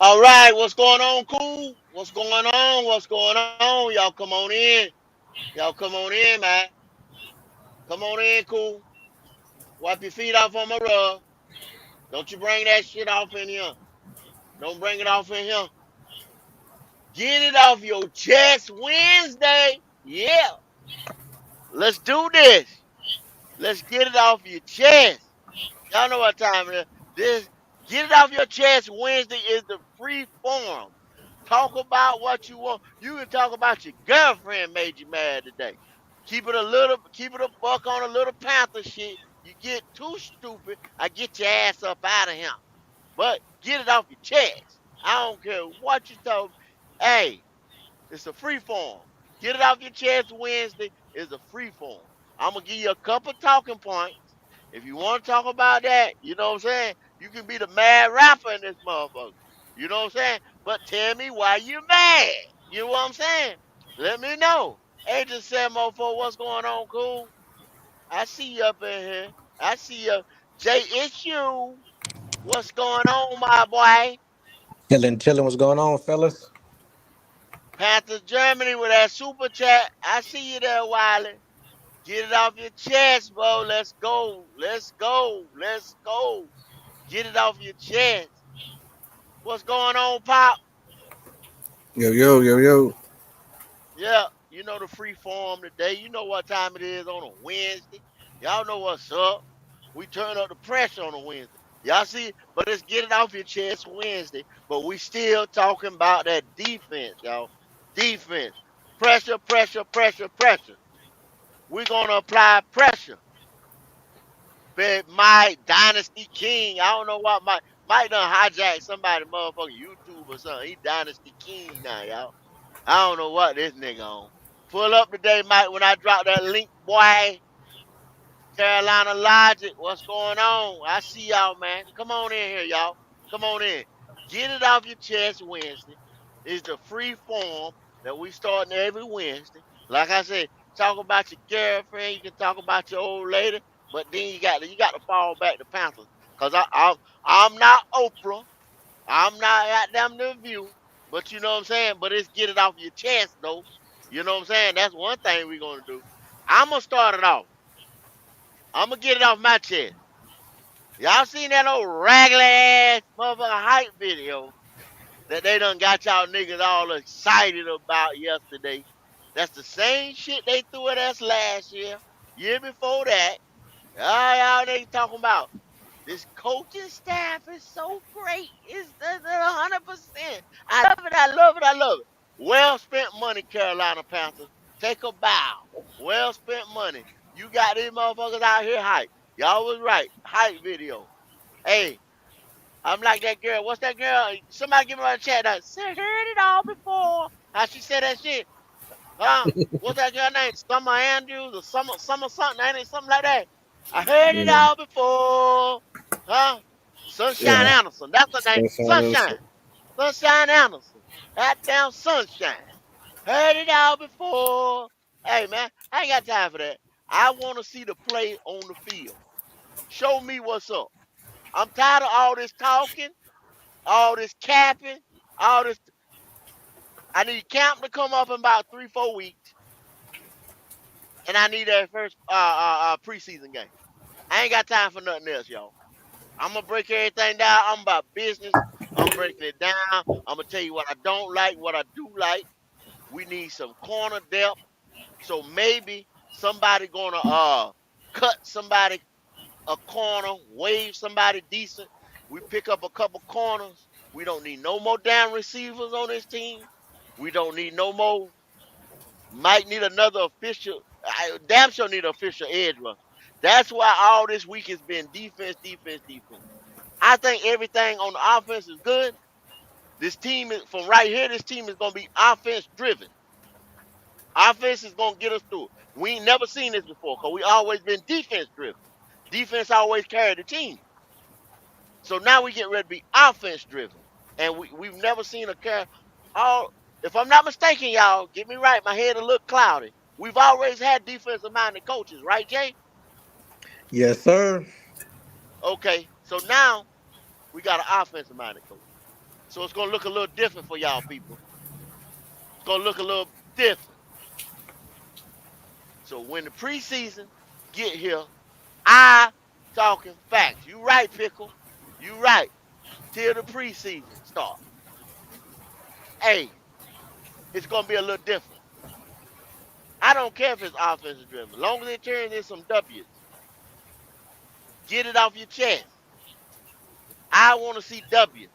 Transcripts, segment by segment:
All right, what's going on, cool? What's going on? What's going on? Y'all come on in. Y'all come on in, man. Come on in, cool. Wipe your feet off on my rug. Don't you bring that shit off in here. Don't bring it off in here. Get it off your chest Wednesday. Yeah, let's do this. Let's get it off your chest. Y'all know what time it is. This Get it off your chest Wednesday is the free forum. Talk about what you want. You can talk about your girlfriend made you mad today. Keep it a buck on a little Panther shit. You get too stupid, I get your ass up out of here. But get it off your chest. I don't care what you talk. Hey, it's a free form. Get it off your chest Wednesday is a free form. I'm gonna give you a couple talking points. If you want to talk about that, you know what I'm saying? You can be the mad rapper in this motherfucker. You know what I'm saying? But tell me why you mad. You know what I'm saying? Let me know. Agent 704, what's going on, cool? I see you up in here. I see you. J Issue, what's going on, my boy? Chilling. What's going on, fellas? Panthers Germany with that super chat. I see you there, Wiley. Get it off your chest, bro. Let's go. Let's go. Let's go. Get it off your chest. What's going on, Pop? Yo. Yeah, you know the free form today. You know what time it is on a Wednesday. Y'all know what's up. We turn up the pressure on a Wednesday. Y'all see, but it's get it off your chest Wednesday. But we still talking about that defense, y'all. Defense. Pressure, pressure, pressure, pressure. We're gonna apply pressure. But Mike Dynasty King, I don't know what Mike done hijacked somebody motherfucking YouTube or something. He Dynasty King now, y'all. I don't know what this nigga on. Pull up today, Mike, when I drop that link, boy. Carolina Logic, what's going on? I see y'all, man. Come on in here, y'all. Come on in. Get it off your chest Wednesday. Is the free form that we starting every Wednesday. Like I said, talk about your girlfriend. You can talk about your old lady, but then you got to fall back to Panthers. Cause I'm not Oprah. I'm not at them the view. But you know what I'm saying? But it's get it off your chest though. You know what I'm saying? That's one thing we're gonna do. I'm gonna start it off. I'm gonna get it off my chest. Y'all seen that old raggedy ass motherfucker hype video that they done got y'all niggas all excited about yesterday? That's the same shit they threw at us last year, year before that. Y'all niggas talking about this coaching staff is so great. It's 100%. I love it. I love it. I love it. Well spent money, Carolina Panthers. Take a bow. Well spent money. You got these motherfuckers out here hype. Y'all was right. Hype video. Hey, I'm like that girl. What's that girl? Somebody give me a chat. I said, heard it all before. How she said that shit? Huh? What's that girl name? Summer Andrews or Summer something? Ain't it something like that? I heard it Yeah. all before. Huh? Sunshine Yeah. Anderson. That's her name. Sunshine. Sunshine. Sunshine Anderson. That damn sunshine. Heard it all before. Hey man, I ain't got time for that. I want to see the play on the field. Show me what's up. I'm tired of all this talking, all this capping, all this. I need camp to come up in about 3, 4 weeks, and I need that first preseason game. I ain't got time for nothing else, y'all. I'm gonna break everything down. I'm about business. I'm breaking it down. I'm gonna tell you what I don't like, what I do like. We need some corner depth. So maybe somebody gonna cut somebody a corner, wave somebody decent. We pick up a couple corners. We don't need no more down receivers on this team. We don't need no more. Might need another official. I damn sure need an official edge rusher. That's why all this week has been defense, defense, defense. I think everything on the offense is good. This team is from right here. This team is gonna be offense driven. Offense is gonna get us through. We ain't never seen this before because we always been defense driven. Defense always carried the team. So now we get ready to be offense driven. And we've never seen a all if I'm not mistaken, y'all, get me right, my head a little cloudy. We've always had defensive minded coaches, right, Jay? Yes, sir. Okay. So now we got an offensive minded coach. So it's gonna look a little different for y'all people. It's gonna look a little different. So when the preseason get here, I talking facts. You right, Pickle. You right. Till the preseason start. Hey, it's gonna be a little different. I don't care if it's offensive driven. As long as it turns in some W's. Get it off your chest. I want to see W.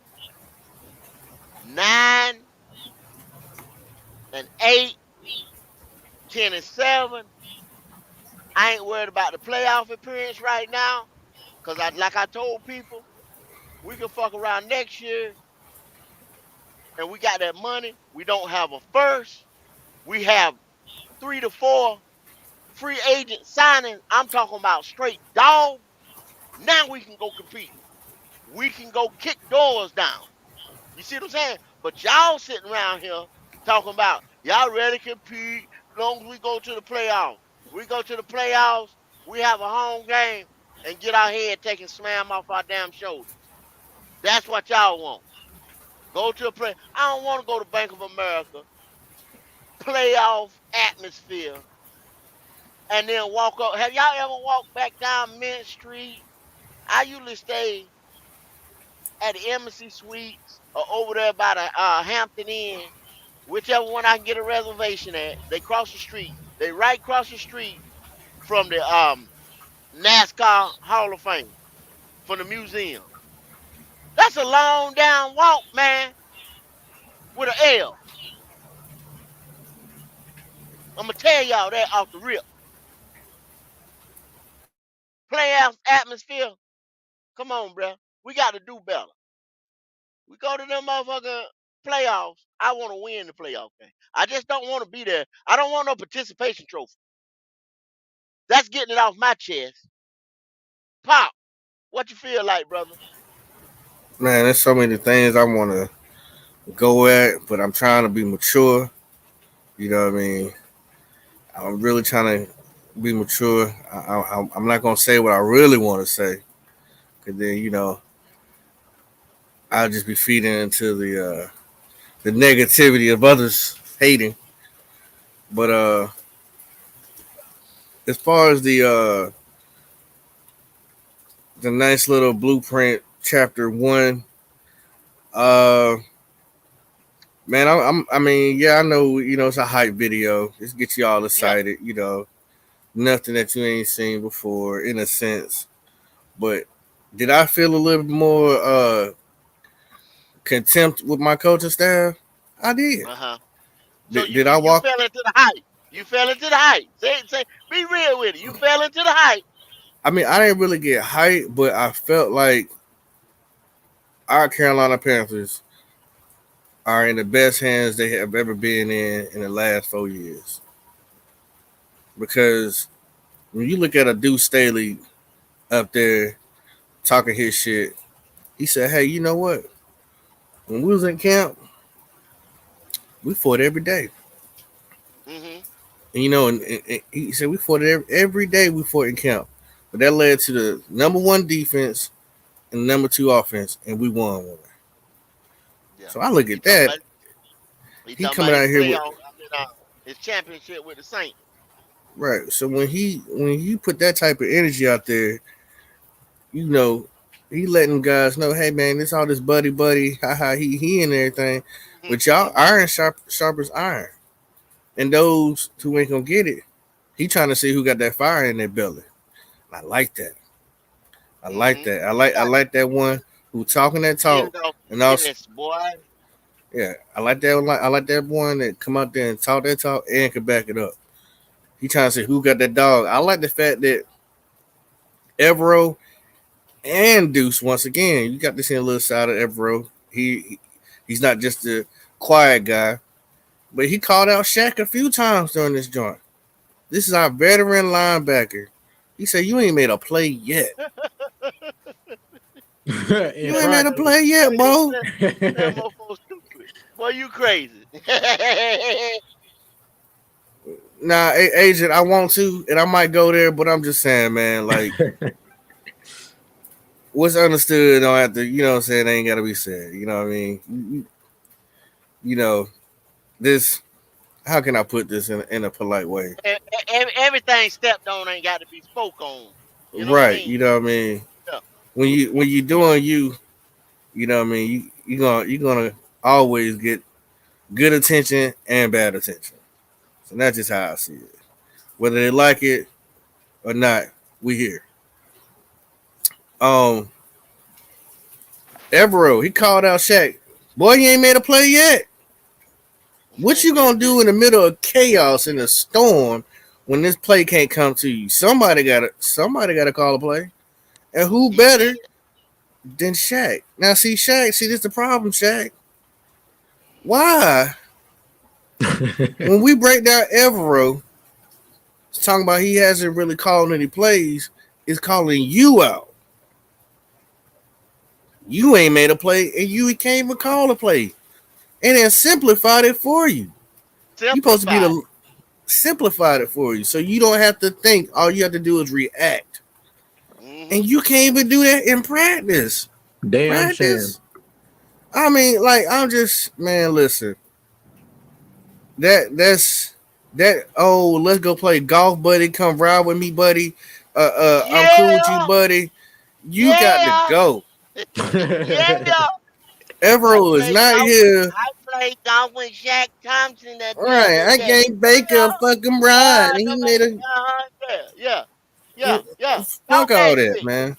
9-8, 10-7. I ain't worried about the playoff appearance right now. Cause like I told people, we can fuck around next year and we got that money. We don't have a first. We have 3 to 4 free agent signings. I'm talking about straight dog. Now we can go compete. We can go kick doors down. You see what I'm saying? But y'all sitting around here talking about y'all ready to compete as long as we go to the playoffs. We go to the playoffs, we have a home game, and get our head taken slam off our damn shoulders. That's what y'all want. Go to a play. I don't want to go to Bank of America, playoff atmosphere, and then walk up. Have y'all ever walked back down Mint Street? I usually stay at the Embassy Suites or over there by the Hampton Inn, whichever one I can get a reservation at. They cross the street. They right across the street from the NASCAR Hall of Fame, from the museum. That's a long down walk, man, with an L. I'm gonna tell y'all that off the rip. Playoff atmosphere. Come on, bruh. We got to do better. We go to them motherfucker playoffs. I want to win the playoff game. I just don't want to be there. I don't want no participation trophy. That's getting it off my chest. Pop, what you feel like, brother? Man, there's so many things I want to go at, but I'm trying to be mature. You know what I mean? I'm really trying to be mature. I'm not gonna say what I really want to say, cause then I'll just be feeding into the negativity of others hating. But as far as the nice little blueprint chapter one, uh, man, I mean, yeah, I know, it's a hype video. Just get you all Yeah. excited, nothing that you ain't seen before, in a sense. But did I feel a little more contempt with my coaching staff? I did. Uh-huh. So Did, you did I you you walk? fell into the hype. You fell into the hype. Say, be real with it. You fell into the hype. I mean, I didn't really get hyped, but I felt like our Carolina Panthers are in the best hands they have ever been in the last 4 years. Because when you look at a Deuce Staley up there talking his shit, he said, "Hey, you know what? When we was in camp, we fought every day." Mm-hmm. And, and he said we fought every day. We fought in camp, but that led to the number one defense and number two offense, and we won one. Yeah. So I look He at talking that. about he He talking about coming his out here with playoff. I mean, his championship with the Saints. right. So when you put that type of energy out there, you know, he letting guys know, hey man, this all this buddy, haha, he and everything. Mm-hmm. But y'all Mm-hmm. iron sharp as iron. And those who ain't gonna get it, he trying to see who got that fire in their belly. I like that. I like Mm-hmm. that. I Got like that one who talking that get talk it off and your also chest, boy. yeah, I like that. I like that one that come out there and talk that talk and can back it up. He trying to say who got that dog. I like the fact that Evero and Deuce once again. You got to see a little side of Evero. He's not just a quiet guy, but he called out Shaq a few times during this joint. This is our veteran linebacker. He said, "You ain't made a play yet. In You That ain't made a practice. play yet, hey, bro." that mofo stupid. Boy, you crazy. Nah, agent, I want to, and I might go there, but I'm just saying, man. Like what's understood don't have to, you know what I'm saying, ain't gotta be said. You know what I mean? You know, this how can I put this in a polite way? Everything stepped on ain't got to be spoke on. You know what I Right, mean? you know what I mean? Yeah. When you doing you know what I mean, you gonna always get good attention and bad attention. So that's just how I see it. Whether they like it or not, we here. Um Evero, he called out Shaq. Boy, you ain't made a play yet. What you gonna do in the middle of chaos in a storm when this play can't come to you? Somebody gotta call a play. And who He better did. than Shaq? Now see Shaq, see this the problem, Shaq. Why? When we break down Evero, it's talking about he hasn't really called any plays, it's calling you out. You ain't made a play and you can't even call a play. And then simplified it for you. You supposed to be Simplified the it. simplified it for you. So you don't have to think. All you have to do is react. Mm-hmm. And you can't even do that in practice. Damn shame. Practice? I mean, like, I'm just man, listen. That's that let's go play golf, buddy. Come ride with me, buddy. I'm cool with you, Yeah. buddy. You got to Yeah. go. Yeah. I Evero is played not golf. here. I played golf with Shaq Thompson the Right. other I day. can't bake a Yeah. fucking bride. And he made a Yeah. Yeah. Yeah. Yeah. fuck Talk all that that, shit. man.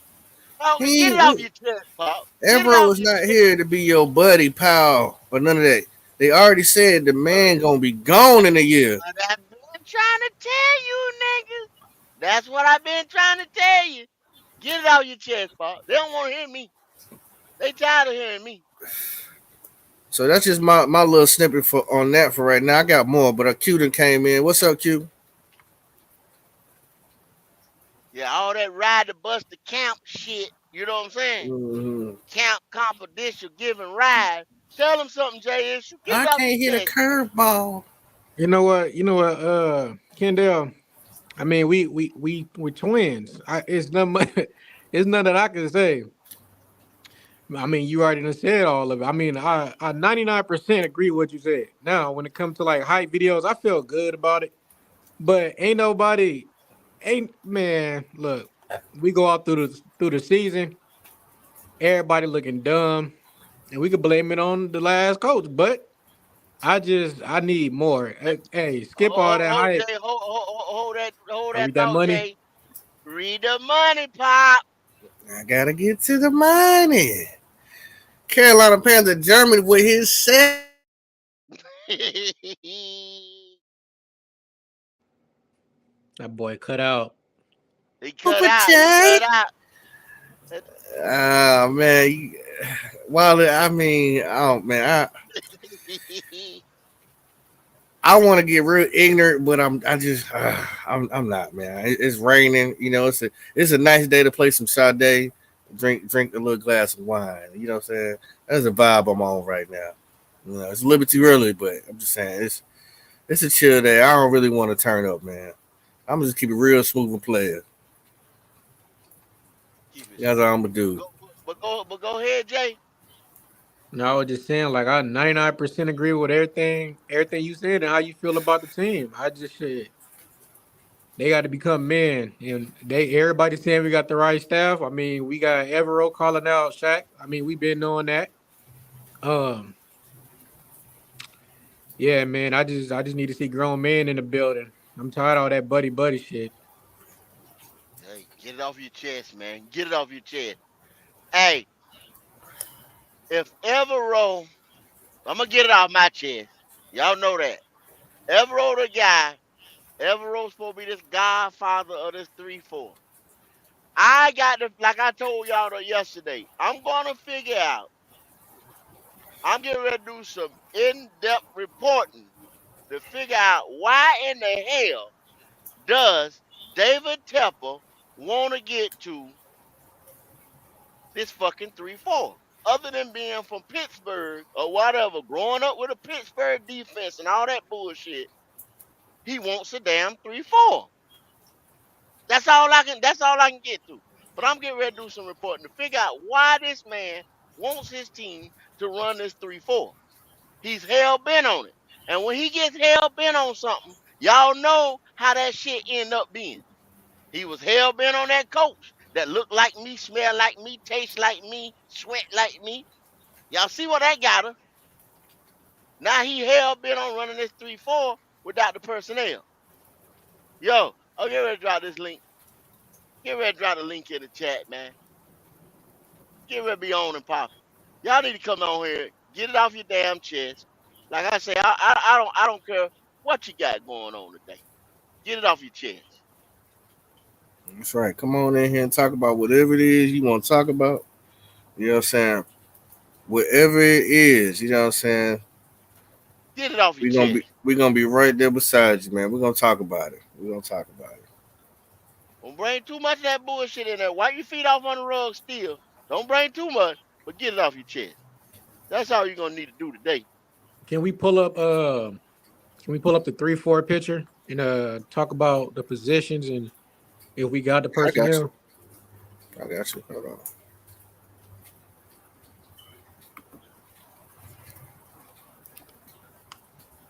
Get it off He your chest, Pop. Get it Evero off is your not chest. here to be your buddy, pal, or none of that. They already said the man gonna be gone in a year. But I've been trying to tell you, niggas. That's what I've been trying to tell you. Get it off your chest, Pop. They don't want to hear me. They tired of hearing me. So that's just my little snippet for on that for right now. I got more, but a Q done came in. What's up, Q? Yeah, all that ride the bus to camp shit. You know what I'm saying? Mm-hmm. Camp confidential giving ride. Tell them something, Jay Issue. Get I it off your can't hit a chest. curveball. You know what? You know what? Kendall. I mean, we're twins. It's nothing. It's nothing that I can say. I mean, you already done said all of it. I mean, I 99% agree with what you said. Now, when it comes to like hype videos, I feel good about it. But ain't man. Look, we go out through the season. Everybody looking dumb, and we could blame it on the last coach. But I need more. Hey, skip all that Hold, hype. Jay. Hold I that read that thought, money. Jay. Read the money, Pop. I gotta get to the money. Carolina Panther Germany with his He That boy cut out. cut super out. He cut chat. out. Ah man, while I mean, oh man, I want to get real ignorant, but I'm not, man. It's raining, you know. It's a nice day to play some Sade, drink a little glass of wine. You know what I'm saying? That's the vibe I'm on right now. You know, it's a little bit too early, but I'm just saying it's a chill day. I don't really want to turn up, man. I'm just keep it real smooth and play it. Keep it That's all smooth. I'm gonna do. But go ahead, Jay. No, I was just saying, like I 99% agree with everything you said and how you feel about the team. I just said they got to become men, and everybody saying we got the right staff. I mean, we got Evero calling out Shaq. I mean, we've been knowing that. Um, yeah, man, I just need to see grown men in the building. I'm tired of all that buddy buddy shit. Hey, get it off your chest, man. Get it off your chest. Hey, if Evero, I'm gonna get it off my chest. Y'all know that. Evero the guy. Evero's supposed to be this godfather of this 3-4. I got to, like I told y'all yesterday, I'm gonna figure out. I'm getting ready to do some in-depth reporting to figure out why in the hell does David Tepper want to get to this fucking 3-4? Other than being from Pittsburgh or whatever, growing up with a Pittsburgh defense and all that bullshit, he wants a damn 3-4. That's all I can get to. But I'm getting ready to do some reporting to figure out why this man wants his team to run this 3-4. He's hell bent on it. And when he gets hell bent on something, y'all know how that shit end up being. He was hell bent on that coach that looked like me, smell like me, taste like me, sweat like me. Y'all see what that got him? Now he hell bent on running this 3-4 without the personnel. Yo, I'll get ready to drop this link. Get ready to drop the link in the chat, man. Get ready to be on and popping. Y'all need to come on here, get it off your damn chest. Like I say, I don't care what you got going on today. Get it off your chest. That's right. Come on in here and talk about whatever it is you want to talk about. You know what I'm saying? Whatever it is, you know what I'm saying? Get it off your We're gonna be chest. we're gonna be right there beside you, man. We're gonna talk about it. We're gonna talk about it. Don't bring too much of that bullshit in there. Wipe your feet off on the rug still. Don't bring too much, but get it off your chest. That's all you're gonna need to do today. Can we pull up? Can we pull up the 3-4 picture and talk about the positions and if we got the I got you. personnel? I got you. Hold on.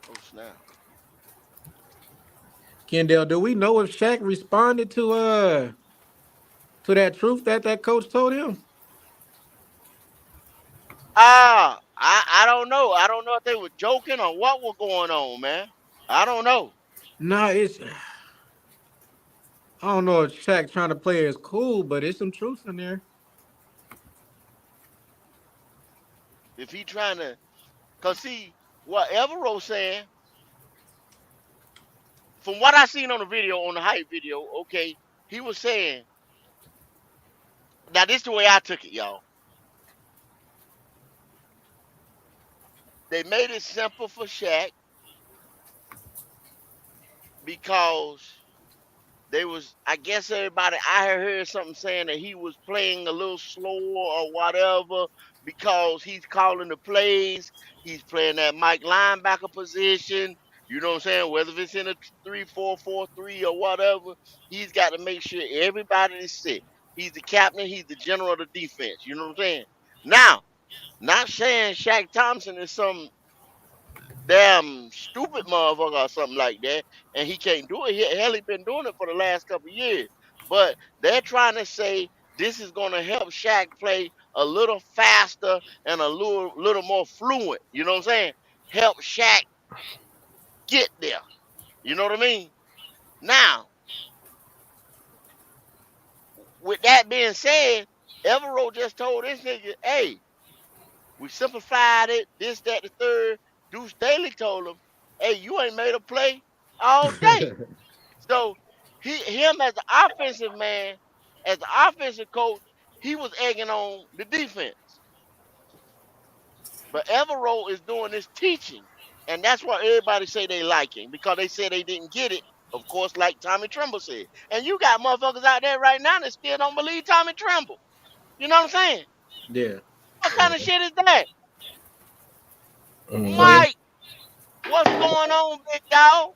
Oh snap. Kendall, do we know if Shaq responded to that truth that that coach told him? I don't know. I don't know if they were joking or what was going on, man. I don't know. No, it's I don't know if Shaq trying to play as cool, but it's some truth in there. If he trying to, cause see what Evero saying, from what I seen on the video, on the hype video, okay, he was saying, now this the way I took it, y'all. They made it simple for Shaq because they was, I guess everybody, I had heard something saying that he was playing a little slower or whatever because he's calling the plays. He's playing that Mike linebacker position. You know what I'm saying? Whether it's in a 3-4-4-3 or whatever, he's got to make sure everybody is set. He's the captain. He's the general of the defense. You know what I'm saying? Now, not saying Shaq Thompson is some damn stupid motherfucker or something like that, and he can't do it. Hell, he been doing it for the last couple of years. But they're trying to say this is going to help Shaq play a little faster and a little more fluent. You know what I'm saying? Help Shaq get there. You know what I mean? Now, with that being said, Evero just told this nigga, hey, we simplified it, this, that, the third. Deuce Daly told him, hey, you ain't made a play all day. So him as the offensive man, as the offensive coach, he was egging on the defense. But Evero is doing this teaching. And that's why everybody say they like him, because they said they didn't get it, of course, like Tommy Tremble said. And you got motherfuckers out there right now that still don't believe Tommy Tremble. You know what I'm saying? Yeah. What kind of shit is that? Mm-hmm. Mike, what's going on, big dog?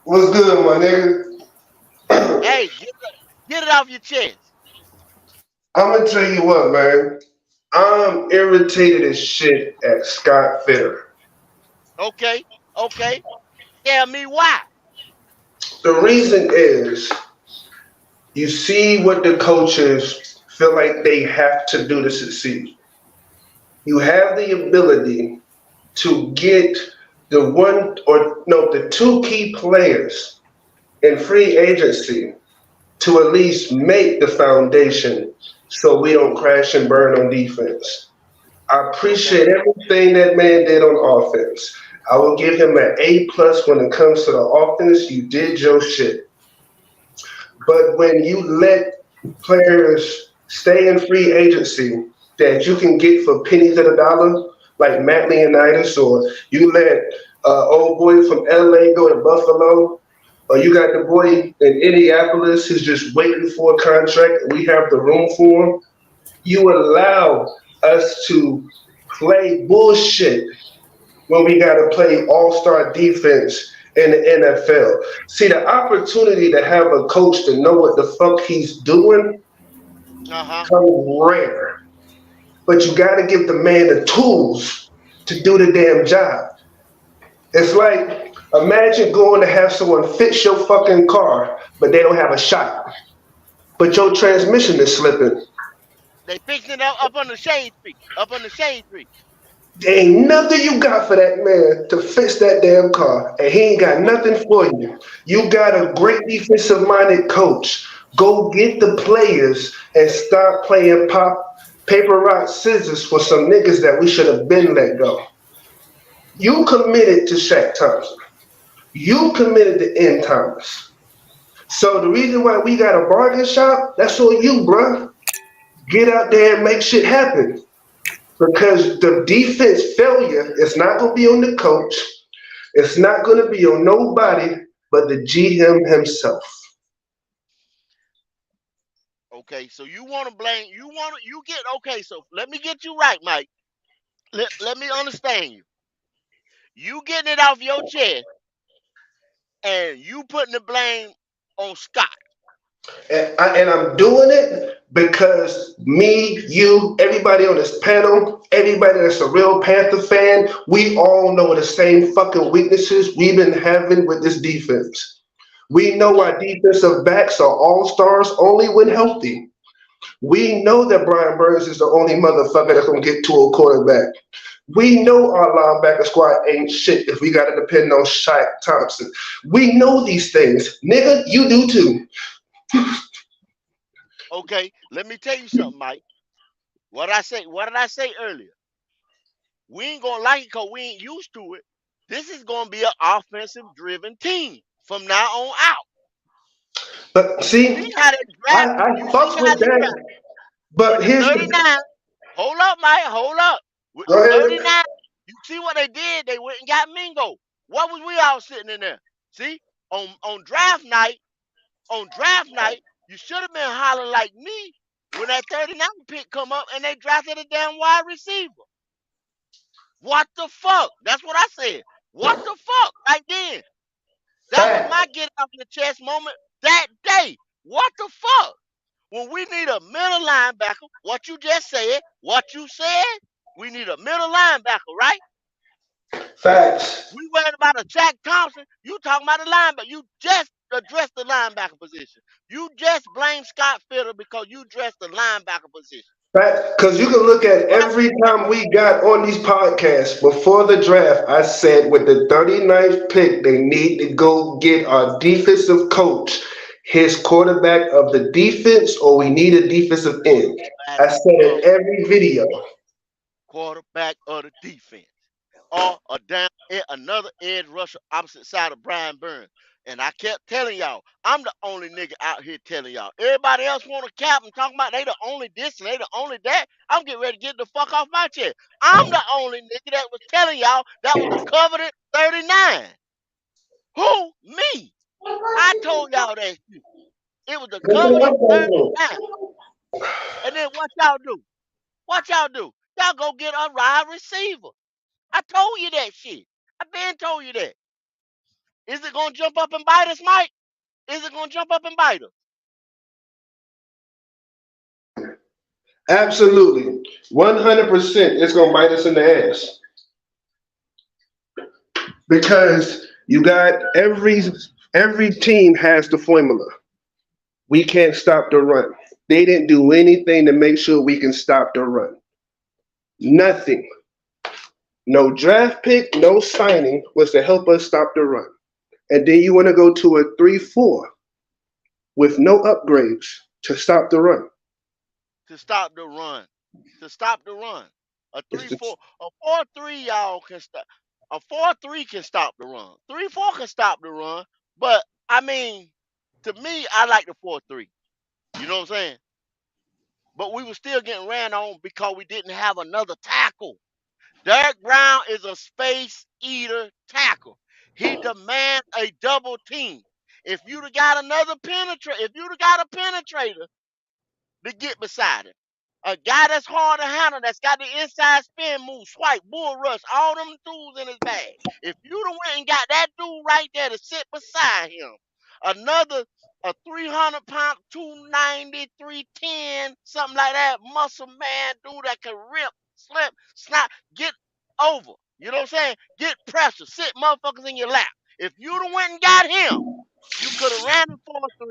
What's good, my nigga? Hey, get it off your chest. I'm gonna tell you what, man. I'm irritated as shit at Scott Fitter. Okay, okay. Tell me why. The reason is you see what the coaches feel like they have to do to succeed. You have the ability to get the one or no, the two key players in free agency to at least make the foundation so we don't crash and burn on defense. I Okay, appreciate everything that man did on offense. I will give him an A plus when it comes to the offense. You did your shit. But when you let players stay in free agency that you can get for pennies of the dollar, like Matt Leonidas, or you let old boy from LA go to Buffalo, or you got the boy in Indianapolis who's just waiting for a contract and we have the room for him, you allow us to play bullshit when we got to play all-star defense in the NFL. See, the opportunity to have a coach to know what the fuck he's doing Uh-huh. come rare. But you got to give the man the tools to do the damn job. It's like imagine going to have someone fix your fucking car, but they don't have a shot. But your transmission is slipping. They fixing it up on the shade tree. Up on the shade tree. There ain't nothing you got for that man to fix that damn car, and he ain't got What? nothing for you. You got a great defensive minded coach. Go get the players and start playing pop paper rock scissors for some niggas that we should have been let go. You committed to Shaq Thompson. You committed to N Thomas. So the reason why we got a bargain shop, that's on you, bruh. Get out there and make shit happen. Because the defense failure is not going to be on the coach. It's not going to be on nobody but the GM himself. Okay, so you want to blame, you get, okay, so let me get you right, Mike. Let me understand you. You getting it off your chest and you putting the blame on Scott. And I'm doing it because me, you, everybody on this panel, everybody that's a real Panther fan, we all know the same fucking weaknesses we've been having with this defense. We know Okay. our defensive backs are all stars only when healthy. We know that Brian Burns is the only motherfucker that's gonna get to a quarterback. We know our linebacker squad ain't shit if we gotta depend on Shaq Thompson. We know these things. Nigga, you do too. Okay, let me tell you something, Mike. What did I say earlier? We ain't gonna like it because we ain't used to it. This is gonna be an offensive driven team from now on out. But You see see, how they draft, I you see fucks how with they draft. that. With But the here's the 39, hold up, Mike, hold up. With go the ahead. 39, you see what they did? They went and got Mingo. What was we all sitting in there? See, on draft night, you should have been hollering like me when that 39 pick come up and they drafted a damn wide receiver. What the fuck? That's what I said. What the fuck? Right then. That was Fact. my get off the chest moment that day. What the fuck? When we need a middle linebacker, what you just said, we need a middle linebacker, right? Facts. We worried about a Jack Thompson. You talking about the linebacker. You just addressed the linebacker position. You just blame Scott Fitter because you addressed the linebacker position. Fact. Because you can look at What? every time we got on these podcasts before the draft, I said with the 39th pick, they need to go get our defensive coach, his quarterback of the defense, or we need a defensive end. Quarterback I said of it every video. quarterback of the defense. Or another edge rusher opposite side of Brian Burns. And I kept telling y'all, I'm the only nigga out here telling y'all. Everybody else want to cap and talking about they the only this and they the only that. I'm getting ready to get the fuck off my chest. I'm the only nigga that was telling y'all that was the coveted 39. Who? Me. I told y'all that shit. It was the coveted 39. And then what y'all do? What y'all do? Y'all go get a wide receiver. I told you that shit. I been told you that. Is it gonna jump up and bite us, Mike? Is it gonna jump up and bite us? Absolutely. 100% it's going to bite us in the ass. Because you got every team has the formula. We can't stop the run. They didn't do anything to make sure we can stop the run. Nothing. No draft pick, no signing was to help us stop the run. And then you want to go to a 3-4 with no upgrades to stop the run. To stop the run. To stop the run. A It's three the, four, a 4-3, y'all can stop. A 4-3 can stop the run. 3-4 can stop the run. But I mean, to me, I like the 4-3. You know what I'm saying? But we were still getting ran on because we didn't have another tackle. Derek Brown is a space eater tackle. He demands a double team. If you'd have got a penetrator to get beside him, a guy that's hard to handle, that's got the inside spin move, swipe, bull rush, all them tools in his bag. If you'd have went and got that dude right there to sit beside him, another a 300-pound, 290, 310, something like that, muscle man, dude that can rip, slip, snap, get over. You know what I'm saying? Get pressure, sit motherfuckers in your lap. If you'd have went and got him, you could have ran the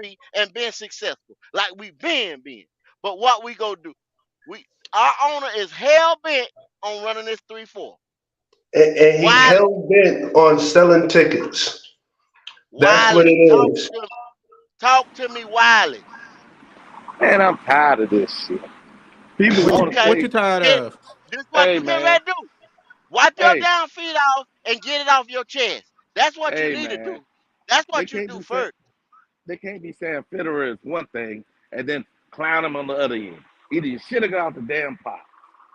4-3 and been successful, like we been. But what we gonna do? Our owner is hell bent on running this 3-4. And he Wiley, hell bent on selling tickets. That's what it Wiley, is. talk to me, Wiley. Man, I'm tired of this shit. People What want you to Okay, what say, you tired get of? this what hey you getting ready man, to do. Wipe your hey, damn feet off and get it off your chest. That's what you hey need to man, do. That's they what you can't do be saying first. they can't be saying Federer is one thing and then clown him on the other end. Either you should have got out the damn pot.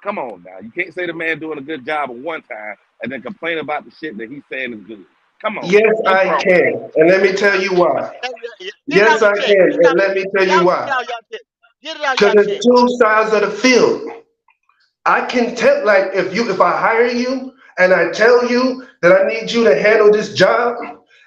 Come on now, you can't say the man doing a good job at one time and then complain about the shit that he's saying is good. Come on Yes, now, what's I wrong with that? can. And let me tell you why. Get it Yes, off your I chest. can. Get it And off. let me tell you Y'all get why. it off your chest. Get it off Because your there's chest. two sides of the field. I can tell, like, if I hire you and I tell you that I need you to handle this job,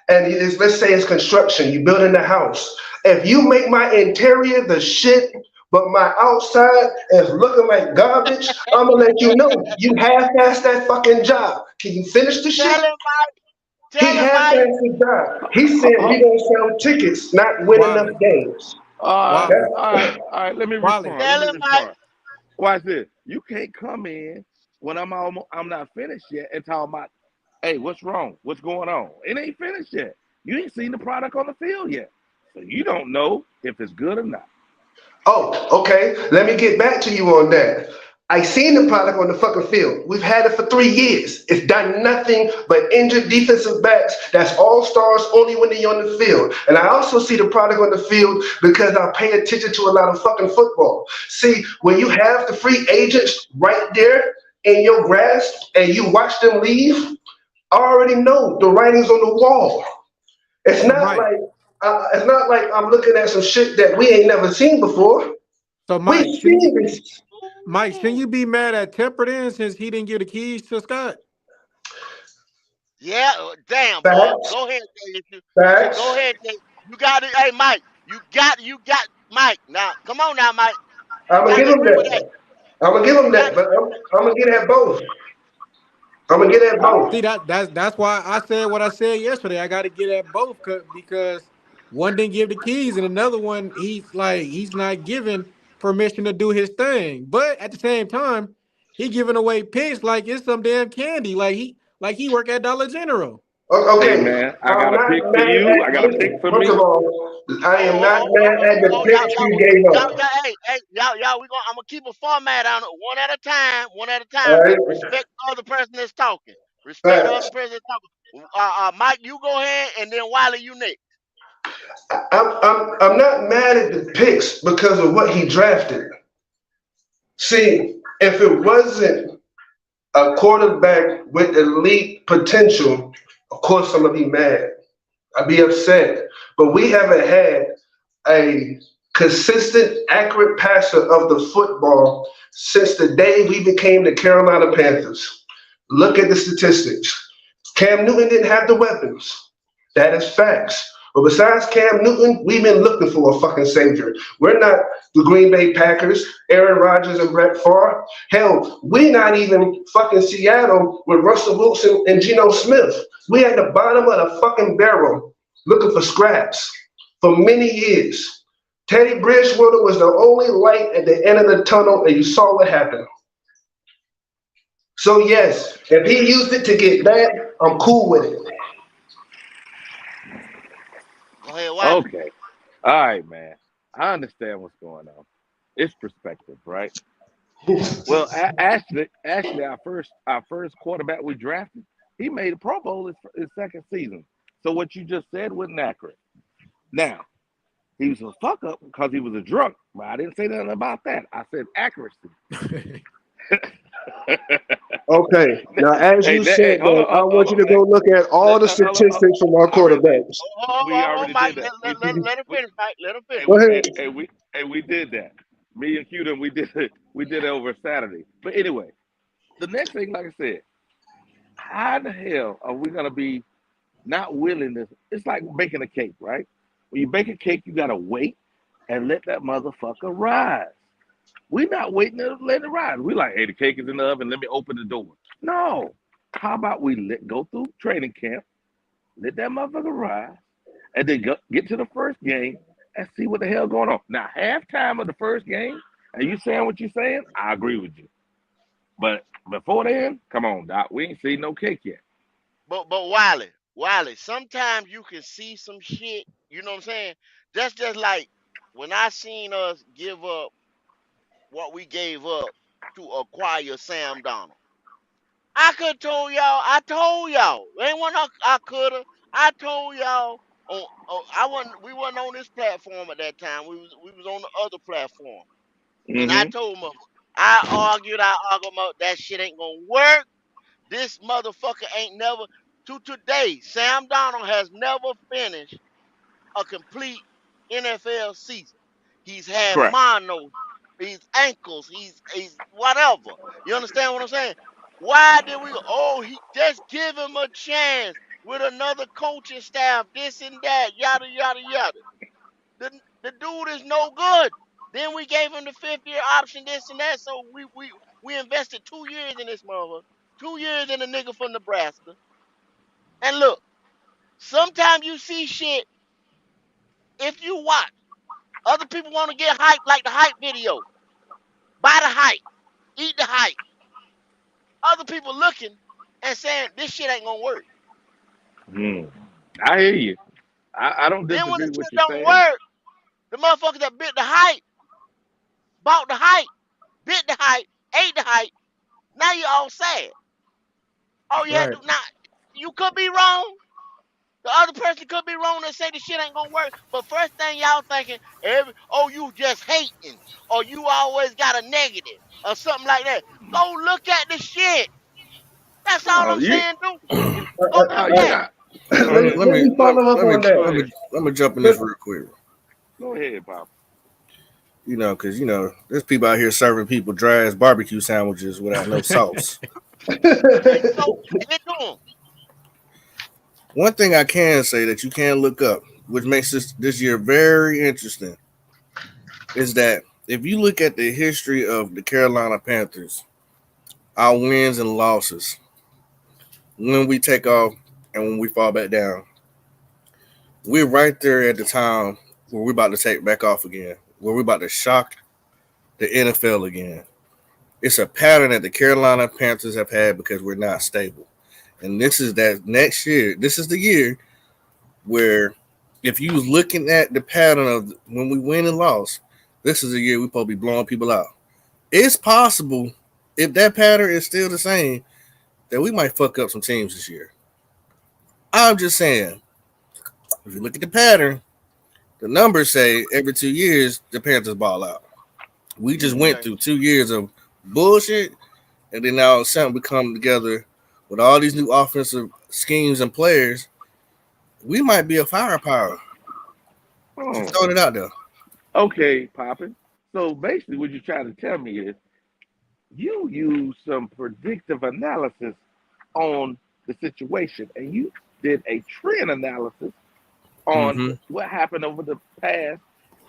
and let's say it's construction, you building a house. If you make my interior the shit, but my outside is looking like garbage, I'm gonna let you know you half-assed that fucking job. Can you finish the Tell shit? him, Mike. He Tell him, half-assed Mike. the job. He said we Oh, gonna sell tickets, not win enough Wally, games. Wally, all right. Let me Wally. respond. Let Tell me him, Mike. respond. Watch this. You can't come in when I'm not finished yet and talk about, hey, what's wrong? What's going on? It ain't finished yet. You ain't seen the product on the field yet, so you don't know if it's good or not. Oh, okay. Let me get back to you on that. I seen the product on the fucking field. We've had it for 3 years. It's done nothing but injured defensive backs. That's all stars only when they're on the field. And I also see the product on the field because I pay attention to a lot of fucking football. See, when you have the free agents right there in your grasp and you watch them leave, I already know the writing's on the wall. It's So not Mike, like it's not like I'm looking at some shit that we ain't never seen before. so We've Mike, shouldn't you seen this. Mike, shouldn't Ooh. you be mad at Temper then since he didn't give the keys to Scott? Yeah, damn, boy. Facts, Go ahead, Jay. You should go facts. ahead, Jay. You got it. Hey, Mike. You got Mike. Now, come on now, Mike. You I'm gonna got give to him agree with that. that. I'm gonna give him You got that, to but agree with I'm gonna get at both. I'm gonna get at Oh, See both. that's why I said what I said yesterday. I got to get at both because one didn't give the keys and another one he's not giving permission to do his thing. But at the same time, he giving away picks like it's some damn candy. Like he work at Dollar General. hey Okay, man, I I'm got a not pick for mad you. at. I got a pick Listen, for first of me. all, I am not Oh, mad at the picks y'all, you gave y'all, up. hey, y'all, I'm gonna keep a format on it, one at a All time. right, Respect the other person that's talking. Respect the other facts. person that's talking. Mike, you go ahead, and then Wiley, you next. I'm not mad at the picks because of what he drafted. See, if it wasn't a quarterback with elite potential, of course I'm gonna be mad. I'd be upset. But we haven't had a consistent, accurate passer of the football since the day we became the Carolina Panthers. Look at the statistics. Cam Newton didn't have the weapons. That is facts. But besides Cam Newton, we've been looking for a fucking savior. We're not the Green Bay Packers, Aaron Rodgers and Brett Favre. Hell, we're not even fucking Seattle with Russell Wilson and Geno Smith. We at the bottom of the fucking barrel looking for scraps for many years. Teddy Bridgewater was the only light at the end of the tunnel, and you saw what happened. So yes, if he used it to get that, I'm cool with it. Go ahead, Wiley. Okay. All right, man. I understand what's going on. It's perspective, right? Well, actually, our first quarterback we drafted, he made a Pro Bowl his second season. So what you just said wasn't accurate. Now he was a fuck up because he was a drunk, but I didn't say nothing about that. I said accuracy. Okay, now as Hey, you said hey, hold that, on, I want hold you on. to Hey, go look at all the hold on. statistics from our Already, quarterbacks. we Oh, already Mike, did that. let him finish, Mike. Let him finish. Go ahead. We did that. Me and Q, we did it over Saturday. But anyway, the next thing, like I said, how the hell are we gonna be not willing to? It's like baking a cake, right? When you bake a cake, you gotta wait and let that motherfucker rise. We not waiting to let it rise. We like, hey, the cake is in the oven. Let me open the door. No. How about we go through training camp, let that motherfucker rise, and then get to the first game and see what the hell going on. Now, halftime of the first game, and you saying what you're saying, I agree with you. But before then, come on, Doc. We ain't seen no cake yet. But Wiley, sometimes you can see some shit, you know what I'm saying? That's just like when I seen us give up what we gave up to acquire Sam Donald. I could told y'all. Ain't one I coulda. I told y'all I wasn't we wasn't on this platform at that time. We was on the other platform. And I Mm-hmm. told them I argued about that shit ain't gonna work. This motherfucker ain't never to today. Sam Donald has never finished a complete NFL season. He's had Correct. mono, he's ankles, he's whatever. You understand what I'm saying? Why did we go, oh, he just give him a chance with another coaching staff, this and that, yada yada yada. The dude is no good. Then we gave him the 5th year option, this and that. So we invested 2 years in this mother, 2 years in a nigga from Nebraska. And look, sometimes you see shit if you watch. Other people want to get hype like the hype video. Buy the hype. Eat the hype. Other people looking and saying this shit ain't gonna work. Mm. I hear you. I don't Then when the disagree with shit what you're don't saying. work, the motherfuckers that bit the hype, bought the hype, bit the hype, ate the hype. Now you all sad. Oh, you had Right. to not. You could be wrong. The other person could be wrong and say the shit ain't gonna work. But first thing y'all thinking, oh, you just hating, or you always got a negative, or something like that. Go look at the shit. That's all No, I'm you saying, dude. Go Uh, look no, uh, you're at it. not. Go let me ahead. let let me me let, follow up let me on that. Go ahead. let me jump in Let- this real quick. Go ahead, Pop. Because there's people out here serving people dry ass barbecue sandwiches without no sauce. There you go. Give it to him. One thing I can say that you can look up, which makes this year very interesting, is that if you look at the history of the Carolina Panthers, our wins and losses, when we take off and when we fall back down, we're right there at the time where we're about to take back off again, where we're about to shock the NFL again. It's a pattern that the Carolina Panthers have had because we're not stable. And this is that next year. This is the year where if you was looking at the pattern of when we win and lost, this is the year we're supposed to be blowing people out. It's possible if that pattern is still the same that we might fuck up some teams this year. I'm just saying, if you look at the pattern, the numbers say every 2 years the Panthers ball out. We just went Okay. through 2 years of bullshit, and then now something we come together with all these new offensive schemes and players. We might be a firepower. Just Oh, throwing it out there. okay, Poppin. So basically, what you're trying to tell me is you use some predictive analysis on the situation, and you did a trend analysis on Mm-hmm. what happened over the past,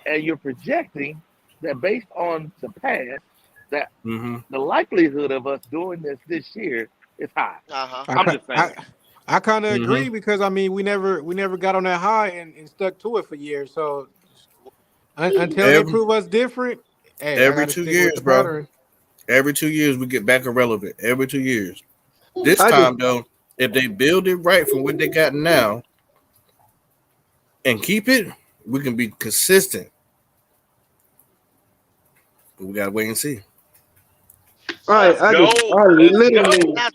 and you're projecting that based on the past, that Mm-hmm. the likelihood of us doing this year is high. Uh-huh. I I'm ki- just saying. I, I kind of Mm-hmm. agree because I mean we never got on that high and stuck to it for years. So until they Every prove us different, hey, I every got to two stick with years, the bro. pattern. Every 2 years we get back irrelevant. Every 2 years. This I just time though, if they build it right from what they got now and keep it, we can be consistent. But we gotta wait and see. Well, Let's go. I Let's literally go. now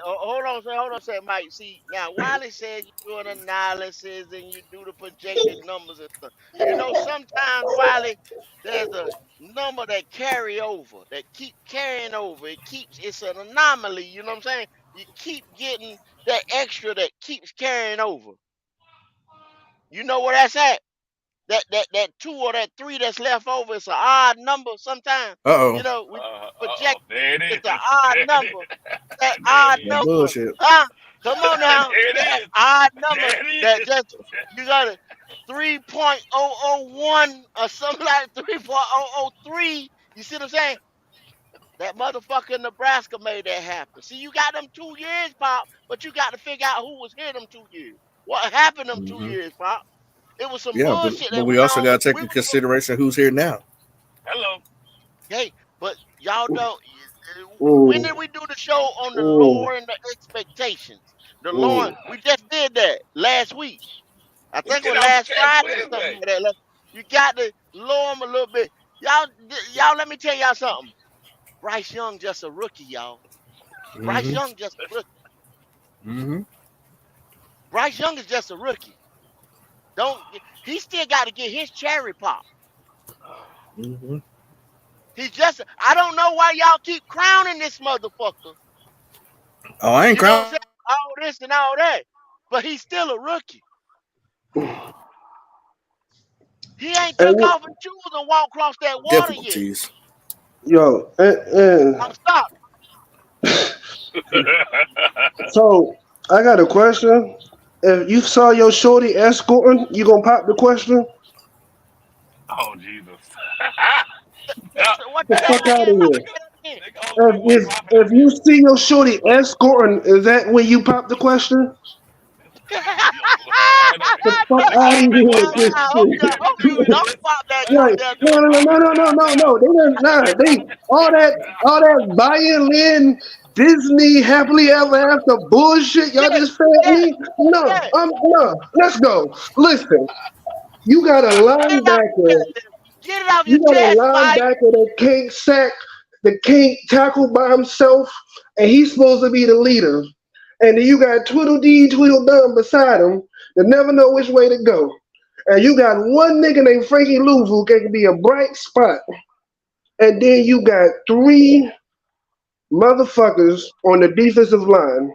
hold on a second, Mike. See, now Wiley says you do an analysis and you do the projected numbers and stuff. You know, sometimes Wiley, there's a number that carry over, that keep carrying over. It's an anomaly. You know what I'm saying? You keep getting that extra that keeps carrying over. You know where that's at? That two or that three that's left over. It's an odd number sometimes. Uh You oh. know, we project. There it It's an is. odd There it number. is. That There it odd is. number, Bullshit. huh? Come on now, There that it is. odd number There it that is. just you gotta. 3.001 or something like 3.003. You see what I'm saying? That motherfucker in Nebraska made that happen. See, you got them 2 years, Pop, but you got to figure out who was here them 2 years. What happened them two Mm-hmm. years, Pop? It was some Yeah, bullshit but that we went also on. got to take We in was supposed consideration who's here now. Hello. Hey, but y'all don't. When Mm, did we do the show on the mm, lowering the expectations? The lowering. mm. We just did that last week. I We think it did was our last chance Friday or something Wednesday. like that. Like, you got to lower them a little bit. Y'all. Let me tell y'all something. Bryce Young just a rookie, y'all. Bryce Mm-hmm. Young just a rookie. Mm-hmm. Bryce Young is just a rookie. Don't he still got to get his cherry pop? Mm-hmm. He's just. I don't know why y'all keep crowning this motherfucker. Oh, I ain't You know crying. what I'm saying? All this and all that, but he's still a rookie. He ain't And took off his shoes and walked across that water yet. Difficulties. yo, I'm stop. so I got a question. If you saw your shorty escorting, you gonna pop the question? Oh Jesus. So what you The say fuck that out again, of Pop? here. Say that again. Nigga, hopefully we popping If that you bitch. see your shorty escorting, is that when you pop the question? Yo, man, The fuck nigga, out of hopefully here we with I this popping. hope you, If hope you you doing shit. don't this, pop that man, Like, goddamn no, we no, no, no, popping no, no, time no, now. no. They didn't, nah, they all that violin Disney happily ever after bullshit y'all yeah, just fed yeah, me. No, yeah. no. Let's go. Listen, you got a Get it off your linebacker. chest. Get it off You your got a chest, Mike. linebacker that can't sack, that can't tackle by himself, and he's supposed to be the leader. And then you got Tweedledee, Tweedledum beside him that never know which way to go. And you got one nigga named Frankie Lou who can be a bright spot. And then you got three motherfuckers on the defensive line,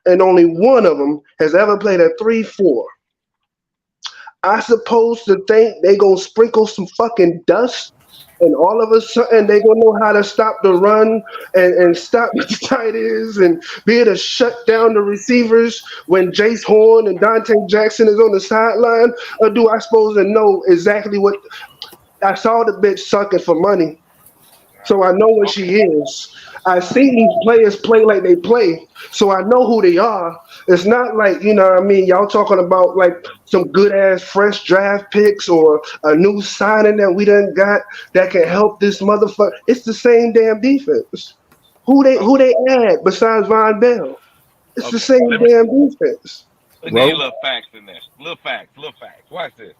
and only one of them has ever played a 3-4. I supposed to think they gonna sprinkle some fucking dust, and all of a sudden they gonna know how to stop the run and stop the tight ends and be able to shut down the receivers when Jace Horn and Dante Jackson is on the sideline? Or do I suppose to know exactly what I saw the bitch sucking for money? So I know what Okay. she is. I've seen these players play like they play, so I know who they are. It's not like, you know what I mean, y'all talking about like some good ass fresh draft picks or a new signing that we done got that can help this motherfucker. It's the same damn defense. Who Okay. they add besides Von Bell? It's the Okay. same damn defense. Let me give you Row. little facts in there. Little facts. Little facts. Watch this.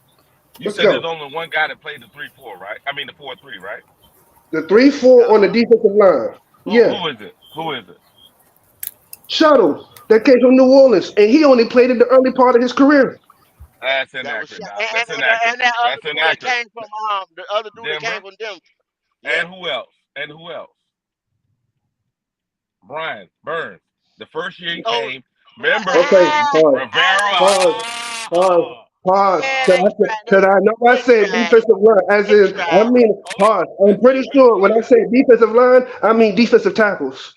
You Let's said there's go. only one guy that played the 3-4, right? I mean the 4-3, right? The 3-4 on the defensive line. Yeah. Who is it? Who is it? Shuttle that came from New Orleans, and he only played in the early part of his career. That's That was inaccurate, shot. Doc. That's inaccurate. And that other That's dude that inaccurate. came from the other dude that came Denver. from Denver. Yeah. And who else? And who else? Brian Burns. The first year he Oh, came, remember Okay, pause, Rivera. pause, pause, pause. yeah, Cause they tried. I know I They said tried. defensive line, as They in, I tried. mean, Okay, pause. I'm pretty let me sure when I finish. say defensive line, I mean defensive tackles.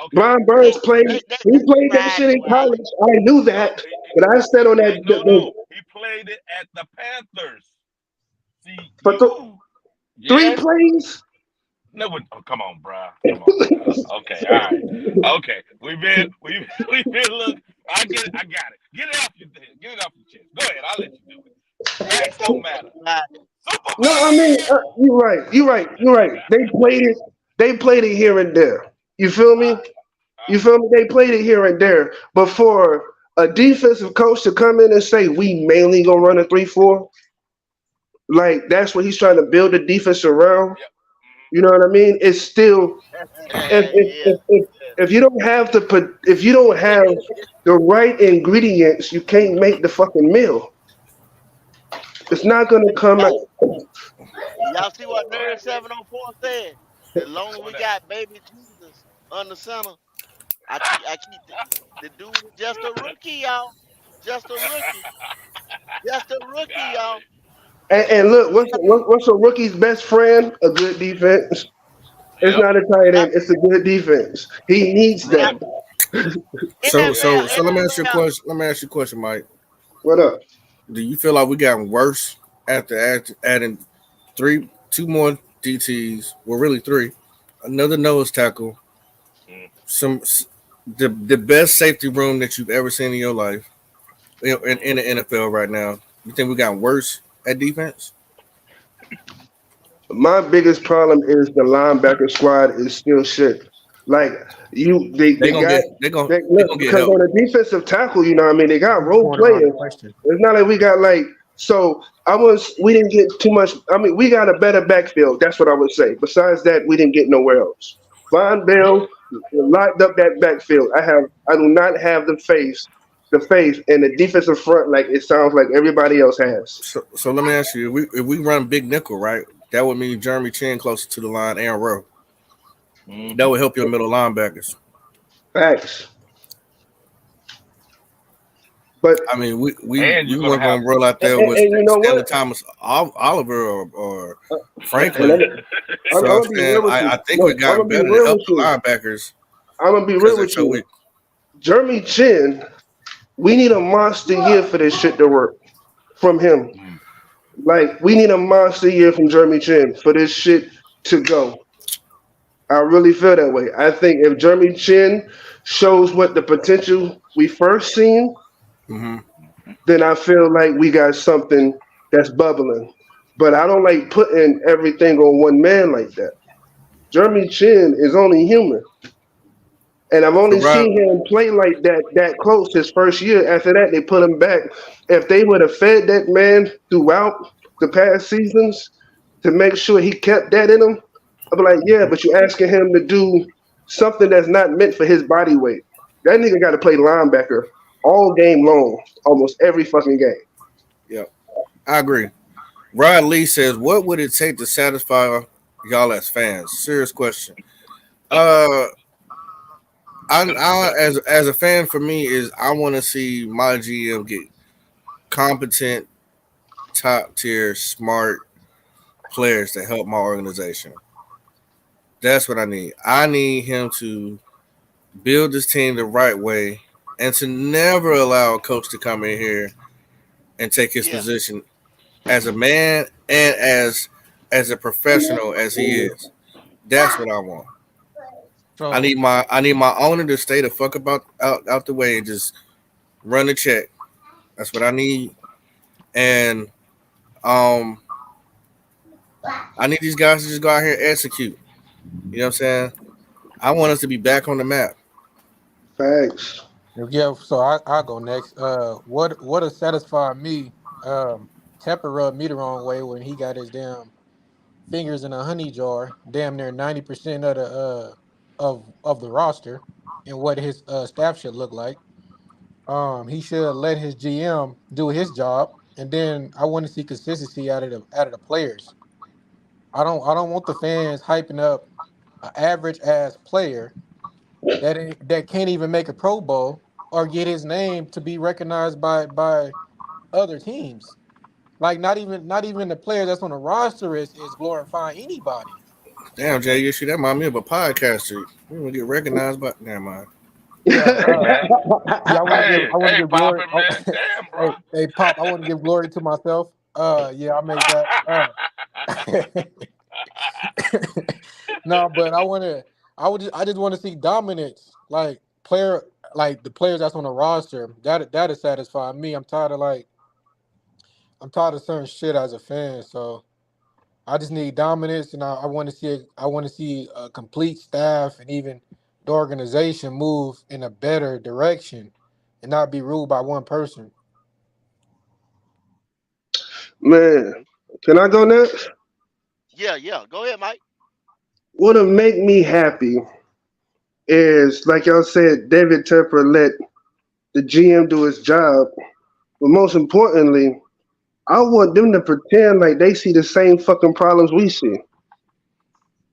Okay, Brian They Burns played, he they played that tried shit in to out. college. I knew no, that. But I said on that, no. He played it at the Panthers. See, for three yes. plays. No, oh, come on, bruh. Come on now. Okay, all right. Okay, we've been look. I get it. I got it. Get it off your get it off your chest. Go ahead. I'll let you do it. Facts don't matter. Right. No, I mean, Superman. you're right. You're right. You're right. They played it. They played it here and there. You feel All me? right. All You right. feel me? They played it here and there. But for a defensive coach to come in and say we mainly gonna run a 3-4, like that's what he's trying to build the defense around. Yep. You know what I mean? It's still if if Yeah. if, if, if you don't have if you don't have the right ingredients, you can't make the fucking meal. It's not gonna come Y'all, out. y'all see what What Nerd happened? 704 said? As long as we What happened? got baby Jesus on the center, I keep the dude is just a rookie, y'all. Just a rookie. Just a rookie, y'all. Golly. And look, what's a rookie's best friend? A good defense. It's Yep. not a tight Uh, end. It's a good defense. He needs Now, that. Running. So Yeah. NFL, so so let me ask you a NFL, question. Let me ask you a question, Mike. What up? Do you feel like we gotten worse after adding two more DTs? Well, really three. Another nose tackle. Mm. Some the best safety room that you've ever seen in your life in the NFL right now. You think we got worse at defense? My biggest problem is the linebacker squad is still shit. Like They they gonna got get they gonna they they look gonna get because help. on the defensive tackle, you know what I mean, they got He's role going around the players. question. It's not like we got like so. We didn't get too much. I mean, we got a better backfield. That's what I would say. Besides that, we didn't get nowhere else. Von Bell locked up that backfield. I do not have the faith in the defensive front like it sounds like everybody else has. So let me ask you: if we run big nickel, right? That would mean Jeremy Chin closer to the line and row. That Mm-hmm. would help your middle linebackers. Facts. But I mean, And we you're gonna weren't have gonna roll out there with and you know what? Stanley Thomas, Oliver, or And Franklin. I'm So I'm gonna be saying real with I you. think we Look, I'm gotten gonna be better to real help with the you. linebackers I'm gonna be because real they're with so you. weak. Jeremy Chin, we need a monster year for this shit to work from him. Mm. Like we need a monster year from Jeremy Chin for this shit to go. I really feel that way. I think if Jeremy Chin shows what the potential we first seen, Hmm. then I feel like we got something that's bubbling. But I don't like putting everything on one man like that. Jeremy Chin is only human. And I've So only Rob, seen him play like that close his first year. After that, they put him back. If they would have fed that man throughout the past seasons to make sure he kept that in him, I'd be like, yeah, but you're asking him to do something that's not meant for his body weight. That nigga got to play linebacker all game long, almost every fucking game. yeah, I agree. Rod Lee says, "What would it take to satisfy y'all as fans?" Serious question. Uh, I as a fan for me is I want to see my GM get competent, top tier, smart players to help my organization. That's what I need. I need him to build this team the right way and to never allow a coach to come in here and take his Yeah, position as a man and as a professional as he is. That's what I want. So I need my owner to stay the fuck about out the way and just run the check. That's what I need. And um I need these guys to just go out here and execute. You know what I'm saying? I want us to be back on the map. Facts. yeah, so I'll go next. What has satisfied me? Tepper rubbed me the wrong way when he got his damn fingers in a honey jar, damn near 90% of the of the roster, and what his staff should look like. He should let his GM do his job, and then I want to see consistency out of the players. I don't want the fans hyping up an average ass player that can't even make a Pro Bowl or get his name to be recognized by other teams. Like not even the player that's on the roster is glorifying anybody. Damn, Jay, you see that remind me of a podcaster. We gonna get recognized, but never mind. Yeah, Hey man. yeah. Hey, I want to hey, give glory. popping man. Damn, bro. Hey, Pop. I want to give glory to myself. Yeah, I made that. No, but I want to. I just want to see dominance, like player, like the players that's on the roster. That is satisfying me. I'm tired of certain shit as a fan. So I just need dominance, and I want to see I want to see a complete staff and even the organization move in a better direction, and not be ruled by one person. Man, can I go next? yeah, yeah. Go ahead, Mike. What'll make me happy is, like y'all said, David Tepper let the GM do his job. But most importantly, I want them to pretend like they see the same fucking problems we see.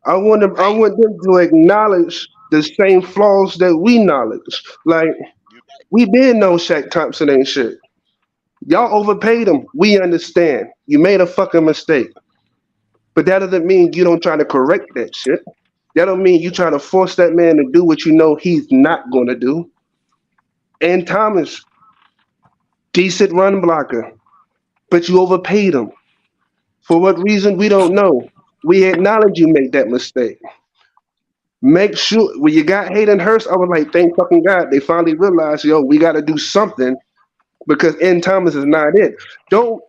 I Hey, want them to acknowledge the same flaws that we knowledge. Like you we been know Shaq Thompson ain't shit. Y'all overpaid him. We understand. You made a fucking mistake. But that doesn't mean you don't try to correct that shit. That don't mean you try to force that man to do what you know he's not gonna do. And Thomas, decent run blocker. but you overpaid him. For what reason? We don't know. We acknowledge you made that mistake. Make sure when you got Hayden Hurst, I was like, thank fucking God. They finally realized, yo, we got to do something because N. Thomas is not it. Don't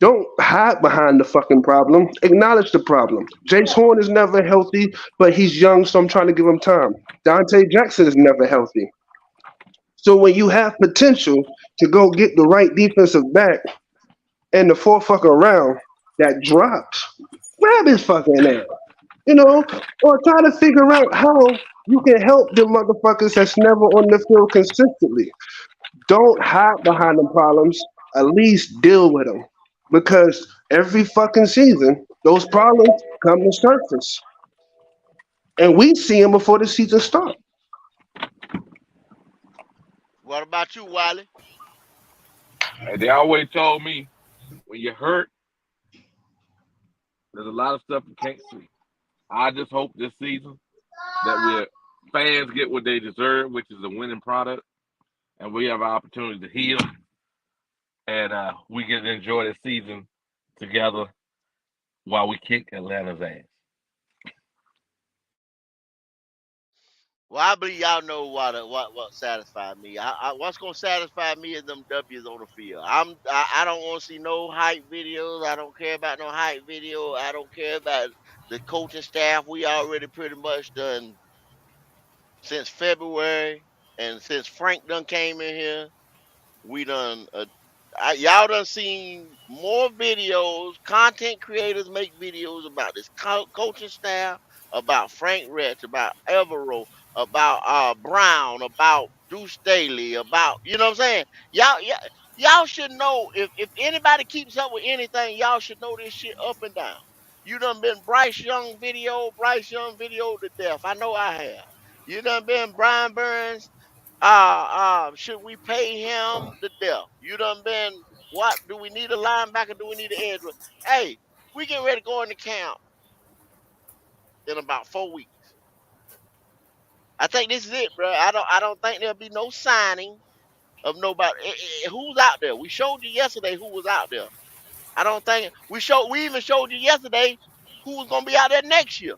don't hide behind the fucking problem. Acknowledge the problem. Jace Horn is never healthy, but he's young, so I'm trying to give him time. Dante Jackson is never healthy. So when you have potential to go get the right defensive back and the fourth fucker round that drops, grab his fucking ass. Or try to figure out how you can help the motherfuckers that's never on the field consistently. Don't hide behind the problems. At least deal with them. Because every fucking season, those problems come to surface. And we see them before the season starts. What about you, Wiley? And they always told me when you're hurt, there's a lot of stuff you can't see. I just hope this season that we're fans get what they deserve, which is a winning product, and we have an opportunity to heal, and we get to enjoy the season together while we kick Atlanta's ass. Well, I believe y'all know what satisfied me. What's gonna satisfy me is them W's on the field. I don't want to see no hype videos. I don't care about no hype video. I don't care about the coaching staff. We already pretty much done since February, and since Frank done came in here, we done y'all done seen more videos. Content creators make videos about this coaching staff, about Frank Rich, about Evero, about Brown, about Deuce Staley, about what I'm saying. Y'all should know if anybody keeps up with anything, y'all should know this shit up and down. You done been Bryce Young video to death. I know I have. You done been Brian Burns. Should we pay him the death? You done been what? Do we need a linebacker? Do we need an edge? Hey, we getting ready to go into camp in about 4 weeks. I think this is it, bro. I don't think there'll be no signing of nobody. Who's out there? We showed you yesterday who was out there. I don't think we even showed you yesterday who was gonna be out there next year.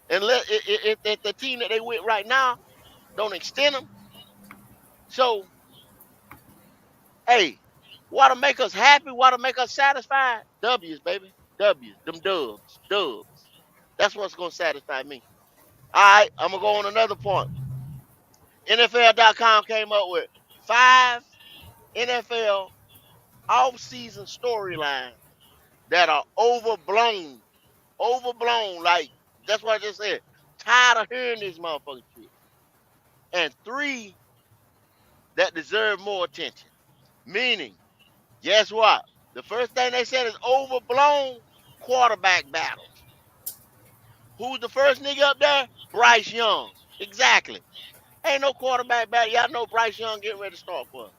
Unless if the team that they with right now don't extend them. So hey, what'll make us happy? What'll make us satisfied? W's, baby. W's. Them dubs. Dubs. That's what's gonna satisfy me. All right, I'm gonna go on another point. NFL.com came up with 5 NFL off-season storylines that are overblown. Overblown, like that's what I just said. Tired of hearing this motherfucking shit. And 3 that deserve more attention. Meaning, guess what? The first thing they said is overblown quarterback battles. Who's the first nigga up there? Bryce Young. Exactly. Ain't no quarterback battle. Y'all know Bryce Young getting ready to start for us.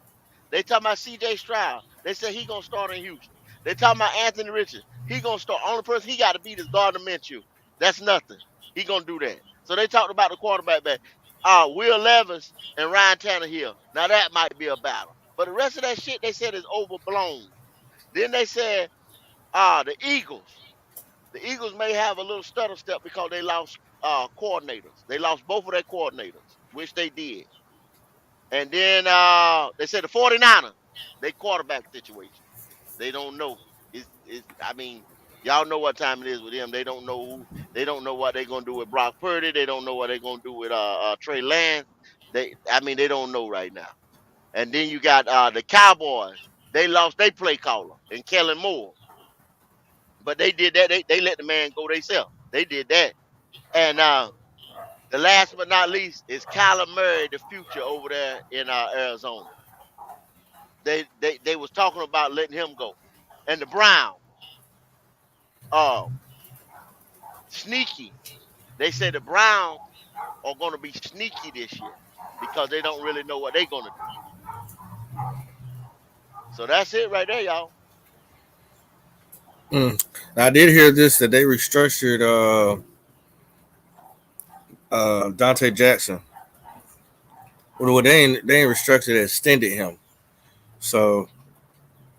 They talking about C.J. Stroud. They said he gonna start in Houston. They talking about Anthony Richardson. He gonna start. Only person he got to beat is Gardner Minshew. That's nothing. He gonna do that. So they talked about the quarterback battle. Will Levis and Ryan Tannehill. Now that might be a battle. But the rest of that shit they said is overblown. Then they said, the Eagles. The Eagles may have a little stutter step because they lost coordinators. They lost both of their coordinators, which they did. And then they said the 49ers, they quarterback situation. They don't know. I mean, y'all know what time it is with them. They don't know they don't know what they're gonna do with Brock Purdy. They don't know what they're gonna do with Trey Lance. They don't know right now. And then you got the Cowboys. They lost their play caller and Kellen Moore. But they did that. They let the man go themselves. They did that. And the last but not least is Kyler Murray, the future over there in Arizona. They was talking about letting him go. And the Browns, uh, sneaky. They said the Browns are going to be sneaky this year because they don't really know what they're going to do. So that's it right there, y'all. I did hear this that they restructured Dante Jackson. Well, they ain't restructured. They extended him. So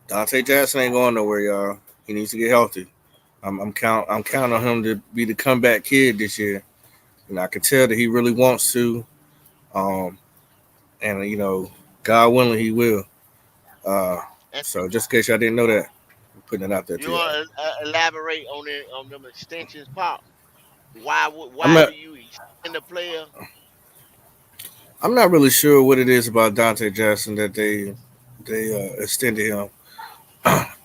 Dante Jackson ain't going nowhere, y'all. He needs to get healthy. I'm counting on him to be the comeback kid this year, and I can tell that he really wants to. Um, and God willing, he will. Uh, And so just in case y'all didn't know that, I'm putting it out there you to y'all. want to elaborate on them extensions, pop? I'm Why not do you extend the player? I'm not really sure what it is about Dante Jackson that they extended him.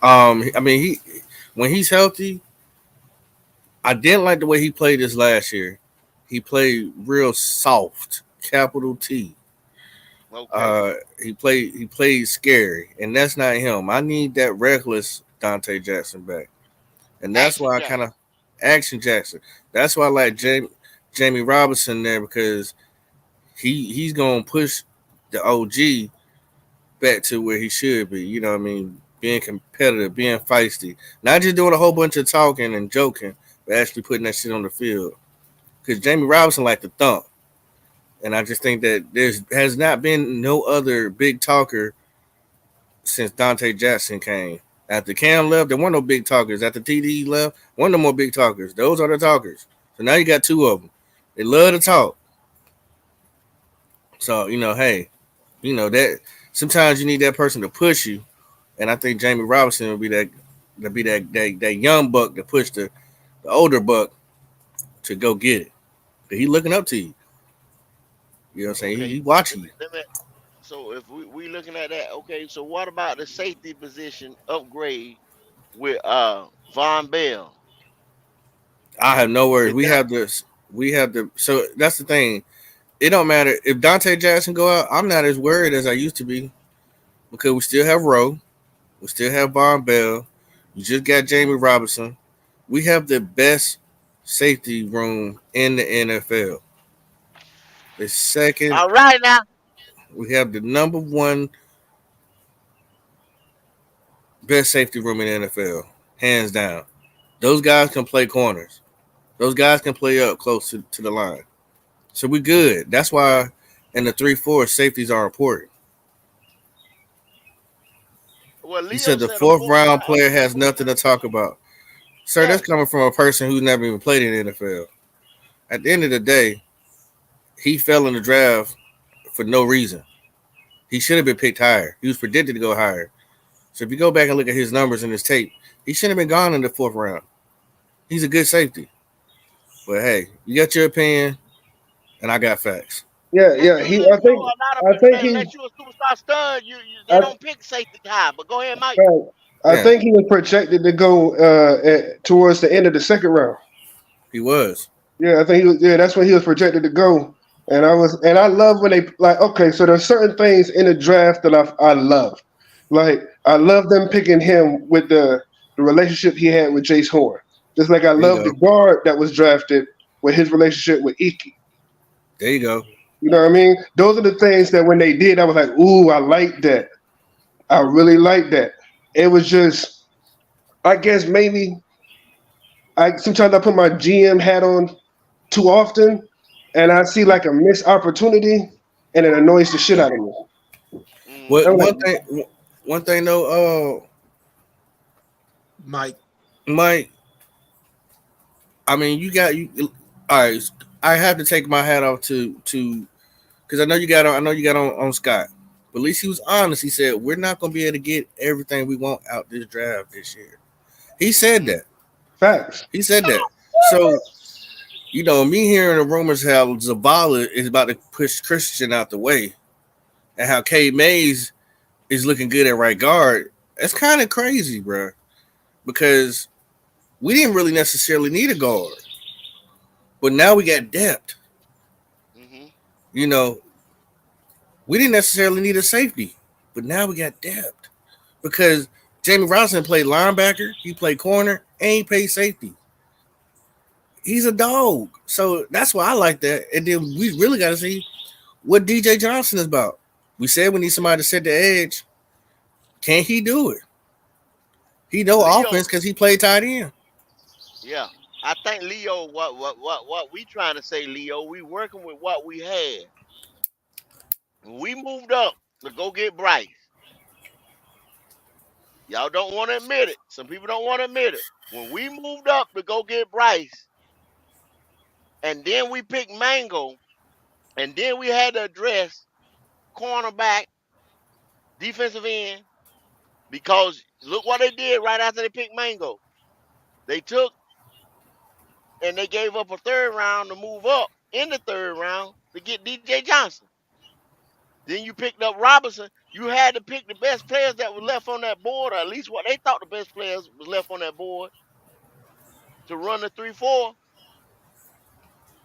I mean, he when he's healthy, I didn't like the way he played this last year. He played real soft, capital T. Okay, He played scary, and that's not him. I need that reckless Dante Jackson back, and that's Action why I kind Jackson. of action Jackson. That's why I like Jamie Robinson there because he's gonna push the OG back to where he should be. You know what I mean? Being competitive, being feisty, not just doing a whole bunch of talking and joking, but actually putting that shit on the field. Because Jamie Robinson like to thump. And I just think that there's has not been no other big talker since Dante Jackson came. After Cam left, there weren't no big talkers. After TD left, one no more big talkers. Those are the talkers. So now you got two of them. They love to talk. So hey, that sometimes you need that person to push you. And I think Jamie Robinson will be that young buck to push the older buck to go get it. He looking up to you. You know what I'm saying? Okay, He watching you. let me. So if we looking at that, okay. So what about the safety position upgrade with Von Bell? I have no worries. Is that We have the. So that's the thing. It don't matter if Dante Jackson go out. I'm not as worried as I used to be because we still have Rowe, we still have Von Bell. You just got Jamie Robinson. We have the best safety room in the NFL. The second, all right now? we have the number one best safety room in the NFL, hands down. Those guys can play corners. Those guys can play up close to the line. So we good. That's why in the 3-4 safeties are important. Well, You Leo said the said a fourth fourth round round. player has nothing to talk about. Sir, Yeah. that's coming from a person who's never even played in the NFL. At the end of the day, he fell in the draft for no reason. He should have been picked higher. He was predicted to go higher. So if you go back and look at his numbers and his tape, he shouldn't have been gone in the fourth round. He's a good safety. But hey, you got your opinion, and I got facts. Yeah, And yeah. you, He, you I know, think, a lot of I people think that he, unless you a superstar stud, they I, don't pick safety high. But go ahead, Mike. I Yeah, think he was projected to go towards the end of the second round. he was. Yeah, I think he was. Yeah, that's when he was projected to go. And I love when they like. Okay, so there's certain things in the draft that I love. Like I love them picking him with the relationship he had with Jace Horn. Just like I There you love the go. guard that was drafted with his relationship with Iki. There you go. You know what I mean? Those are the things that when they did, I was like, ooh, I like that. I really like that. It was just, I guess maybe I sometimes I put my GM hat on too often, and I see like a missed opportunity, and it annoys the shit out of me. What I'm Mm-hmm. like, one thing though, Mike. Mike. I mean, you got you. All right, I have to take my hat off to because I know you got on Scott. But at least he was honest. He said we're not going to be able to get everything we want out this draft this year. He said Mm-hmm. that. facts. He said that. So me hearing the rumors how Zavala is about to push Christian out the way, and how K Mays is looking good at right guard. That's kind of crazy, bro. Because we didn't really necessarily need a guard, but now we got depth. Mm-hmm. You know, we didn't necessarily need a safety, but now we got depth because Jamie Robinson played linebacker, he played corner, and he played safety. He's a dog, so that's why I like that. And then we really got to see what DJ Johnson is about. We said we need somebody to set the edge. Can he do it? He know Leo, offense because he played tight end. yeah. I think Leo, what we trying to say, Leo, we working with what we had. We moved up to go get Bryce. Y'all don't want to admit it. Some people don't want to admit it. When we moved up to go get Bryce, and then we picked Mango, and then we had to address cornerback, defensive end, because look what they did right after they picked Mango. They took and they gave up a third round to move up in the third round to get DJ Johnson. Then you picked up Robinson. You had to pick the best players that were left on that board, or at least what they thought the best players was left on that board to run the 3-4.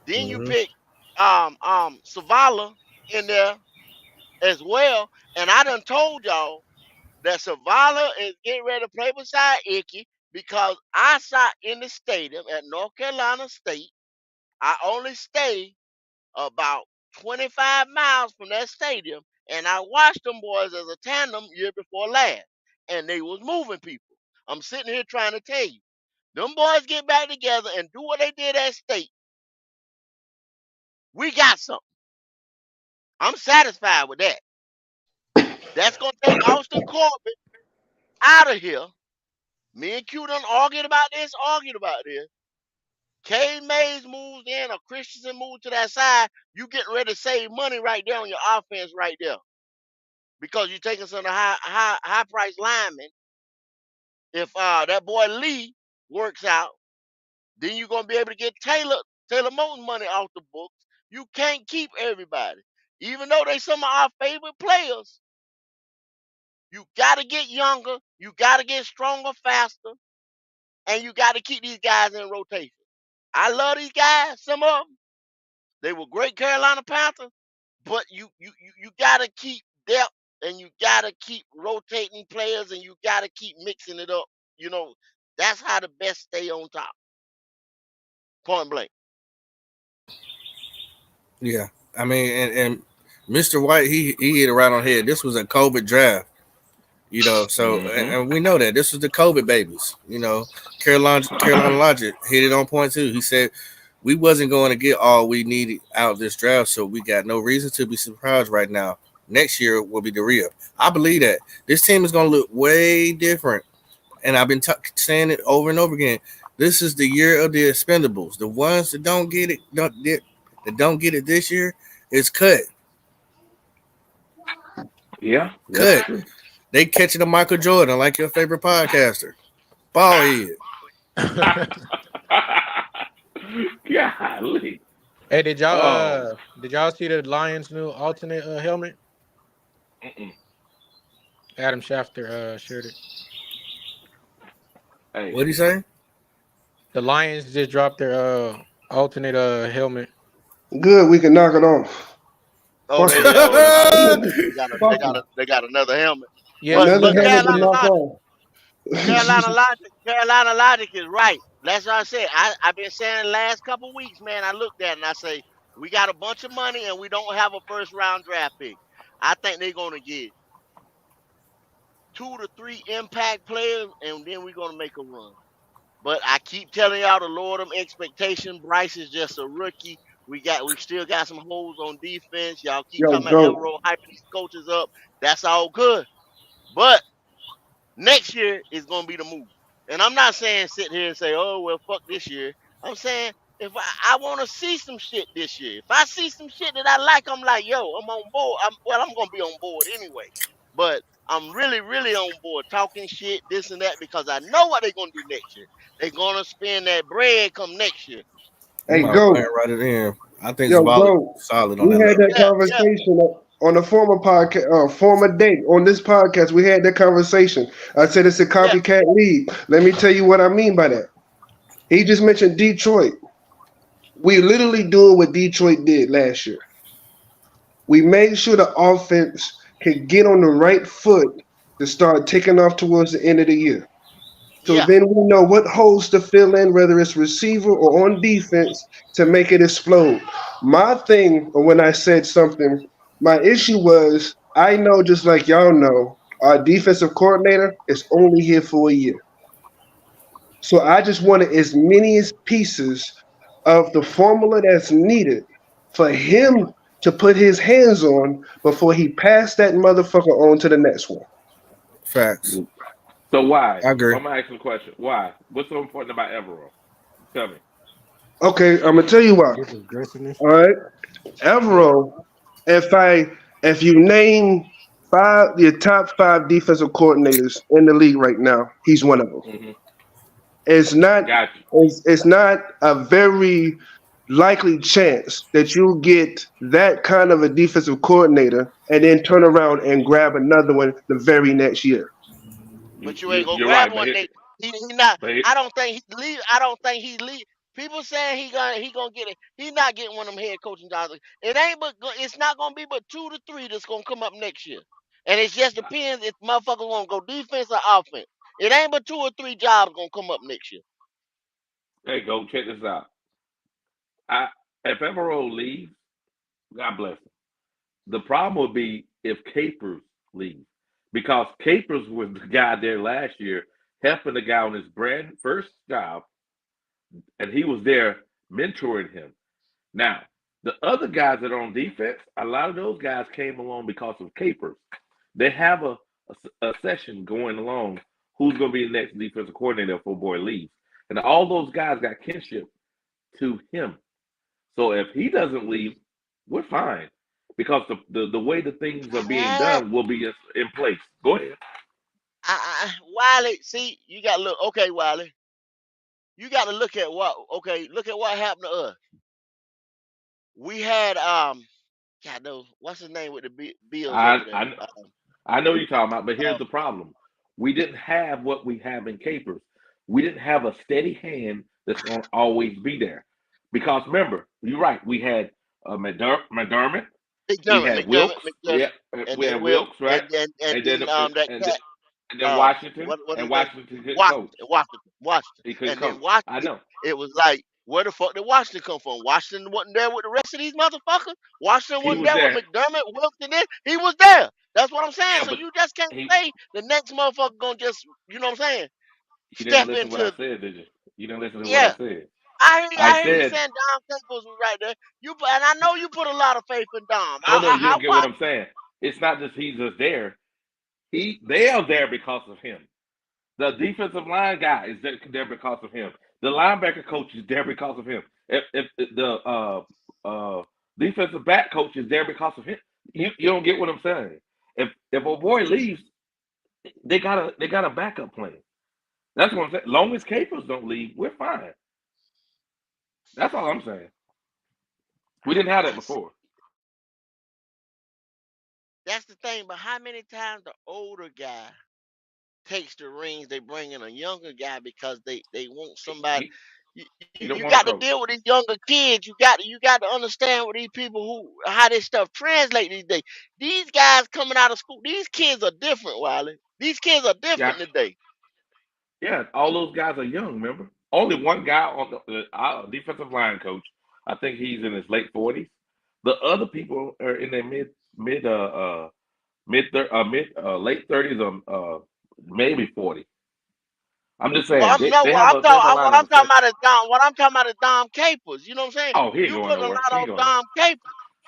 Then you Mm-hmm. pick Savala in there as well. And I done told y'all that Savala is getting ready to play beside Icky because I sat in the stadium at North Carolina State. I only stay about 25 miles from that stadium, and I watched them boys as a tandem year before last, and they was moving people. I'm sitting here trying to tell you, them boys get back together and do what they did at State. We got something. I'm satisfied with that. That's gonna take Austin Corbett out of here. Me and Q done argued about this. K Mays moves in or Christensen moves to that side. You getting ready to save money right there on your offense right there. Because you're taking some of the high price linemen. If that boy Lee works out, then you're gonna be able to get Taylor Moton money off the books. You can't keep everybody. Even though they some of our favorite players, you gotta get younger, you gotta get stronger faster, and you gotta keep these guys in rotation. I love these guys, some of them. They were great Carolina Panthers, but you gotta keep depth and you gotta keep rotating players and you gotta keep mixing it up. You know, that's how the best stay on top. Point blank. Yeah, I mean, and Mr. White, he hit it right on the head. This was a COVID draft, so Mm-hmm. and we know that this was the COVID babies. Carolina Logic hit it on point too. He said we wasn't going to get all we needed out of this draft, so we got no reason to be surprised right now. Next year will be the real. I believe that this team is going to look way different, and I've been saying it over and over again. This is the year of the expendables. The ones that don't get it, that don't get it this year is cut. Yeah, that's Cut. true. They catching a Michael Jordan like your favorite podcaster. Ball head. Golly. Hey, Oh, did y'all see the Lions' new alternate helmet? mm-mm. Adam Schefter shared it. Hey, What'd he say? The Lions just dropped their alternate helmet. Good, we can knock it off. Oh, Fuck it. they Fuck got it. a, they got another helmet. Yeah, But so Another you but got helmet to Carolina knock Logic, off. Carolina Logic is right. That's what I said. I've been saying the last couple weeks, man. I looked at it and I say we got a bunch of money and we don't have a first round draft pick. I think they're gonna get 2 to 3 impact players, and then we're gonna make a run. But I keep telling y'all to lower them expectations. Bryce is just a rookie. We still got some holes on defense. Y'all keep Yo, talking about go. Evero hyping these coaches up. That's all good. But next year is gonna be the move. And I'm not saying sit here and say, oh well fuck this year. I'm saying if I wanna see some shit this year. If I see some shit that I like, I'm like, yo, I'm on board. I'm gonna be on board anyway. But I'm really, really on board talking shit, this and that, because I know what they're gonna do next year. They're gonna spend that bread come next year. You Hey, might go ahead go. and write it in. I think Yo, Zavala go. solid on We that had level. that Yeah, yeah, conversation on a former podcast, former date on this podcast. We had that conversation. I said it's a yeah, copycat league. Let me tell you what I mean by that. He just mentioned Detroit. We literally doing what Detroit did last year. We made sure the offense could get on the right foot to start taking off towards the end of the year. So yeah, then we know what holes to fill in, whether it's receiver or on defense, to make it explode. My thing, when I said something, my issue was I know, just like y'all know, our defensive coordinator is only here for a year. So I just wanted as many as pieces of the formula that's needed for him to put his hands on before he passed that motherfucker on to the next one. Facts. So why? I agree. I'm gonna ask you a question. Why? What's so important about Evero? Tell me. Okay, I'm gonna tell you why. His aggressiveness. All right, Evero. If I if you name your top five defensive coordinators in the league right now, he's one of them. Hmm. It's not Got you. it's not a very likely chance that you'll get that kind of a defensive coordinator and then turn around and grab another one the very next year. But you ain't gonna You're grab right, one. He not. but here, I don't think he leave. I don't think he leave. People saying he gonna get it. He not getting one of them head coaching jobs. It ain't but it's not gonna be but 2 to 3 that's gonna come up next year. And it just depends if motherfuckers want to go defense or offense. It ain't but 2 or 3 jobs gonna come up next year. hey, go check this out. I if Evero leaves, God bless him. The problem would be if Capers leaves, because Capers was the guy there last year helping the guy on his brand first job, and he was there mentoring him. Now, the other guys that are on defense, a lot of those guys came along because of Capers. They have a session going along who's going to be the next defensive coordinator for boy leaves. And all those guys got kinship to him. So if he doesn't leave, we're fine because the way the things are being Ah, done will be in place. Go ahead. Wiley, see, you got to look. Okay, Wiley, you got to look at what. Okay, look at what happened to us. We had God knows what's his name with the Bills I over there. I I know you're talking about, but Uh, here's the problem. We didn't have what we have in Capers. We didn't have a steady hand that's going to always be there. Because remember, you're right. We had McDermott, we McDermott, had McDermott, Wilkes, McDermott, and we then had Wilkes, right? and And then then that and then, cat and then Washington, what and his name Washington couldn't coach. Washington, He couldn't and then coach. I Washington. know. It was like where the fuck did Washington come from? Washington wasn't there with the rest of these motherfuckers. Washington He wasn't was there with there. McDermott, Wilkes, and this. He was there. That's what I'm saying. Yeah, So but you just can't he say the next motherfucker gonna just what I'm saying you didn't step listen to what I into said, did you? You didn't listen to what I yeah. said. I I hear you said, saying Dom Capers was right there. And I know you put a lot of faith in Dom. no, you I don't get what watch. I'm saying. It's not just he's just there. They are there because of him. The defensive line guy is there because of him. The linebacker coach is there because of him. If the defensive back coach is there because of him, you don't get what I'm saying. If a boy leaves, they got a backup plan. That's what I'm saying. Long as Capers don't leave, we're fine. That's all I'm saying. We didn't have that I see. before. That's the thing. But how many times the older guy takes the rings, they bring in a younger guy because they want somebody. He, You he don't got want to to deal coach. with these younger kids. You got to understand with these people how this stuff translate these days. These guys coming out of school, these kids are different, Wiley. These kids are Yeah, different today. yeah. All those guys are young. Remember, only one guy on the defensive line coach. I think he's in his late 40s. The other people are in their late 30s or maybe 40. I'm just Well, saying I'm no. they have a they have a What line of I'm talking succession. about is Dom. What I'm talking about is Dom Capers. You know what I'm saying? Oh, he ain't You going putting a nowhere. lot He ain't on going nowhere. Dom Capers.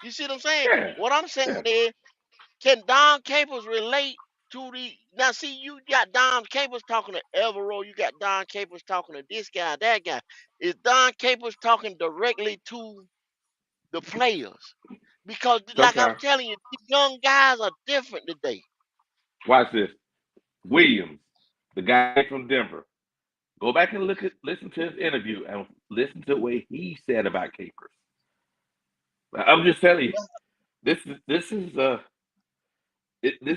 You see what I'm saying? Yeah, What I'm saying yeah. is, can Dom Capers relate to the now? See, you got Dom Capers talking to Evero. You got Don Capers talking to this guy, that guy. Is Don Capers talking directly to the players? Because, like I'm Sometimes telling you, these young guys are different today. watch this. Williams, the guy from Denver. Go back and listen to his interview and listen to what he said about Capers. I'm just telling you, this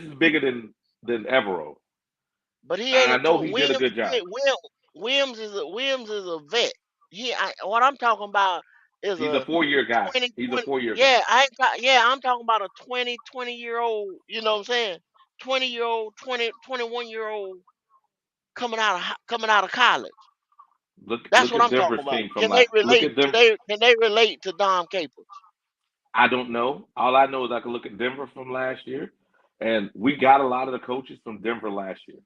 is bigger than Evero. But he ain't I a know to he did a Williams. good job. Williams is a vet. What I'm talking about is He's a a 4-year guy. 20 He's a 20. 4-year guy. Yeah, I'm talking about a 20 year old. You know what I'm saying? 20-year old, 21-year old coming out of college. That's Look what at I'm talking Denver's about. team from Can they last. Look relate? at Denver. Can they relate to Dom Capers? I don't know. All I know is I can look at Denver from last year, and we got a lot of the coaches from Denver last year.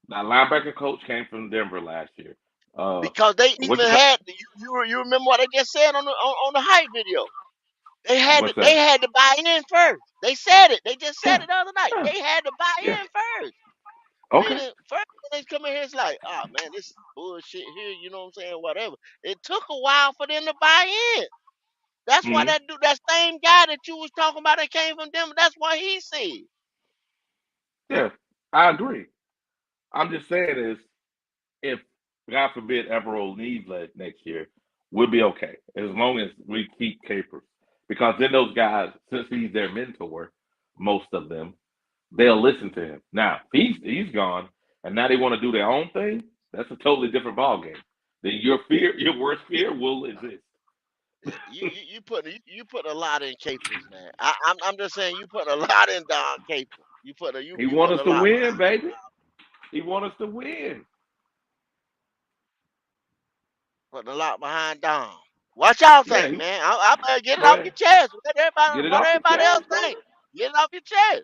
That linebacker coach came from Denver last year. Because they What even you had you remember what I just said on the hype video. what's They that? had to buy in first. They said it. They just said Yeah, it the other night. yeah, They had to buy yeah. in first. Okay. meaning first when they come in here, it's like, oh man, this is bullshit here. You know what I'm saying? Whatever. It took a while for them to buy in. That's why Hmm. that same guy that you was talking about that came from them. That's what he said. Yeah, I agree. I'm just saying is if God forbid Everett leaves next year, we'll be okay as long as we keep Capers. Because then those guys, since he's their mentor, most of them, they'll listen to him. Now, if he's gone and now they want to do their own thing, that's a totally different ballgame. Then your worst fear will exist. You put a lot in capers, man. I'm just saying you put a lot in Don Caper. He You want put us a to lot win, baby. He want us to win. putting a lot behind Don. What y'all Yeah, think, man? I better get it go off ahead. your chest. Get it What off your everybody else chest, brother. think. Get it off your chest.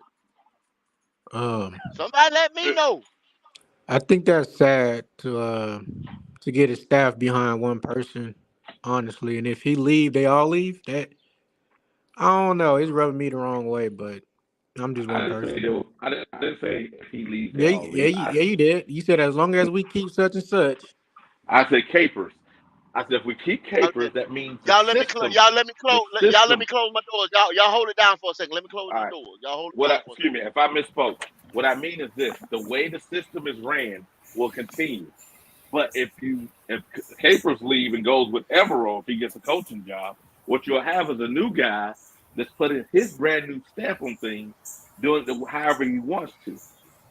um, Somebody let me know. I think that's sad to get his staff behind one person, honestly. And if he leave, they all leave. That I don't know. It's rubbing me the wrong way, but I'm just one I didn't say person. they were, I didn't say if he leaves, they Yeah, all yeah, leave. yeah. You did. You said as long as we keep such and such. I said capers. I said if we keep Y'all, capers, that means the y'all let me system. close my doors. Y'all hold it down for a second. Let me close All these right. doors. Y'all hold it down for a Excuse second. me, if I misspoke, what I mean is this: the way the system is ran will continue. But if Capers leave and goes with Evero, if he gets a coaching job, what you'll have is a new guy that's putting his brand new stamp on things, doing it however he wants to.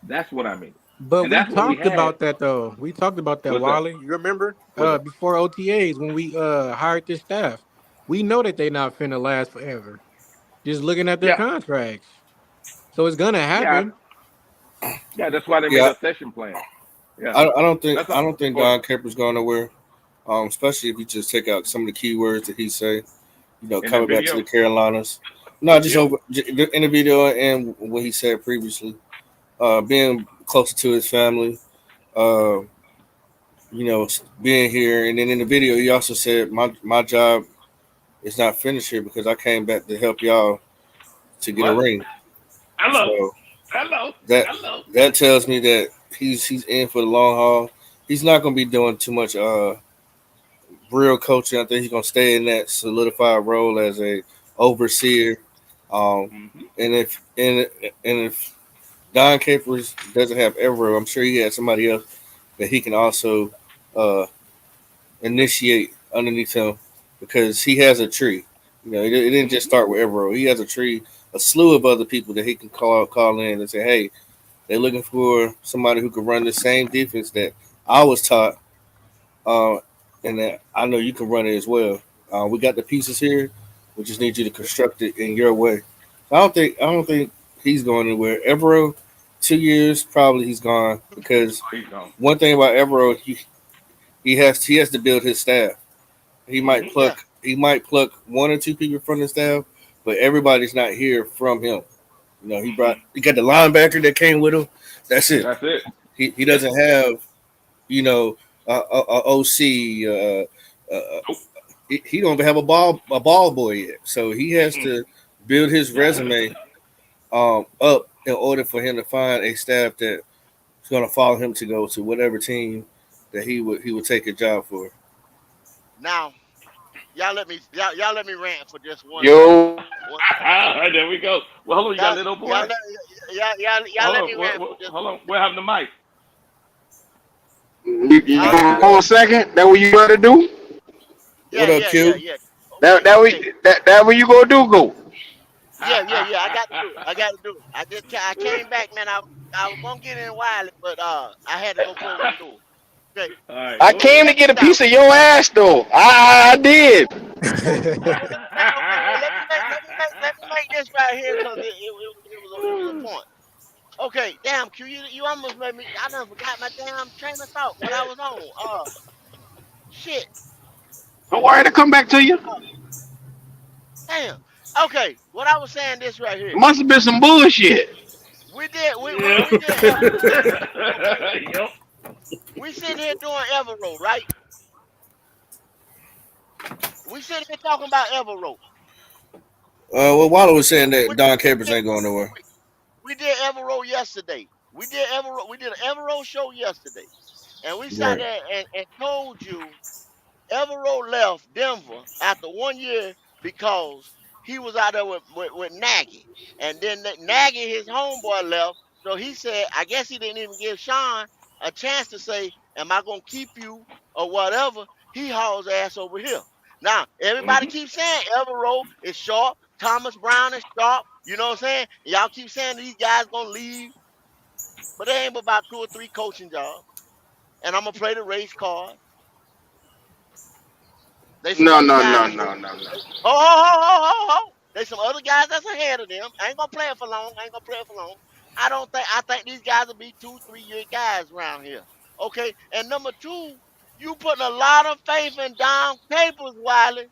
That's what I mean, But and we that's what we talked had. about that though. We talked about that, What's that? Wally. You remember? What's that? Before OTAs when we hired this staff. We know that they not finna last forever. Just looking at their Yeah, contracts. So it's gonna yeah, happen. yeah. That's why they made Yeah, a session plan. Yeah, that's I all. don't think Go ahead. Don Capers going nowhere. Especially if you just take out some of the key words that he say. In that Coming back to the video. Carolinas. Not just Yep. over in the video and what he said previously. Being closer to his family. Uh, being here, and then in the video he also said my job is not finished here because I came back to help y'all to get a What? ring. Hello. So Hello. that Hello. that tells me that he's in for the long haul. He's not going to be doing too much real coaching. I think he's going to stay in that solidified role as a overseer. Um, Hmm. and if Don Capers doesn't have ever, I'm sure he has somebody else that he can also uh, initiate underneath him because he has a tree. It didn't just Hmm. start with Evero. He has a tree, a slew of other people that he can call in and say, "Hey, they're looking for somebody who can run the same defense that I was taught, uh, and that I know you can run it as well. We got the pieces here. We just need you to construct it in your way." I don't think he's going anywhere. Evero, 2 years probably he's gone because He's gone. one thing about Evero, he has to build his staff. He might Hmm. Yeah. pluck one or two people from the staff, but everybody's not here from him. Hmm. He got the linebacker that came with him. That's it. That's it. He Yep. doesn't have a OC. Nope. He don't have a ball boy yet, so he has Mm-mm. to build his resume up in order for him to find a staff that's going to follow him to go to whatever team that he would take a job for. Now, y'all let me rant for just Yo, 1 second. There we go. Well, hold on. You got a little boy. Y'all Hold let on. me rant for just Hold on. We're having the mic. you All right. going Go for a ahead. second? That what you gotta do? What up, Q? yeah. That Okay, that what okay. that what you gonna do? Go. Yeah. I got to do it. I got to do it. I came back, man. I was gonna get in wireless, but I had to go close them doors. Okay. All right. I Go came ahead. to Check get a this out. piece of your ass though. I did. Okay. Well, let me make this right here because it was a point. Okay. Damn, Q, you almost made me. I done forgot my damn train of thought. What I was on. Shit. Don't worry to come back to you. Damn. Okay. What I was saying this right It here. must have been some bullshit. Yeah. We did Everroad. Okay. Yep. We sitting here doing Everroad, right? We sitting here talking about Everroad. Well, Waller was saying that We, Don we Capers did ain't going nowhere. we did Everroad yesterday. We did an Evero show yesterday, and we sat Right. there and told you Evero left Denver after 1 year because he was out there with Nagy. And then Nagy, his homeboy, left. So he said, I guess he didn't even give Sean a chance to say, am I going to keep you or whatever? He hauls ass over here. Now, everybody Mhm. keeps saying Evero is sharp. Thomas Brown is sharp. You know what I'm saying? Y'all keep saying these guys going to leave. But they ain't but about 2 or 3 coaching jobs. And I'm going to play the race card. They some No, other no, guys. no, no, no, no. There's some other guys that's ahead of them. I ain't gonna play it for long. I ain't gonna play it for long. I think these guys will be 2, 3 year guys around here. Okay. And number two, you putting a lot of faith in Don Capers, Wiley.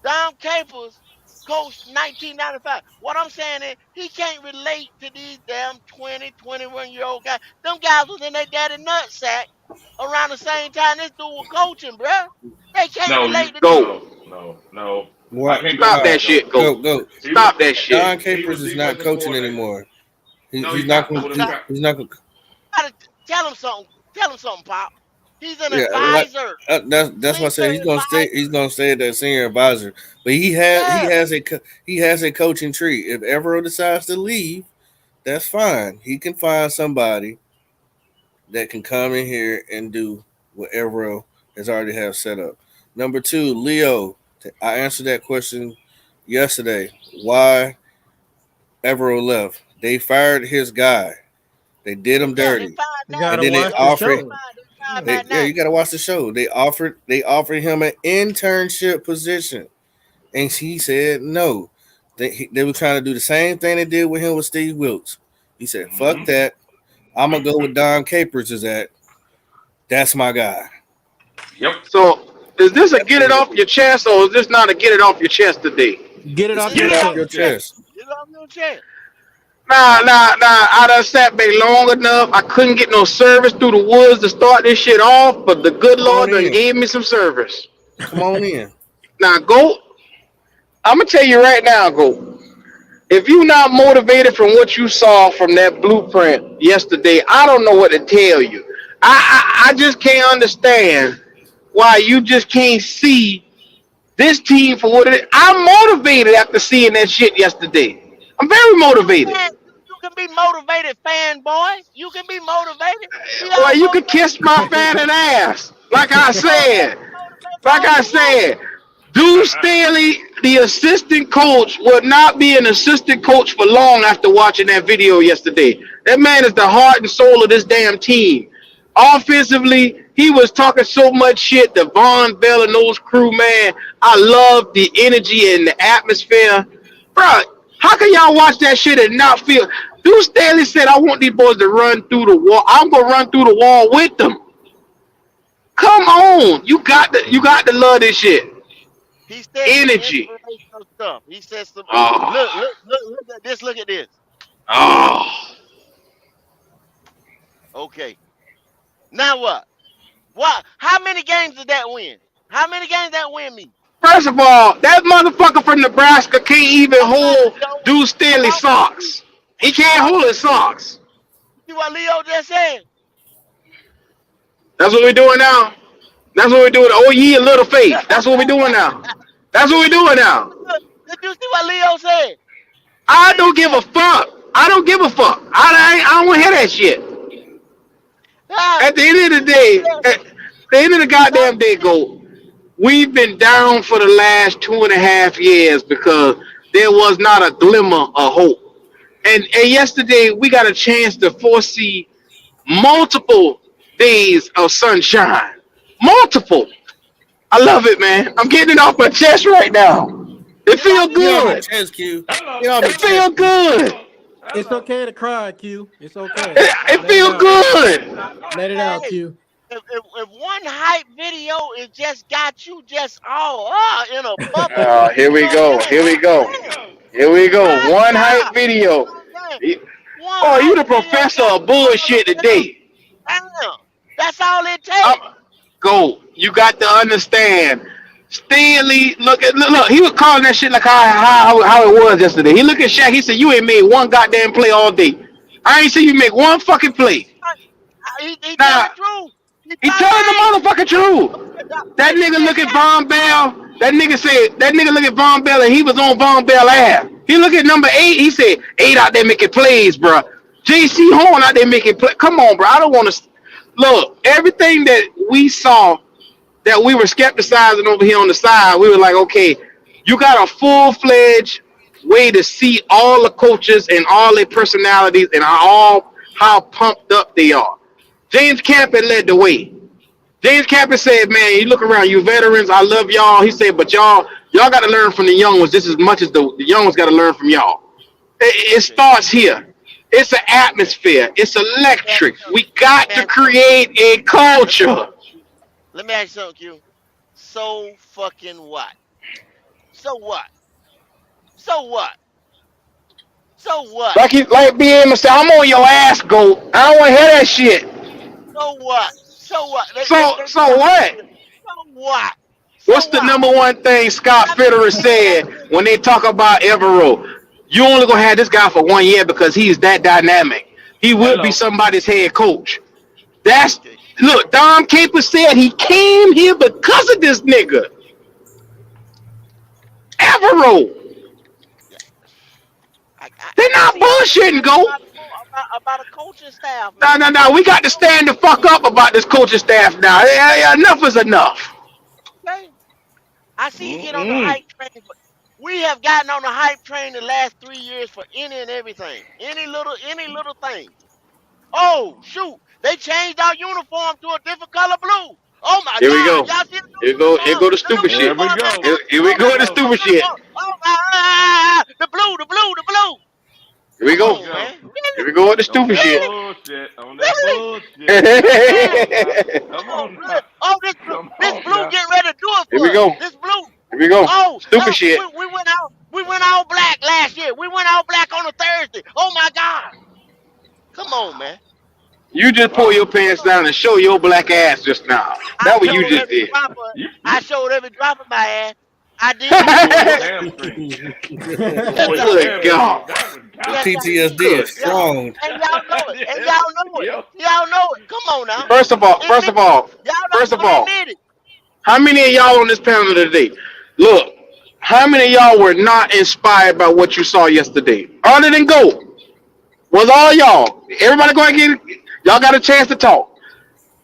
Don Capers coached 1995. What I'm saying is he can't relate to these damn 20, 21-year-old guys. Them guys was in their daddy nutsack around the same time this dude was coaching, bruh. They can't No, relate to these. Go. no. I What? can't go Stop with that that though. shit. Go, Go. go. He was Stop that shit. Don Capers is not defensive coaching coordinator. anymore. No, He's he's not. not. What is that? He's not. Gotta tell him something. Tell him something, Pop. He's an Yeah, like advisor, that's why I said senior he's gonna stay. advisor. He's gonna stay at that senior advisor. But Yeah. he has a coaching tree. If Evero decides to leave, that's fine. He can find somebody that can come in here and do what Evero has already have set up. Number two, Leo. I answered that question yesterday. Why Evero left? They fired his guy. They did him Yeah, they dirty, fired You Matt. and gotta then they watch the offered. show. They fired Yeah. Matt Yeah, you Nagy. got to watch the show. They offered him an internship position, and he said no. They were trying to do the same thing they did with him with Steve Wilkes. He said, "Fuck Mm-hmm. that. I'm gonna go with Don Capers. Is that? That's my guy." Yep. So, is this a get it off your chest, or is this not a get it off your chest today? Get it It's off Get get your it it off off your your chest. chest. chest. Get it off your chest. Nah. I done sat back long enough. I couldn't get no service through the woods to start this shit off, but the good Come on Lord done in. gave me some service. Come on in. Now, go. I'm gonna tell you right now, go. If you not motivated from what you saw from that blueprint yesterday, I don't know what to tell you. I just can't understand why you just can't see this team for what it is. I'm motivated after seeing that shit yesterday. I'm very You motivated. can you can be motivated, fanboy. You can be motivated. We Well, all you could motivated. kiss my fat and ass. Like I said, Motivated like all I you want. said, Deuce Staley, the assistant coach, would not be an assistant coach for long after watching that video yesterday. That man is the heart and soul of this damn team. Offensively, he was talking so much shit to Von Bell and those crew, man. I love the energy and the atmosphere. Bro, how can y'all watch that shit and not feel? Deuce Staley said, I want these boys to run through the wall. I'm going to run through the wall with them. Come on. You got to love this shit. He said some Energy. inspirational stuff. He said some Oh, look at this, look at this. oh. Okay. Now what? What? How many games did that win? How many games that win me? First of all, that motherfucker from Nebraska can't even All right, hold Leo. Deuce Staley All right. socks. He can't All hold right. his socks. See what Leo just said? That's what we're doing now. That's what we're doing. Oh, ye a little faith. That's what we're doing now. That's what we're doing now. Did you see what Leo said? I He don't give said, a fuck. I don't give a fuck. I don't want to hear that shit. ah, At the end of the he day, said, at the end of the Don goddamn day, go. We've been down for the last 2.5 years because there was not a glimmer of hope. And yesterday we got a chance to foresee multiple days of sunshine. Multiple. I love it, man. I'm getting it off my chest right now. It Get off feel your Get off chest. your good. chest, Q. Get Hello. off It your chest, feel Q. good. It's Hello. okay to cry, Q. It's okay. It Let it feel out. good. Go Let it ahead. out, Hey, Q. if one hype video is just got you just all in a bubble, Here you we know what go. I'm saying? Here we go. Man, Here we go. God, One hype yeah. video. You know what I'm saying? He- One Oh, you hype the video professor got of you all the bullshit way up. today. Damn. That's all it takes. Go. You got to understand. Stanley, look. He was calling that shit like how it was yesterday. He looked at Shaq. He said, "You ain't made one goddamn play all day. I ain't seen you make one fucking play. He tell Now the truth. He he talk telling the game. motherfucking truth. That nigga look at Von Bell. That nigga look at Von Bell and he was on Von Bell ass. He look at number 8. He said 8 out there making plays, bro. JC Horn out there making play. Come on, bro. I don't want to look. Everything that we saw that we were skepticizing over here on the side, we were like, okay, you got a full-fledged way to see all the coaches and all their personalities and how pumped up they are. James Campen led the way. James Campen said, man, you look around, you veterans, I love y'all. He said, but y'all got to learn from the young ones just as much as the young ones got to learn from y'all. It starts here. It's an atmosphere. It's electric. We got to create a culture. Let me ask you something, Q. So fucking what? So what? So what? So what? Like BM said, I'm on your ass, GOAT. I don't want to hear that shit. So what? So what? So what? So what? So What's the what? number one thing Scott I mean, Fitterer said when they talk about Evero? You only gonna have this guy for 1 year because he's that dynamic. He will be Hello. somebody's head coach. That's okay. look. Don Capers said he came here because of this nigga. Evero. Yeah. They're I not see all the bullshitting, time go. about a coaching staff, No, man. no, no. We got to stand the fuck up about this coaching staff now. Enough is enough. Okay. I see you get on the Mm-mm. hype train. We have gotten on the hype train the last 3 years for any and everything, any little thing. Oh shoot, they changed our uniform to a different color blue. Oh my Here we God, go. y'all see the Here new go. Here uniform? go the The new stupid There shit. we uniform, go. Here we oh go my, with the Hello. stupid shit. oh my, the blue, the blue. Here we Come There we go. on, go. man, Here really, we go with the On stupid that shit. really, bullshit. On that really. bullshit. Come Man, on now. Come come on, on really. now. Oh, Come this on blue now. getting ready to do it Here for we us. go. This blue. Here we go. Oh, Stupid shit. we went all black last year. We went all black on a Thursday. Oh my God. Come on, man. You just pull Wow. your pants down and show your black ass just now. I That's what you showed just every did. drop of You I you showed every drop of my ass. I you did. was pulling your Yes, hamstring. You was yes, pulling I your Good did. hamstring. God. That was The Yes, God. I PTSD did. is Good Yeah. God. strong. And y'all know it. And Yeah. y'all know it. Yo. Y'all know it. Come on now. First of all, first Admit of it. all, Y'all first don't of want to all, admit it. how many of y'all on this panel today? Look, how many of y'all were not inspired by what you saw yesterday? Other than Go, was all y'all. Everybody go and get y'all got a chance to talk.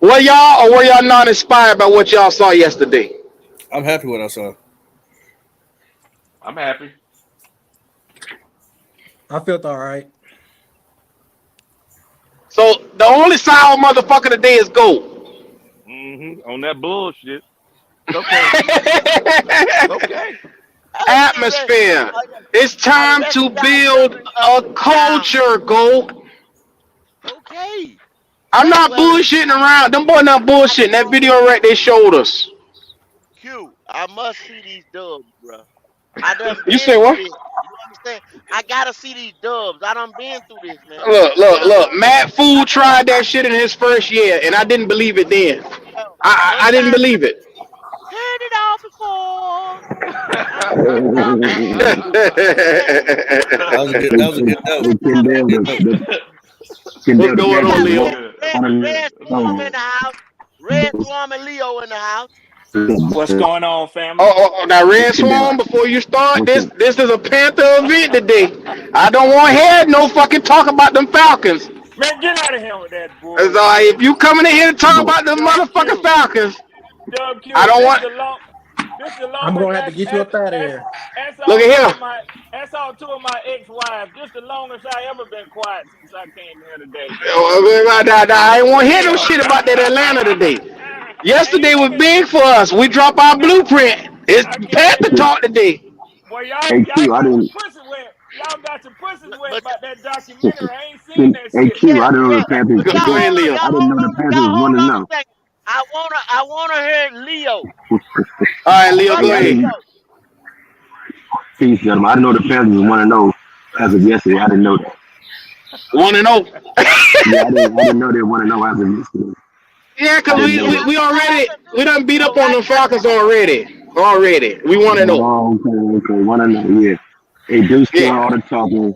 Were y'all or were y'all not inspired by what y'all saw yesterday? I'm happy with what I saw. I'm happy. I felt all right. So the only sour motherfucker today is Go. On that bullshit. It's okay. It's okay. I was getting ready. Atmosphere. Uh, It's the time rest to of y'all build jumping up a and down. culture, Go. Okay. I'm Well, not well, bullshitting around. Them boys not I bullshitting. That told video right they showed us. Q, I must see these dubs, bro. I done You been say through what? this. You understand? I gotta see these dubs. I done been through this, man. Look, You look, look. understand? Matt I Fool know what tried that shit in his first year, and I didn't believe it then. I didn't sunshine. believe it. Heard it all before. I know it all. That was a good. That was a good note. Hey, That was a Kendall, good note. What's the going We on, got Panthers Leo? won, red, won red swarm in the house. Red swarm and Leo in the house. What's going on, family? Now Red Kendall, Swan. Before you start, what's this up? this is a Panther event today. I don't want to hear no fucking talk about them Falcons. Man, get out of here with that So bullshit. if you coming in here to talk But about the Dub motherfucking Q. Falcons, Dub I Q. don't This want. the long this the I'm longest gonna have to get you up out of here. that's Look all at two here. of my ex-wives. This the longest I ever been quiet since I came here today. I ain't want to hear no Yeah. shit about that Atlanta today. And you Yesterday was niggas, big for us. We drop our blueprint. It's I can't Panther hear. talk today. Well, hey y'all Q, I got your didn't. pussy wet. Y'all got your pussies wet But about that documentary. I ain't seen that Hey shit. Q, yeah, I didn't know yeah. the Panthers. But y'all Go ahead, hold on, Leo. I didn't know the Panthers y'all hold won on a enough. second. I wanna hear Leo. All right, Leo, Brother Hey, go I ahead. didn't. Leo. Peace, gentlemen. I didn't know the Panthers won enough as of yesterday. I didn't know that. 1-0. Yeah, I didn't know they won enough as of yesterday. Yeah, I cause didn't we, know Yeah, we that. we I already haven't we news, done beat up Leo. on the Falcons already. We want to know. Oh, okay, okay. One enough. Yeah. Hey, Deuce doing Yeah. all the talking.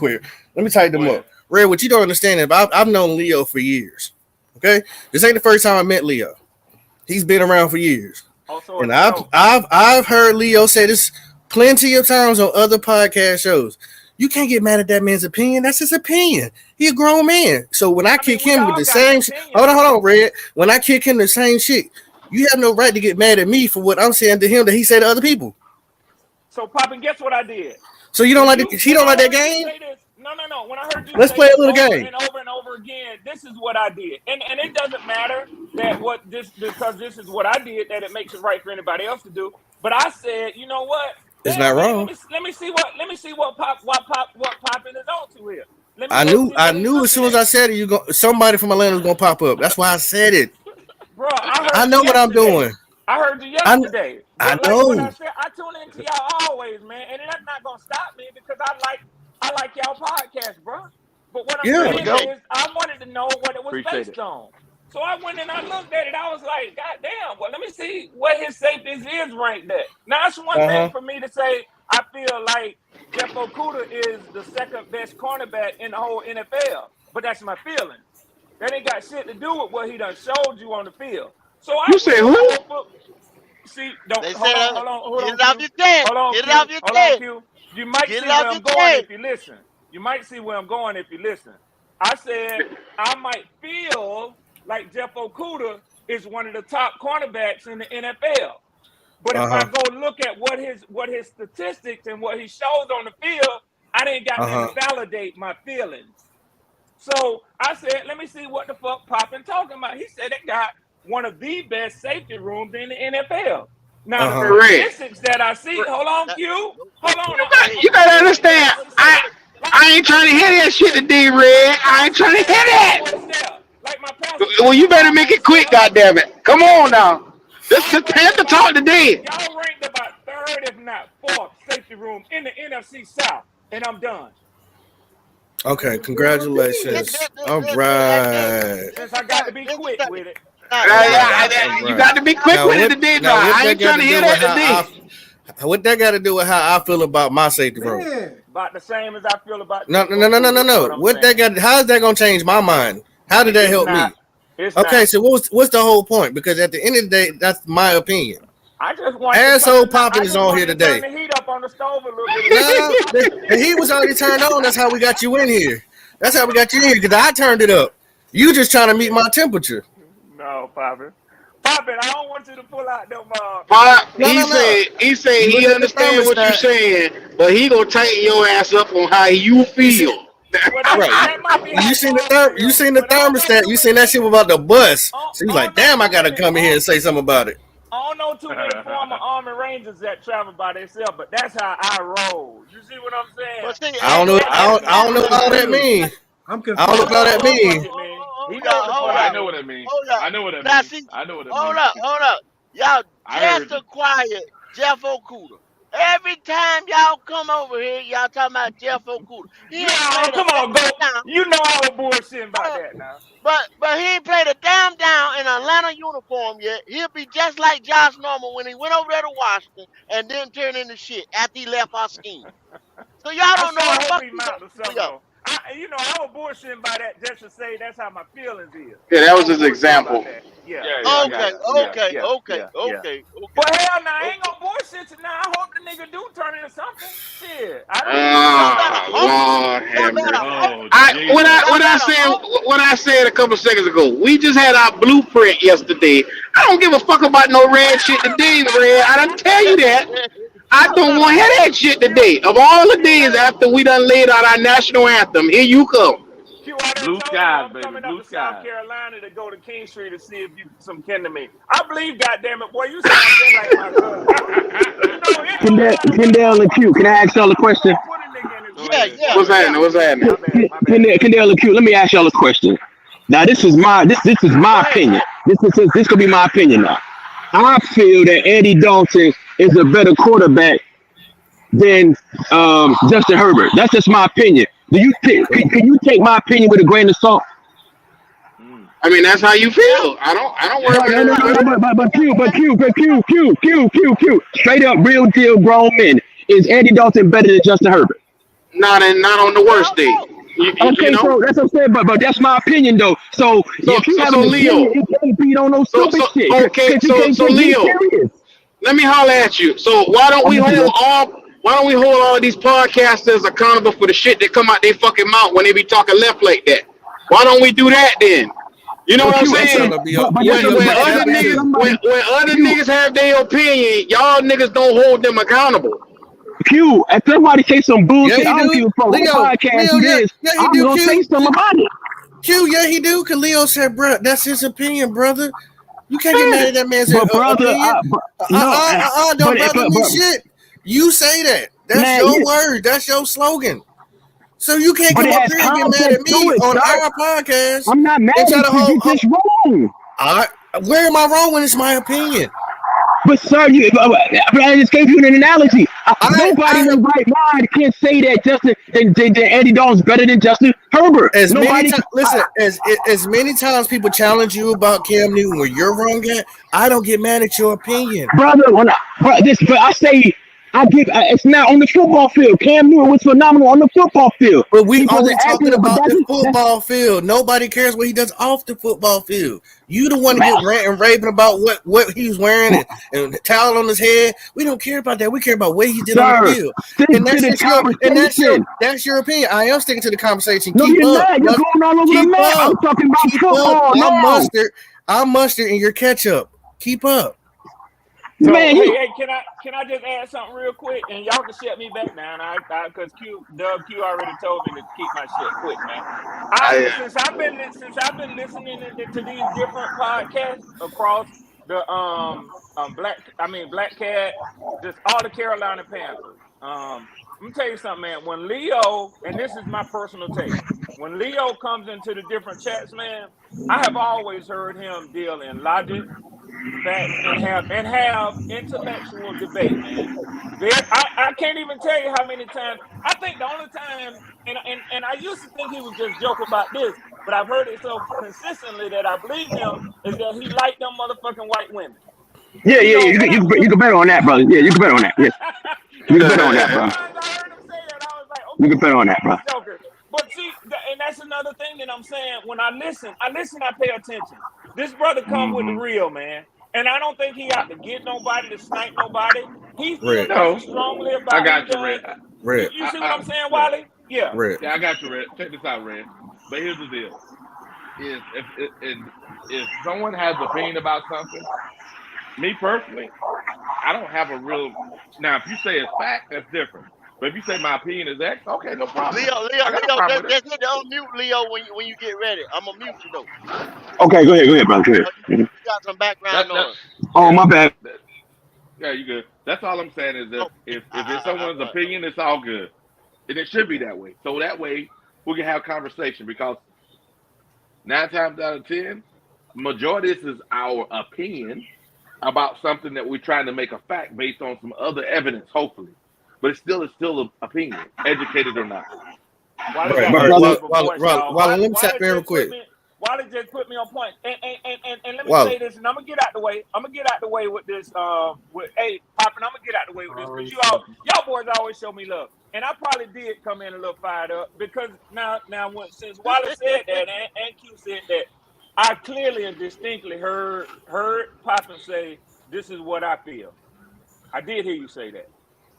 quick. Let me type Go them ahead. up. Red, what you don't understand is I've known Leo for years. Okay, this ain't the first time I met Leo. He's been around for years, Also, and I've heard Leo say this plenty of times on other podcast shows. You can't get mad at that man's opinion. That's his opinion. He a grown man. So when I kick we him with all the got same an shit, opinion, hold bro. on, Red. When I kick him the same shit, you have no right to get mad at me for what I'm saying to him that he said to other people. So, Poppin', guess what I did? So you don't When like you, he when don't I like that heard you game? say this, no. When I heard you Let's say play a this little over game. and over again, this is what I did, and it doesn't matter that what this because this is what I did that it makes it right for anybody else to do. But I said, you know what? It's Damn, not man, wrong. let me see what Poppin is on to here. Let me I go knew see what he's as soon looking as at. I said it, somebody from Atlanta was gonna pop up. That's why I said it. Bro, I I heard know you what I'm yesterday. doing. I heard you I yesterday. I But like what I know. said, I tune into y'all always, man. And that's not gonna stop me because I like y'all podcast, bro. But what I'm Yeah. There you saying go. is I wanted to know what it was Appreciate based it. on. So I went and I looked at it. I was like, God damn, well, let me see what his safeties is ranked at. Now it's one thing for me to say I feel like Jeff Okudah is the second best cornerback in the whole NFL. But that's my feelings. That ain't got shit to do with what he done showed you on the field. So I You say went who? over. See, don't They hold said, on, get it off Q. your chest. Hold on, Get it Q. off your Hold on, chest. Q. You might Get it see off where your I'm going chest. if you listen. You might see where I'm going if you listen. I said I might feel like Jeff Okudah is one of the top cornerbacks in the NFL. But if I go look at what his statistics and what he shows on the field, I didn't got nothing to validate my feelings. So I said, let me see what the fuck Poppin talking about. He said they got one of the best safety rooms in the NFL. Now the Red. statistics that I see, hold on, Q. Hold on. Hey, You gotta understand. What it say? I ain't trying to hear that shit today, Red. I ain't trying to hear that. What's there? Like my pastor Well, say, you I'm better make it almost quick, there. goddammit. Come on now. Let's Y'all ranked Panther about talk today. y'all ranked about third, if not fourth, safety room in the NFC South. And I'm done. Okay, this, congratulations. this, this, All this, this, right. Since this I is got the, to be this is quick the, with it. now, All y'all, right. y'all, All y'all, You right. got to be quick y'all, with it today, now. Now I ain't trying to hear that today. what that got to do with how I feel about my safety room? Man, About the same as I feel about No, Jeff no, no, no, no, no, Okudah is no. what I'm What that saying. got? How is that gonna change my mind? How did that It's help not. me? It's Okay, not. so what's the whole point? Because at the end of the day, that's my opinion. I just wanted to Asshole Poppin is on here turn today. the heat up on the stove a little bit and see Nah, what Poppin the think. heat was already turned on. That's how we got you in here. That's how we got you in here because I turned it up. You just trying to meet my temperature. No, Poppin. Poppin, I don't want you to pull out them But No, no, no. he said You he look at the understand what you thermostat. saying, but he gonna tighten your ass up on how you You see, feel. well, right? that might be how y'all You feel, seen the but I don't know thermostat. too You many seen that shit niggas. about the bus. So you I like, don't know damn, I too gotta many. come in here and say something about it. I don't know too many former Army Rangers that travel by themselves, but that's how I roll. You see what I'm saying? but see, I don't know. I I don't know know what what all it that means. mean. I'm I don't know what confused. all that What the fuck mean. it mean? He hold know up, what the hold fuck I it up, know what mean. it means. hold up. I know what it Now means. see, I know what it hold means. up, hold up. Y'all I just heard you. acquired Jeff Okudah. Every time y'all come over here, y'all talking about Jeff Okudah. He ain't No, played a come on, go. damn down. You know I was bullshitting about Uh, that now. but he ain't played a damn down in an Atlanta uniform yet. He'll be just like Josh Norman when he went over there to Washington and then turned into shit after he left our scheme. So y'all I don't know sure what the hope fuck he he gonna mount to do for something y'all. though. I was bullshitting by that just to say that's how my feelings is. Yeah, that I was was his bullshitting about example. that. Yeah, Yeah, I yeah, got Okay, it. yeah, okay, yeah, okay, yeah, yeah. okay, okay, But hell, no, I ain't okay. gonna bullshit you now. I hope the nigga do turn into something. Shit, I don't. Y'all better Ah, hope. Lord Y'all have better mercy. hope. Oh I Jesus. Y'all better hope. what I said a couple seconds ago. We just had our blueprint yesterday. I don't give a fuck about no red shit today, Red. I done tell you that. I Y'all don't better want to hear hope. that shit Q, today. Of all the Q, days after we done laid out our national anthem, here you come. Q, I done Blue told you skies, I'm baby. coming up Blue to South skies. Carolina to go to King Street to see if you some kin to me. I believe, goddamn it, boy, you sound just like my cousin. You know, it don't matter what a Kendall and Q, motherfucker can I say. ask y'all a You question? gonna put a nigga in his Go Yeah, place. ahead. yeah, Go What's ahead. yeah. happening? What's happening? My bad. Kendall and Q, let me ask y'all a question. Now this is Go my ahead. opinion. This could be my opinion now. I feel that Andy Dalton is a better quarterback than Justin Herbert. That's just my opinion. Can you take my opinion with a grain of salt? Mm. I mean, that's how you Yeah, feel. I don't worry Yeah. about yeah, everybody. Q. Straight up, real deal, grown men. Is Andy Dalton better than Justin Herbert? Not on the yeah. worst day. Okay, know. so that's what I'm saying, but that's my opinion though. So if you have So an Leo. opinion, it can't be on no stupid shit. Okay. Cause you can't So take me Leo. serious. Let me holler at you. So I'm listening. why don't we hold all of these podcasters accountable for the shit that come out their fucking mouth when they be talking left like that? Why don't we do that then? You know But what I'm you, That's saying? gonna be but you that's be on When that other chapter niggas too. somebody. when other Q, niggas have their opinion, y'all niggas don't hold them accountable. Q, if somebody say some Yeah, bullshit, he I don't do. give a fuck what Leo, podcast Leo, it yeah, is. yeah, he I'm do. gonna say something about it. Yeah, he do. Cause Leo said, bro, that's his opinion, brother. You can't get mad Yeah. at that man's But brother, opinion. no, Don't brother me but shit. You say that. That's man, your word. That's your slogan. So you can't but come it up has here and get mad at context to me it, on sir. our podcast I'm not mad and try at to you. hold. You just wrong. Where am I wrong when it's my opinion? But sir, I just gave you an analogy. Nobody I in have their right mind can say that Andy Dalton's better than Justin Herbert. as many Nobody. times. Listen, as many times people challenge you about Cam Newton where you're wrong at. I don't get mad at your opinion. Brother, but I say it's not on the football field. Cam Newton was phenomenal on the football field. But we He only wasn't talking accurate, but about the that's football field. Nobody cares what he does off the football field. You the one to man, get ranting and raving about what he's wearing and the towel on his head. We don't care about that. We care about what he did on the sir. field. Stick And to that's the just your conversation. that's your opinion. I am sticking to the conversation. No, Keep you're up. not. You're going all over the Keep map. I'm up. talking about Keep up. football now, I'm mustard in your ketchup. Keep up. So man. hey, can I just add something real quick, and y'all can shut me back now, and I because Q already told me to keep my shit quick, man. Since I've been listening to these different podcasts across the Black Cat, just all the Carolina Panthers. Let me tell you something, man. When Leo, and this is my personal take, when Leo comes into the different chats, man, I have always heard him deal in logic, facts, and have intellectual debate, man. I can't even tell you how many times. I think the only time, and I used to think he was just joking about this, but I've heard it so consistently that I believe him, is that he liked them motherfucking white women. Yeah, You yeah, know, yeah. when I You can bet on that, brother. Yeah, you can bet on that. Yes, you that's can the bet on only that, two bro. times I heard him say that. I was like, You okay, can bet on that, maybe bro. he's joking. But see, and that's another thing that I'm saying. When I listen, I pay attention. This brother come with the real, man. And I don't think he out to get nobody, to snipe nobody. He feels Red. just No, as strongly I about he got you, does. Red. Red. You see what I'm saying, Yeah, Wiley? Yeah. Red. yeah, I got you, Red. Check this out, Red. But here's the deal: is if someone has an opinion about something, me personally, I don't have a real. Now, if you say it's fact, that's different. But if you say my opinion is X, okay, no problem. I got no Leo, problem with it. just hit the unmute, Leo, when you get ready. I'm gonna mute you though. Okay, go ahead, brother. Go ahead. You got some background That noise. Oh, yeah. my bad. Yeah, you good. That's all I'm saying is Oh, if it's someone's opinion, it's all good, and it should be that way. So that way we can have conversation because 9 times out of 10, majority of this is our opinion about something that we're trying to make a fact based on some other evidence, hopefully. But it's still an opinion, educated or not. Wiley Right. got But that Right. brother, flavor voice, y'all. Let me tap in real quick. Wiley just put me on point. And let me Wally. say this, and I'm gonna get out the way. I'm gonna get out the way with this. Hey, Poppin', I'm gonna get out the way with this because y'all boys always show me love, and I probably did come in a little fired up because since Wiley said that and Q said that, I clearly and distinctly heard Poppin' say, "This is what I feel." I did hear you say that.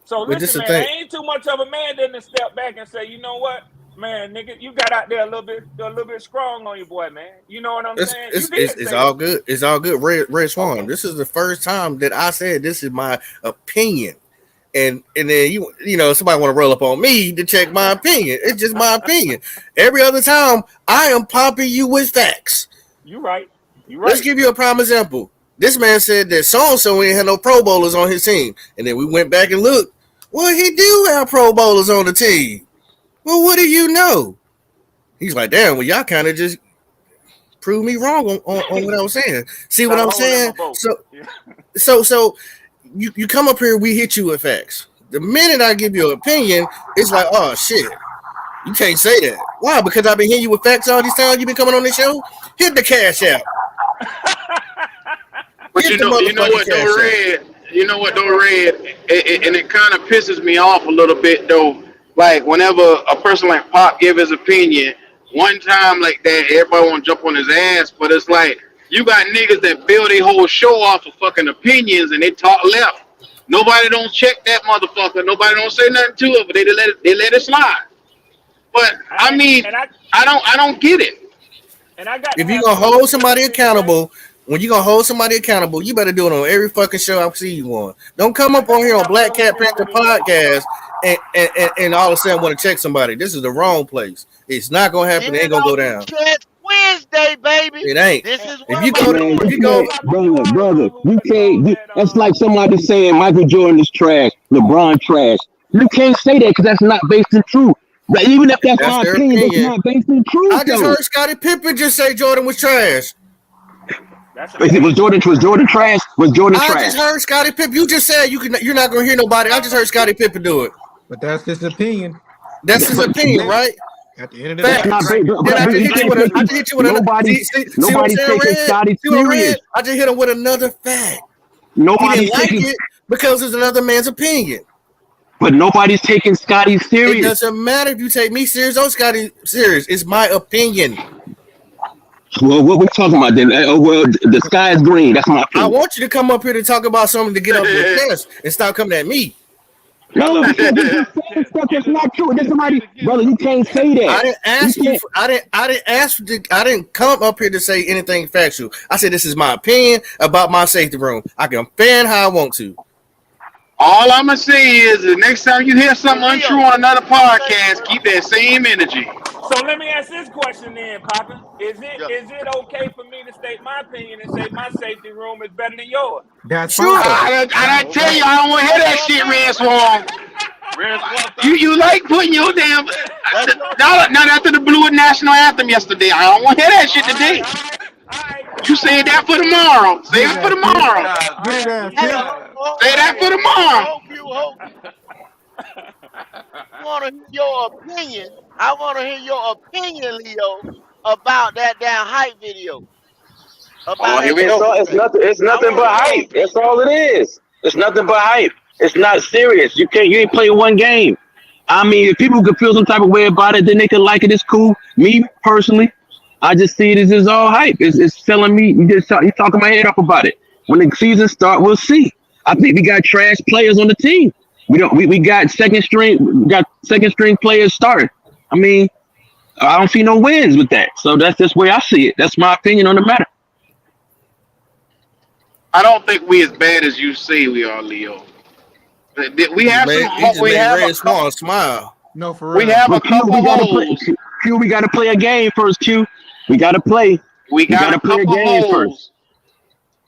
So But this listen, is the man, I thing. ain't too much of a man then to step back and say, you know what, man, nigga, you got out there a little bit strong on your boy, man. You know what I'm saying? You did It's say all that. good. It's all good. Red Swan. Okay. This is the first time that I said this is my opinion. And then you know somebody want to roll up on me to check my opinion. It's just my opinion. Every other time I am popping you with facts. You right. You Let's right. give you a prime example. This man said that so and so ain't had no Pro Bowlers on his team, and then we went back and looked. Well, he do have Pro Bowlers on the team. Well, what do you know? He's like, damn. Well, y'all kind of just proved me wrong on what I was saying. See what Got a I'm hole in my saying? boat. Yeah. So you come up here, we hit you with facts. The minute I give you an opinion, it's like, oh shit, you can't say that. Why? Because I've been hitting you with facts all these times you've been coming on this show. Hit the cash out. But Hit you the know motherfucking what cash though, out. Red? You know what though, Red? And it kind of pisses me off a little bit though like whenever a person like Pop give his opinion, one time like that, everybody want to jump on his ass. But it's like you got niggas that build a whole show off of fucking opinions and they talk left. Nobody don't check that motherfucker. Nobody don't say nothing to it, but they let it slide. But I mean, I don't get it. And I got to If you're have gonna something to hold say somebody too, right? accountable, when you're gonna hold somebody accountable, you better do it on every fucking show I see you on. Don't come I up on got to here on have Black something Cat to Panther say, Leo. podcast and all of a sudden want to check somebody. This is the wrong place. It's not gonna Get happen. It ain't it gonna off go your down. chest Wednesday, baby. It ain't. This And, is If what you we go to, Man, if you you doing. go, can't, Papa, you brother, are the brother. one who You controls can't. that. That's like somebody saying Michael Jordan is trash, LeBron trash. You can't say that because that's not based in truth. But even if that's that's my their opinion, that's opinion. not based in truth, I just though. heard Scottie Pippen just say Jordan was trash. That's a Is it fact. was Jordan trash? Was Jordan I just trash? heard Scottie Pippen. You just said you're not gonna hear nobody. I just heard Scottie Pippen do it. But that's his opinion. That's his But opinion, Hey, right? at the end of the that's day, not Facts. based. Then I But just you hit you can't with say a. I just hit you with another. nobody's See what I'm nobody's saying, taking Red? Scotty See what Red? serious. I just hit him with another fact. He didn't Nobody's like taking, it because it's another man's opinion. but nobody's taking Scotty It serious. doesn't matter if you take me serious or Scotty serious. It's my opinion. Well, what we talking about then? Oh, well, the sky is green. That's my I opinion. want you to come up here to talk about something to get off your chest and stop coming at me. I No, love because getting you're it just off your saying chest. stuff Get that's it not off true. your There's chest. You somebody, better get brother. it You off. can't say I that. didn't You ask you. can't. For, I didn't ask. I didn't come up here to say anything factual. I said this is my opinion about my safety room. I can fan how I want to. All I'm gonna say is the next time you hear Hey, something untrue Leo, on another let me say, podcast, keep that same energy. So let me ask this question then, Papa. yeah, Is it okay for me to state my opinion and say my safety room is better than yours? that's fine. Sure. I That's tell that. you, I don't want to hear that's that your shit, opinion. Red Swarm. Red Squad, You like putting your damn That's your not, opinion. not after the Blue national anthem yesterday. I don't want to hear that shit All right, today. all right, all right, You all save right, that for Leo. tomorrow. Get Save his it for ass, blue kid. tomorrow. skies, All Get his right, ass, Hey, kid. skies. Save that for tomorrow. I want to hear your opinion. I want to hear your opinion, Leo, about that damn hype video Oh, about here that we It's go. all. Joker It's thing. nothing. It's I nothing want but to hear your hype. That's opinion. all it is. It's nothing but hype. It's not serious. You can't. You ain't play one game. I mean, if people could feel some type of way about it, then they could like it. It's cool. Me personally, I just see it as it's all hype. It's telling me you talking my head up about it. When the season start, we'll see. I think we got trash players on the team. We don't. We got second string. We got second string players starting. I mean, I don't see no wins with that. So that's just where I see it. That's my opinion on the matter. I don't think we as bad as you say we are, Leo. We have some. He just We made have a Red couple. Swan smile. No, for We real. have a But Q, couple we gotta play. holes. Q, we gotta play a game first. Q, we gotta play. We We got a gotta play a couple game first. holes.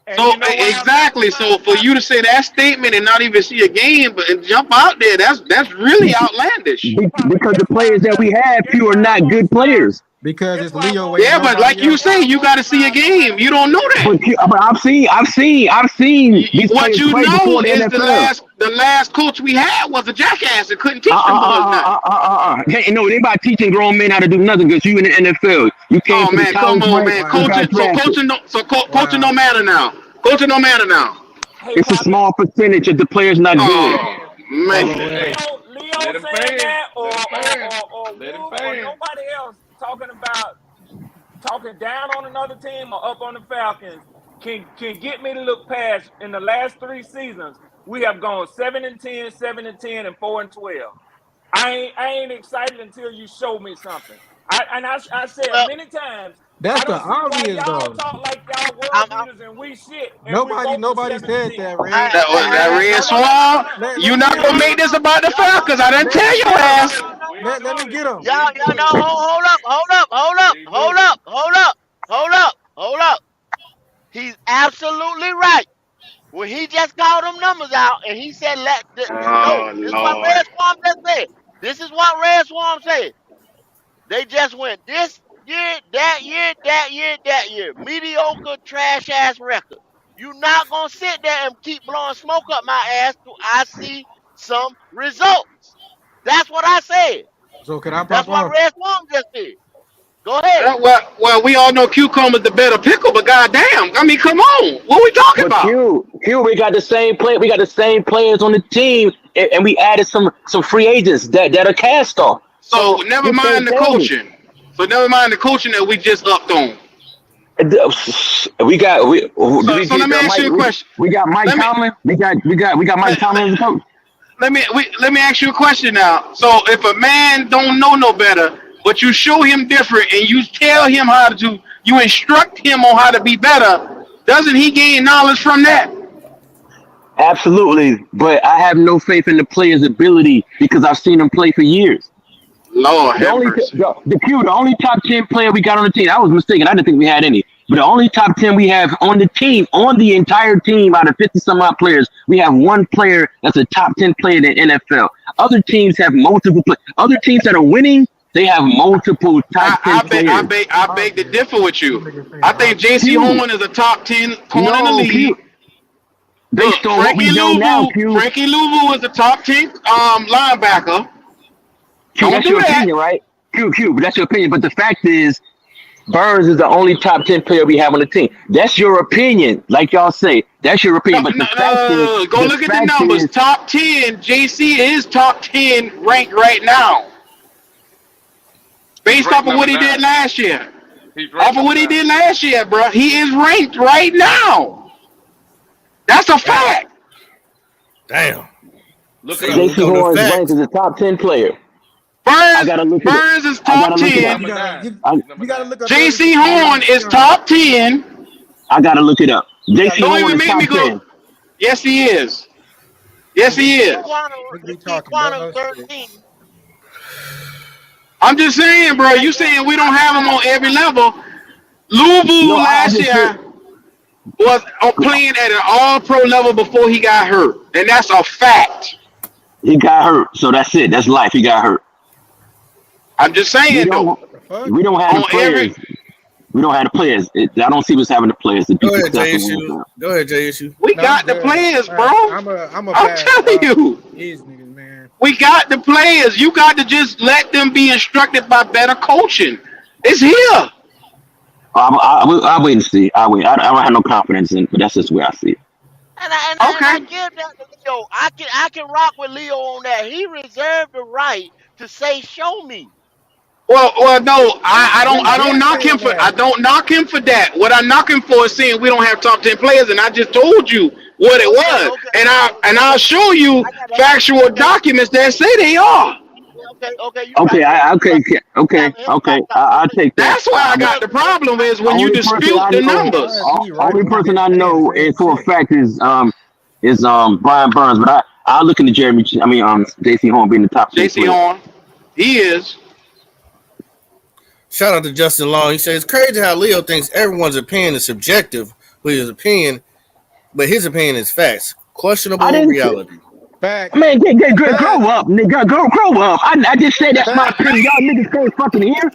And So you know why I'm not exactly. So surprised, for you Papa? to say that statement and not even see a game, but and jump out there, that's really outlandish. Papa, Because the guess why players I'm that not we have, guess Q, are why I not won't good smile? players. Because Guess it's why I Leo won't way and Yeah, but smile? like nobody you else. Guess why say, I you won't got to see a smile no matter game. You who it don't know is? that. I've seen these What players you play know before the is the NFL. last coach we had was a jackass and couldn't Uh, teach them uh, boys uh, nothing. uh, uh, uh, uh. Hey, no, they about teaching grown men how to do nothing because you in the NFL. You came Oh from the man, come college on, ranks. man. You Wow. got Coaching, drafted. coaching don't Wow. matter now. Coaching don't matter now. Hey, It's a Papa. small percentage if the player's not Hey, good. Oh Fan. man, Follow Let, Red. hey, Leo let him saying fan. that, Let him fan. or Let him Wolf, or fan. nobody else talking down on another team or up on the Falcons can get me to look past. In the last 3 seasons, we have gone 7-10, 7-10, and 4-12. I ain't excited until you show me something. I said Well, many times, I That's the don't see why obvious y'all though. talk like y'all I'm, world I'm beaters and we shit, and we Nobody both are nobody said 7-10. that, Red. that hey, red no, no, no, no, no, swamp. no. You Let me not get gonna him. make this about the Y'all know, Falcons? I didn't Let tell me your get him. no, ass. no, no, We no. ain't Let doing me it. get him. We ain't Y'all doing know, it. We ain't doing it. hold up. He's absolutely right. When he just called them numbers out and he said, no, Oh this is what Lord. Red Swarm just said. This is what Red Swarm said. They just went this year, that year, that year, that year. Mediocre, trash ass record. You not gonna sit there and keep blowing smoke up my ass till I see some results. That's what I said. So can I That's pop what off? Red Swarm just said. Go ahead. Well, we all know Cucumber's the better pickle, but goddamn, I mean, come on, what we talking But about? we got the same play. We got the same players on the team, and we added some free agents that are cast off. So So never you can't mind the tell me. coaching. So never mind the coaching that we just upped on. We got we did we So let get me ask Mike? you a question. We got Mike Let me Tomlin. We got Mike let, Tomlin as a coach. let me ask you a question now. So if a man don't know no better, but you show him different and you tell him how to, you instruct him on how to be better, doesn't he gain knowledge from that? Absolutely, but I have no faith in the player's ability because I've seen him play for years. Lord The have only mercy. the only top 10 player we got on the team. I was mistaken. I didn't think we had any. But the only top 10 we have on the team, on the entire team, out of 50 some odd players, we have one player that's a top 10 player in the NFL. Other teams have multiple players. Other teams that are winning, they have multiple top 10 players. I beg to differ with you. I think J.C. Q, Horn is a top 10 corner in the no, league. Q. Look, Based on what we know now, Q. Frankie Louvu is a top 10 linebacker. Q, Don't that's do your that. opinion, right? Q, but that's your opinion. But the fact is, Burns is the only top 10 player we have on the team. That's your opinion, like y'all say. That's your No, opinion. But no, no, go the look at the fact numbers. is, Top 10, JC is top 10 ranked right now. He's Based ranked off of number what he did 9. last year. He's Off ranked of number what he 9. did last year, bro. He is ranked right now. That's a fact. Damn. Look it See, up. here we J.C. go to Horn is ranked facts. as a top 10 player. I gotta look it up. Burns is I top gotta look it He's up. number 10. 9. I, He's number You gotta 9. look up JC everything. Horn is top 10. I gotta look it up. J.C. Don't Horn even is make me top go. 10. Yes, he is. Yes, he is. Nigga be King talking Quantum dumb shit. 13. I'm just saying, bro. Hey, You look, saying we don't I have him got, on every I, level. Louisville No, I last just feel year was playing at an all-pro level before he got hurt, and that's a fact. he got hurt. So that's it. That's life. He got hurt. I'm just We saying though. don't What the fuck? we don't have the On every players. We don't have the players. I don't see us having the players to be Go ahead, successful in the JSU. NFL. Go ahead, JSU. we No, I'm got the good. players, bro. I'm a I'm bad telling you, these niggas, man. we got the players. You got to just let them be instructed by better coaching. It's here. I'll wait and see. I'll wait. I don't have no confidence in, but that's just where I see it. and I Okay. give that to Leo. I can rock with Leo on that. He reserved the right to say, "Show me." Well, no, I He don't been knock him saying for I that. don't knock him for that. What I knock him for is saying we don't have top 10 players, and I just told you what it Okay, was, okay, and I'll okay. show you I got that. factual Okay, documents that say they are. okay. You Okay, right, bro. You right. okay. So I'll take that. That's why I got the problem is when you Only person dispute I the know, numbers. He right. only He person been I saying know, the and same for a shit. fact is Brian Burns. But I'll look into Jeremy. I mean J.C. Horn being the top 10 JC player. Horn, he is. Shout out to Justin Long. He says it's crazy how Leo thinks everyone's opinion is subjective with his opinion, but his opinion is facts. I Questionable didn't. reality. Facts. Man, grow Facts. up, nigga. Grow up. I just said that's my Facts. opinion. Y'all niggas can't fucking hear.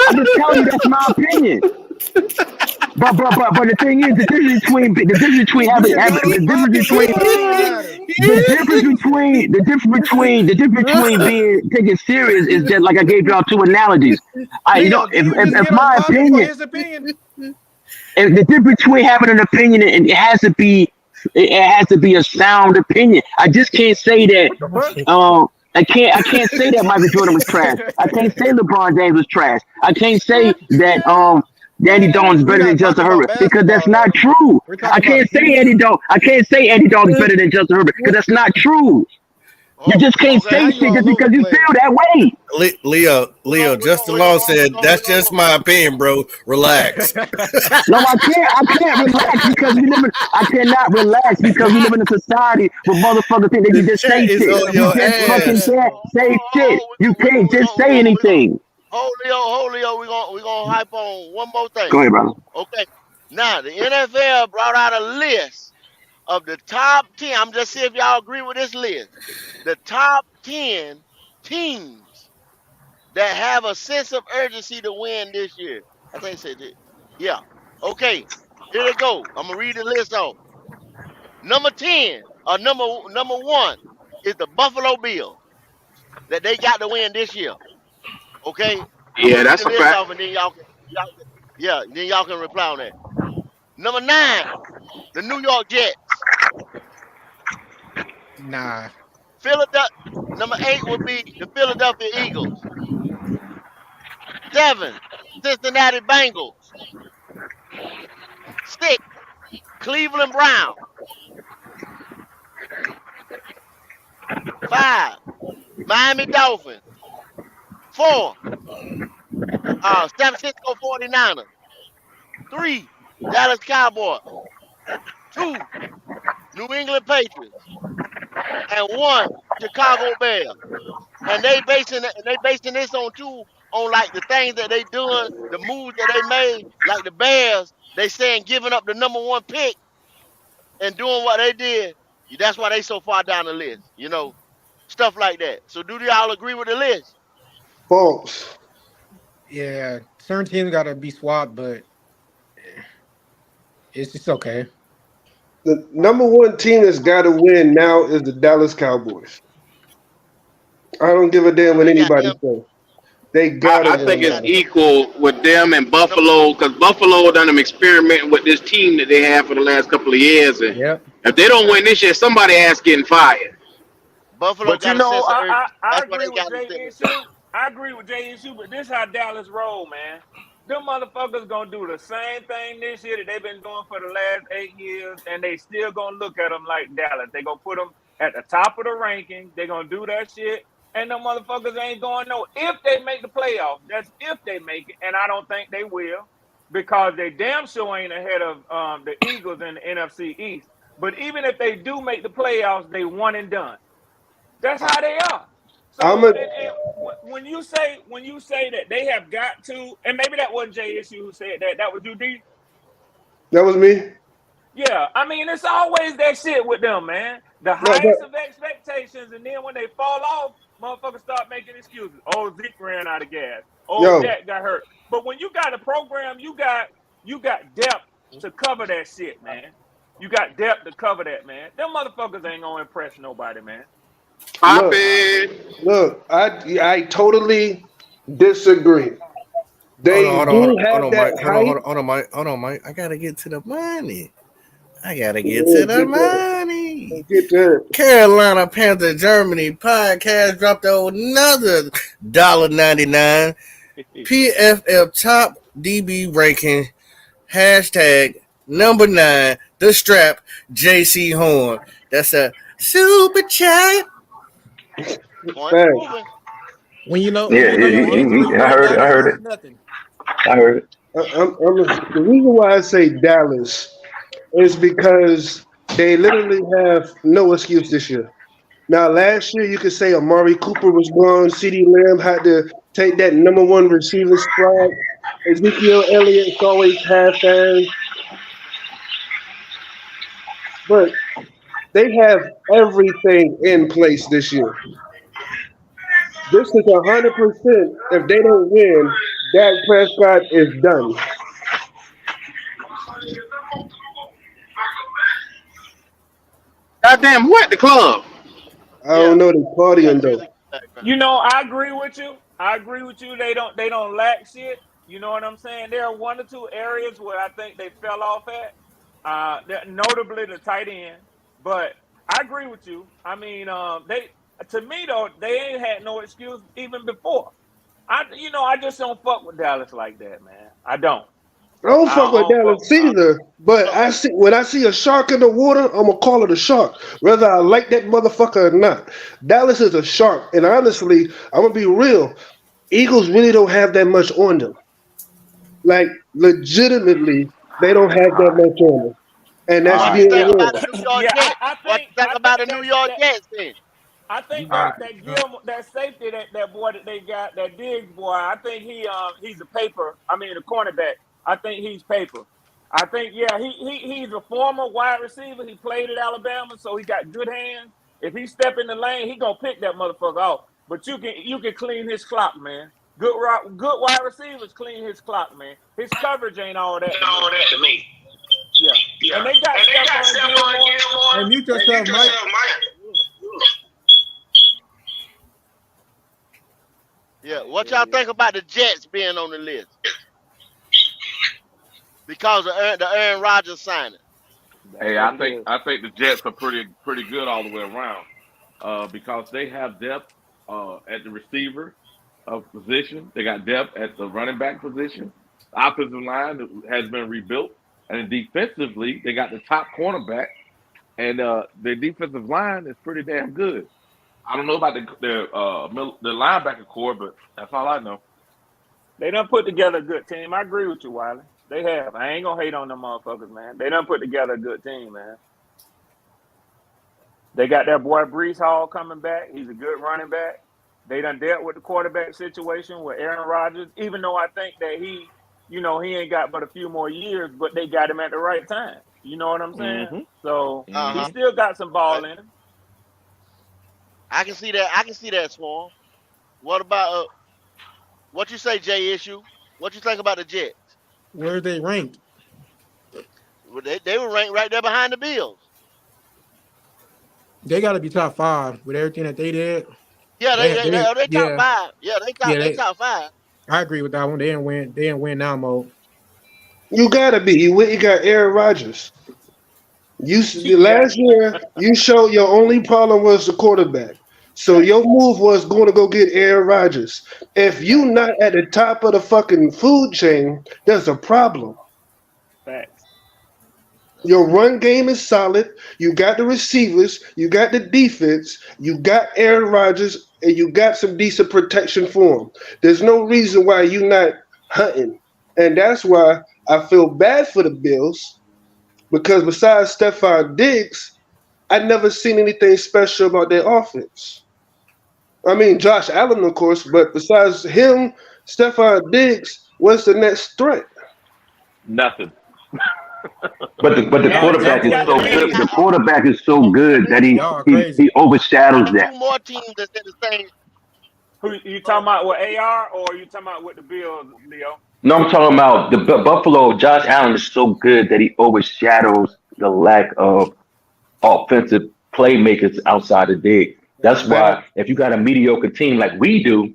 I'm just telling you that's my opinion. But the thing is, Nigga, my opinion don't matter. the difference between being taken serious is just like I gave y'all two analogies. Leo, did you just If give him my Bobby for opinion, his opinion? if the difference between having an opinion and it has to be a sound opinion. I just can't say that. What the fuck? I can't say that Michael Jordan was trash. I can't say LeBron James was trash. I can't say that Danny Dalton is We're better than not talking Justin about Herbert because that's basketball not though. true. We're talking about I can't say Andy Dalton is better than Justin Herbert because that's not true. You Oh, just can't okay. Now say you shit just all over because the you place. feel that way. Leo, Justin Long said that's just my opinion, bro. Relax. No, I can't relax because we live in. I cannot relax because we live in a society where motherfuckers think they The can just chat say is shit. on You your just fucking ass. can't say shit. You can't just say anything. Hold Leo. We gonna hype on one more thing. Go ahead, brother. Okay. Now the NFL brought out a list of the top 10. I'm just see if y'all agree with this list. The top 10 teams that have a sense of urgency to win this year. I think I said it. Yeah. Okay. Here they go. I'm gonna read the list off. Number 10, or number one is the Buffalo Bills that they got to win this year. Okay. I'm Yeah, gonna read that's the a list fact. off, and then then y'all can reply on that. Number 9, the New York Jets. Nah. Philadelphia. Number 8 would be the Philadelphia Eagles. 7, Cincinnati Bengals. 6, Cleveland Browns. 5, Miami Dolphins. 4, San Francisco 49ers. 3, Dallas Cowboys. 2, New England Patriots. And 1, Chicago Bears. And they basing this on like the things that they doing, the moves that they made, like the Bears. They saying giving up the number 1 pick and doing what they did. That's why they so far down the list. Stuff like that. So do y'all agree with the list? False. Yeah, certain teams gotta be swapped, but it's okay. The number 1 team that's got to win now is the Dallas Cowboys. I don't give a damn what They got anybody them. says. They got to I Yeah, think they win it's got now. equal with them and number. Buffalo because Buffalo done them experimenting with this team that they have for the last couple of years, and Yep. if they don't win this year, somebody ass getting fired. Buffalo But you got a know, sense of urgency. I That's why agree they with got a Jay sense of urgency. Issue. I agree with Jay Issue, but this how Dallas roll, man. Them motherfuckers gonna do the same thing this year that they've been doing for the last 8 years, and they still gonna look at them like Dallas. They gonna put them at the top of the rankings. They gonna do that shit, and them motherfuckers ain't going no. If they make the playoffs, that's if they make it, and I don't think they will, because they damn sure ain't ahead of the Eagles in the NFC East. But even if they do make the playoffs, they one and done. That's how they are. I'm So, a and when you say that they have got to, and maybe that wasn't Jay Issue who said that. That was you, D. That was me. Yeah, I mean it's always that shit with them, man. The No, but highest of expectations, and then when they fall off, motherfuckers start making excuses. Oh, Zeke ran out of gas. Oh, yo, Dak got hurt. But when you got a program, you got depth to cover that shit, man. You got depth to cover that, man. Them motherfuckers ain't gonna impress nobody, man. Pop look, it. look. I totally disagree. Hold They on, hold on, do hold have on, that Mike. Hold on, hold hype. on, hold on, Mike. Hold on, Mike. I gotta get to the money. I gotta get Yeah, to the get that. money. Get that. Carolina Panther Germany podcast dropped another $1.99. PFF top DB ranking hashtag number 9 the strap JC Horn. That's a super chat. Point Thanks. proven. When you know your Yeah, answer, you I know heard it. I Dallas heard is it. nothing. I heard it. The reason why I say Dallas is because they literally have no excuse this year. Now, last year you could say Amari Cooper was gone, CeeDee Lamb had to take that number 1 receiver spot. Ezekiel Elliott's always half-assed, but they have everything in place this year. This is 100%. If they don't win, Dak Prescott is done. Goddamn, what the club? I Yeah, don't know. They we got partying though. music in the background. You know, I agree with you. I agree with you. They don't lack shit. You know what I'm saying? There are one or two areas where I think they fell off at. Notably the tight end. But I agree with you. I mean, they to me though, they ain't had no excuse even before. I just don't fuck with Dallas like that, man. I don't. I don't I fuck with don't fuck. Dallas either, but So, I see when I see a shark in the water, I'm gonna call it a shark, whether I like that motherfucker or not. Dallas is a shark, and honestly, I'm gonna be real. Eagles really don't have that much on them. Like legitimately, they don't have that much on them, and All that's what you right. being think Yeah. about real. the New York Yeah. Jets? What you think I about think the New York Jets then? I You think got that Gilmore, that safety, that boy that they got, that Diggs boy, I think he's a paper. I mean, a cornerback. I think he's paper. I think he's a former wide receiver. He played at Alabama, so he got good hands. If he step in the lane, he gonna pick that motherfucker off. But you can clean his clock, man. Good wide receivers clean his clock, man. His coverage ain't all that to me. Yeah, and they got Stephon Gilmore. hey, mute yourself, Mike. Yeah. What y'all think about the Jets being on the list because of the Aaron Rodgers signing? Hey, That's good. I think the Jets are pretty good all the way around. Because they have depth at the receiver position. They got depth at the running back position. The offensive line has been rebuilt, and defensively, they got the top cornerback, and their defensive line is pretty damn good. I don't know about the linebacker core, but that's all I know. They done put together a good team. I agree with you, Wiley. They have. I ain't gonna hate on them motherfuckers, man. They done put together a good team, man. They got that boy Brees Hall coming back. He's a good running back. They done dealt with the quarterback situation with Aaron Rodgers, even though I think that he ain't got but a few more years, but they got him at the right time. You know what I'm saying? Mm-hmm. So he Uh-huh. still got some ball in him. I can see that. I can see that, Swarm. What about what you say, Jay Issue? What you think about the Jets? Where are they ranked? Well, they were ranked right there behind the Bills. They got to be top 5 with everything that they did. Yeah, they top Yeah, 5. Yeah, yeah. they top 5. I agree with that one. They didn't win. They didn't win now mode. You gotta be. You went. You got Aaron Rodgers. The Yeah. last year you showed your only problem was the quarterback. So your move was going to go get Aaron Rodgers. If you not at the top of the fucking food chain, there's a problem. Facts. Your run game is solid. You got the receivers. You got the defense. You got Aaron Rodgers, and you got some decent protection for him. There's no reason why you not hunting, and that's why I feel bad for the Bills because besides Stephon Diggs, I never seen anything special about their offense. I mean, Josh Allen, of course, but besides him, Stephon Diggs, what's the next threat? Nothing. But the Now the quarterback Jets is got the so good. The Bills. quarterback is so good that Y'all crazy. he overshadows Got that. two more teams that's in the same. Who you talking about with AR or you talking about with the Bills, Leo? No, I'm talking about the Buffalo. Josh Allen is so good that he overshadows the lack of offensive playmakers outside the dig. That's Bad. why if you got a mediocre team like we do,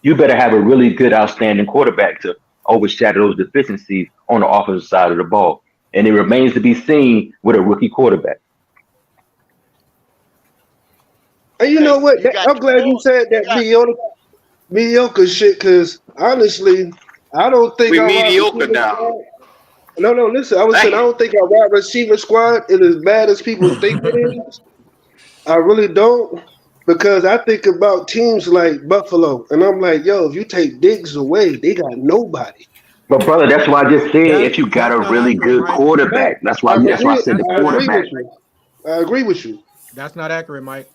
you better have a really good, outstanding quarterback to overshadow those deficiencies on the offensive side of the ball. And it remains to be seen with a rookie quarterback. And you know Okay, what? you got I'm two glad you more. said You that got mediocre shit, because honestly, I don't think We our wide mediocre receiver now. squad. No, no, listen. I was saying I Damn. don't think our wide receiver squad is as bad as people think it is. I really don't, because I think about teams like Buffalo, and I'm like, yo, if you take Diggs away, they got nobody. But brother, that's why I just said if you got That's a not really accurate, good Mike. Fact. quarterback, that's why I said the That's I not agree with quarterback. accurate. you. I agree with you. That's not accurate, Mike.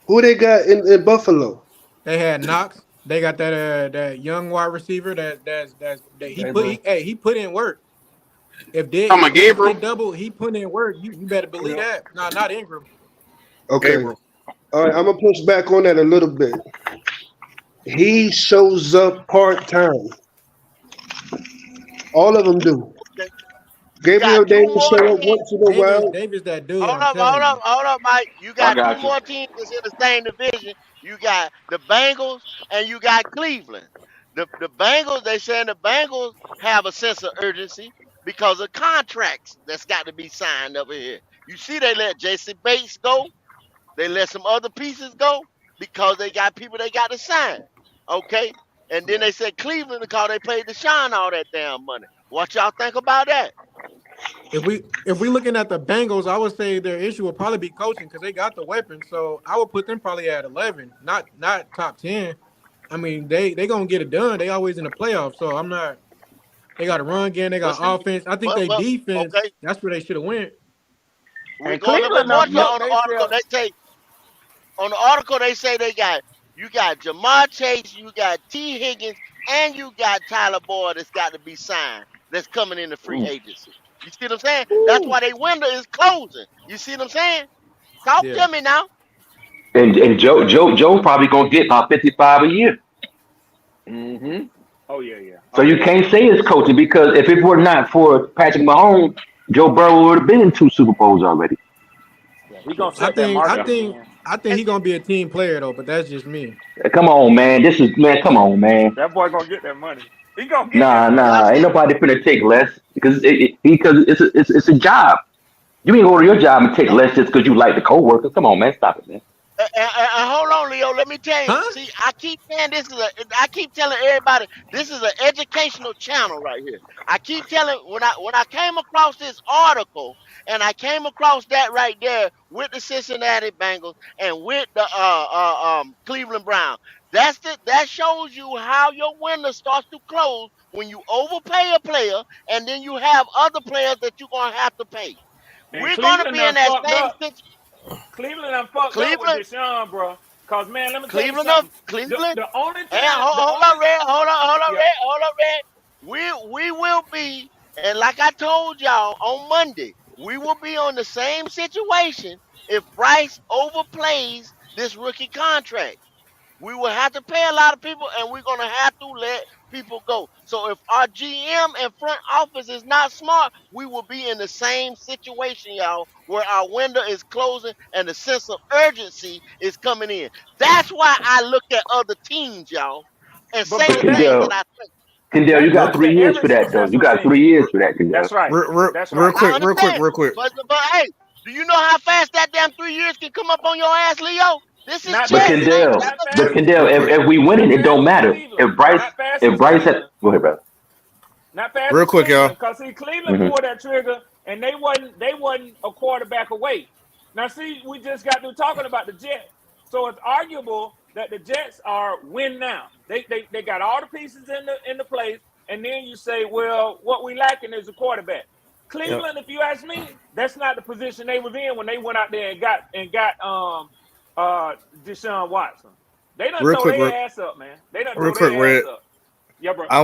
Who they got in Buffalo? They had Knox. They got that young wide receiver that Gabriel. he put in work. Talking about If Diggs Gabriel. get double, he put in work. You better believe that. No, not Ingram. Okay. Gabriel. All right, I'm gonna push back on that a little bit. He shows up part time. All of them do. okay. You Gabriel got two Davis more show up teams. once in a while. Davis that dude. I'm telling Hold you. up, hold up, Mike. You I got two got you. more teams that's in the same division. You got the Bengals and you got Cleveland. The Bengals, they saying the Bengals have a sense of urgency because of contracts that's got to be signed over here. You see, they let J.C. Bates go. They let some other pieces go because they got people they got to sign. Okay? And then they said Cleveland because they paid Deshaun all that damn money. What y'all think about that? If we looking at the Bengals, I would say their issue would probably be coaching because they got the weapons. So I would put them probably at 11, not top 10. I mean, they gonna get it done. They always in the playoffs. So I'm not. They got a run game. They But got see, offense. I think they but defense. okay, That's where they should have went. we're And going a little bit Cleveland more done here built on the article. themselves. They say on the article they say they got you got Jamar Chase, you got T. Higgins, and you got Tyler Boyd that's got to be signed. That's coming into free Ooh. agency. You see what I'm saying? That's Ooh. why their window is closing. You see what I'm saying? Talk Yeah. to me now. And Joe probably gonna get about 55 a year. Mm-hmm. Oh yeah. So Oh you yeah. can't say it's coaching because if it were not for Patrick Mahomes, Joe Burrow would have been in 2 Super Bowls already. Yeah. He gonna I set that think I market Yeah. think again. I think he's gonna be a team player though, but that's just me. Come on, man. Come on, man. That boy gonna get that money. He gonna get that Nah, money. Y'all nah. Ain't see, nobody finna take less because it's a job. You ain't go to your job and take less just because you like the coworker. Come on, man. Stop it, man. hold on, Leo. Let me tell you. Huh? See, I keep saying this is a. I keep telling everybody this is an educational channel right here. I keep telling when I came across this article and I came across that right there with the Cincinnati Bengals and with the Cleveland Browns. That shows you how your window starts to close when you overpay a player and then you have other players that you're gonna have to pay. And We're gonna Cleveland be in done that fucked same up. situation. Cleveland done fucked up with Cleveland. Deshaun, bro. Cause man, let me tell you Cleveland of something. The Cleveland. the only And time, the hold only up, Red. Hold up, yeah, Red. Hold up, Red. We will be, and like I told y'all on Monday, we will be on the same situation if Bryce overplays this rookie contract. We will have to pay a lot of people, and we're gonna have to let people go. So if our GM and front office is not smart, we will be in the same situation, y'all, where our window is closing and the sense of urgency is coming in. That's why I look at other teams, y'all, and say but the things that Kendall, I think. Kendall, you that got goes to 3 years every for that though. You successful got team. 3 years for that, Kendall. That's right. That's Real right. I quick, understand, real quick. but hey, do you know how fast that damn 3 years can come up on your ass, Leo? This is Not But chess. fast It as ain't Kendall, not checkers. but fast as Kendall, Real quick, if we winning, not it fast don't as matter. Cleveland. Not fast If as Bryce had, Cleveland. go ahead, brother. Not fast real as quick, y'all. Cleveland. Cause see, Cleveland Hmm. pulled that trigger and they wasn't a quarterback away. Now see, we just got through talking about the Jets. So it's arguable that the Jets are win now. They got all the pieces in the place, and then you say, well, what we lacking is a quarterback. Yep. Cleveland, if you ask me, that's not the position they was in when they went out there and got Deshaun Watson. They done Real throw quick, their ass up, man. They done real throw quick, their ass Red. up. Yeah, bro. I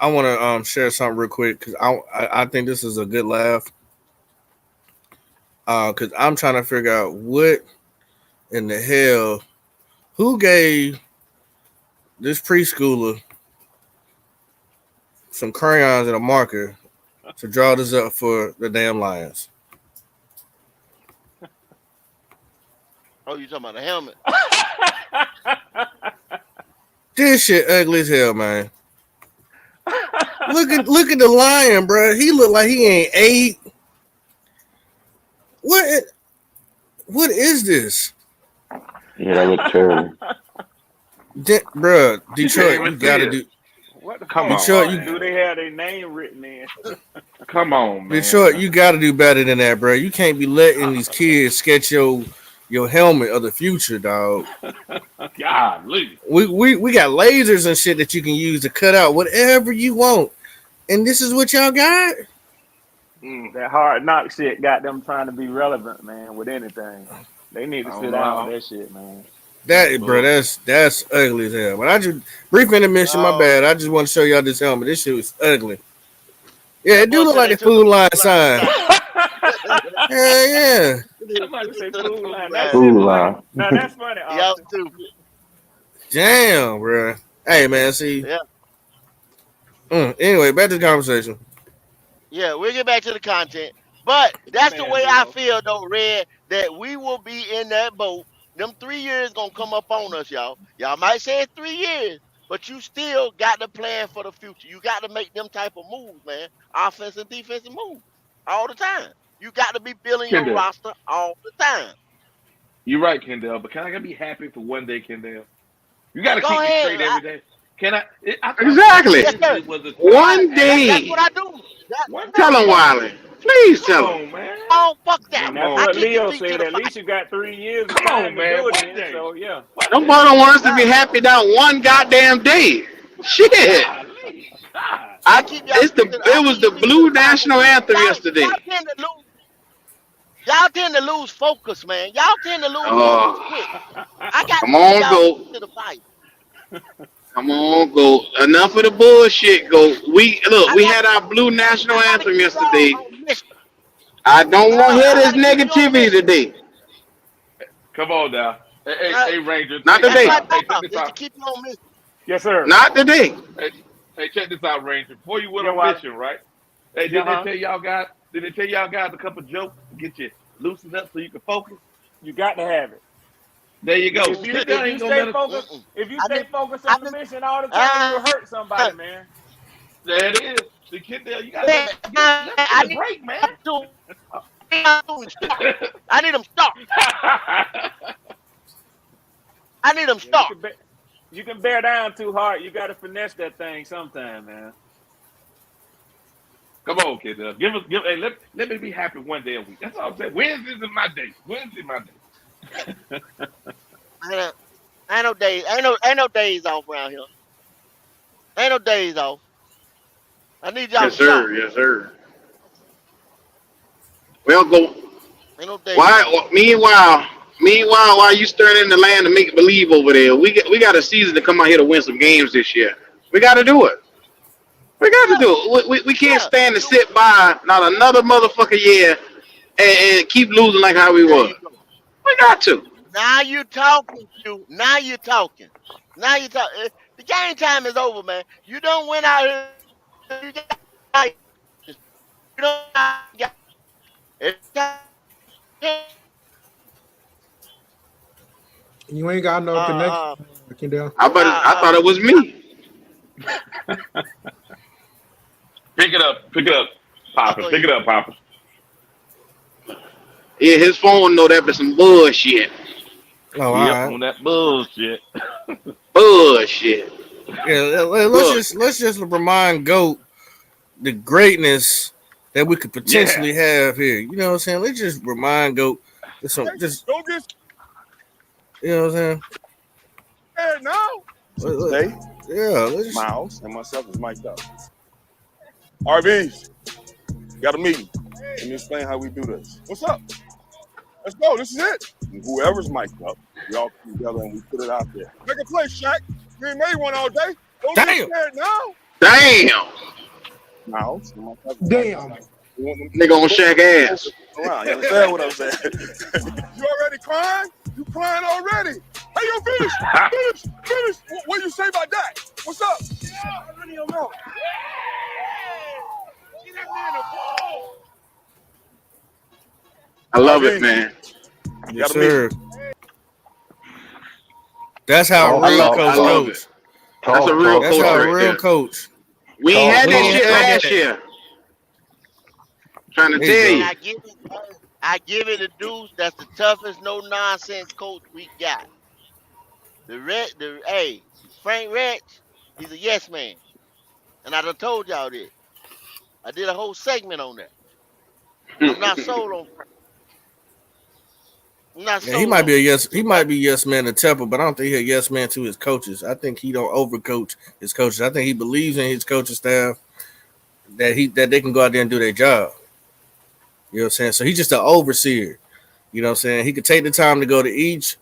wanna share something real quick because I think this is a good laugh. Because I'm trying to figure out what in the hell who gave this preschooler some crayons and a marker to draw this up for the damn Lions. Oh, you talking about the helmet? This shit ugly as hell, man. Look at the lion, bro. He look like he ain't ate. What what is this? Yeah, that looked terrible. Bruh, You can't Detroit, even you see gotta it. do What the Come fuck on, Detroit, font you do man. they have their name written in? Come on, Detroit, man. you gotta do better than that, bro. You can't be letting these kids sketch your helmet of the future, dog. Golly. We got lasers and shit that you can use to cut out whatever you want. And this is what y'all got? Mm, That hard knock shit got them trying to be relevant, man, with anything. They need I to don't sit know down with how. that shit, man. That's That bro, bull. that's ugly as hell. But I just brief intermission, my Oh, bad. I just want to show y'all this helmet. This shit was ugly. Yeah, that it do boy look said like they the took the food line food line sign. sign. Hell yeah. They Somebody say took the food food line. That line. shit Ooh, funny. Now that's funny, Y'all Austin. stupid. Damn, bro. Hey man, see. Yeah, Anyway, back to the conversation. yeah. We'll get back to the content, but that's the Man, way I Leo. feel though, Red. That we will be in that boat. Them 3 years gonna come up on us, y'all. Y'all might say it's 3 years, but you still got to plan for the future. You got to make them type of moves, man. Offensive and defensive moves all the time. You got to be building your Kendall, roster all the time. you're right, Kendall. But can I be happy for one day, Kendall? You got to Go keep me ahead. straight every day. Can I? I thought Exactly. Yes, sir. Wednesday was a Right. time One at That's peace. what day. I do. One Tell him, day. Wiley. Please Come tell him. on, man. Oh, fuck that. And Come that's I on. what keep your Leo feet to said. the At fire. least you got 3 years of Come on, time to man. do it One in. day. So yeah. One Nobody day. don't want us to Right. be happy that one goddamn day. Shit. Golly. God. I keep y'all feet to the, I It was keep your the feet to blue the fire. national anthem Y'all yesterday. tend to lose. Y'all tend to lose focus, man. Y'all tend to lose focus quick. Oh, I got to come keep on, y'all go. feet to the fire. Come on, go. Enough of the bullshit, go. I We got had to our blue I national got to anthem keep y'all yesterday. on mission. I don't want to hear I got this to keep you on negativity mission. today. Come on now. Uh, Hey, Ranger, Not check that's this my today. out. Hey, check job this is to out. keep you on mission. Yes, sir. Not today. Hey, hey, check this out, Ranger. Before you went Yeah, on Wiley. mission, right? Hey, Yeah, did they huh? tell y'all guys? Did they tell y'all guys a couple jokes to get you loosened up so you can focus? You got to have it. There you go. If See, you that ain't gonna let us. if you I stay need, focused I on the need, mission all the time, I, you'll hurt somebody, man. There it is. See, Kendall, you gotta I, get I a need break, man. them start. I need them start. I need them Yeah, start. you can bear down too hard. You got to finesse that thing sometime, man. Come on, Kendall. Hey, let me be happy one day a week. That's all I'm saying. Wednesdays is my day. Wednesday my day. Ain't no days. Ain't no days off around here. Ain't no days off. I need y'all Yes, to start. sir. Yes, sir. Well, go. Ain't no days off. Why? Meanwhile, while you stirring in the land to make believe over there, we got a season to come out here to win some games this year. We got to do it. We got to Yeah, do it. We can't yeah. stand to Do sit by not another motherfucker year and keep losing like how we there was. you go. We got to. Now you talking, you. Now you talking. Now you talk. The game time is over, man. You don't win out here. You got. You don't got. It's time. You ain't got no connection, Kendall. I thought it was Uh, me. Pick it up. Pick it up, Papa. go Pick ahead. it up, Papa. Yeah, his phone know that be some bullshit. Oh, all Yep, right. on that bullshit. Bullshit. Yeah, Look, let's just remind GOAT the greatness that we could Yeah. potentially have here. You know what I'm saying? Let's just remind GOAT just Don't get you know what I'm saying? scared now. Today, Yeah, let's just Miles and myself is mic'd up. RBs, got a meeting. Let me explain how we do this. What's up? Let's go. This is it. And whoever's mic'd up, we all come together and we put it out there. Make a play, Shaq. We ain't made one all day. Don't get damn. scared now. damn. Miles and myself is mic'd Damn. up. We want them Nigga on Shaq ass. around. You understand what I'm saying? You already crying? You crying already? Hey, yo, finish. What you say about that? What's up? Run your mouth. Get that man a ball. I love it, man. Yes, sir. That's how a I real love coach it. coach. That's a real That's coach how a right real there. coach. We ain't had We that ain't shit had last that. year. Trying to There you tell And go. you. I give it to Deuce. That's the toughest, no nonsense coach we got. Hey, Frank Rex, he's a yes man, and I done told y'all this. I did a whole segment on that. I'm not sold on. I'm not Yeah, he sold might on be a him. yes. He So might be yes man to Temple, but I don't think he's a yes man to his coaches. I think he don't overcoach his coaches. I think he believes in his coaching staff that they can go out there and do their job. You know what I'm saying? So he's just an overseer. You know what I'm saying? He could take the time to go to each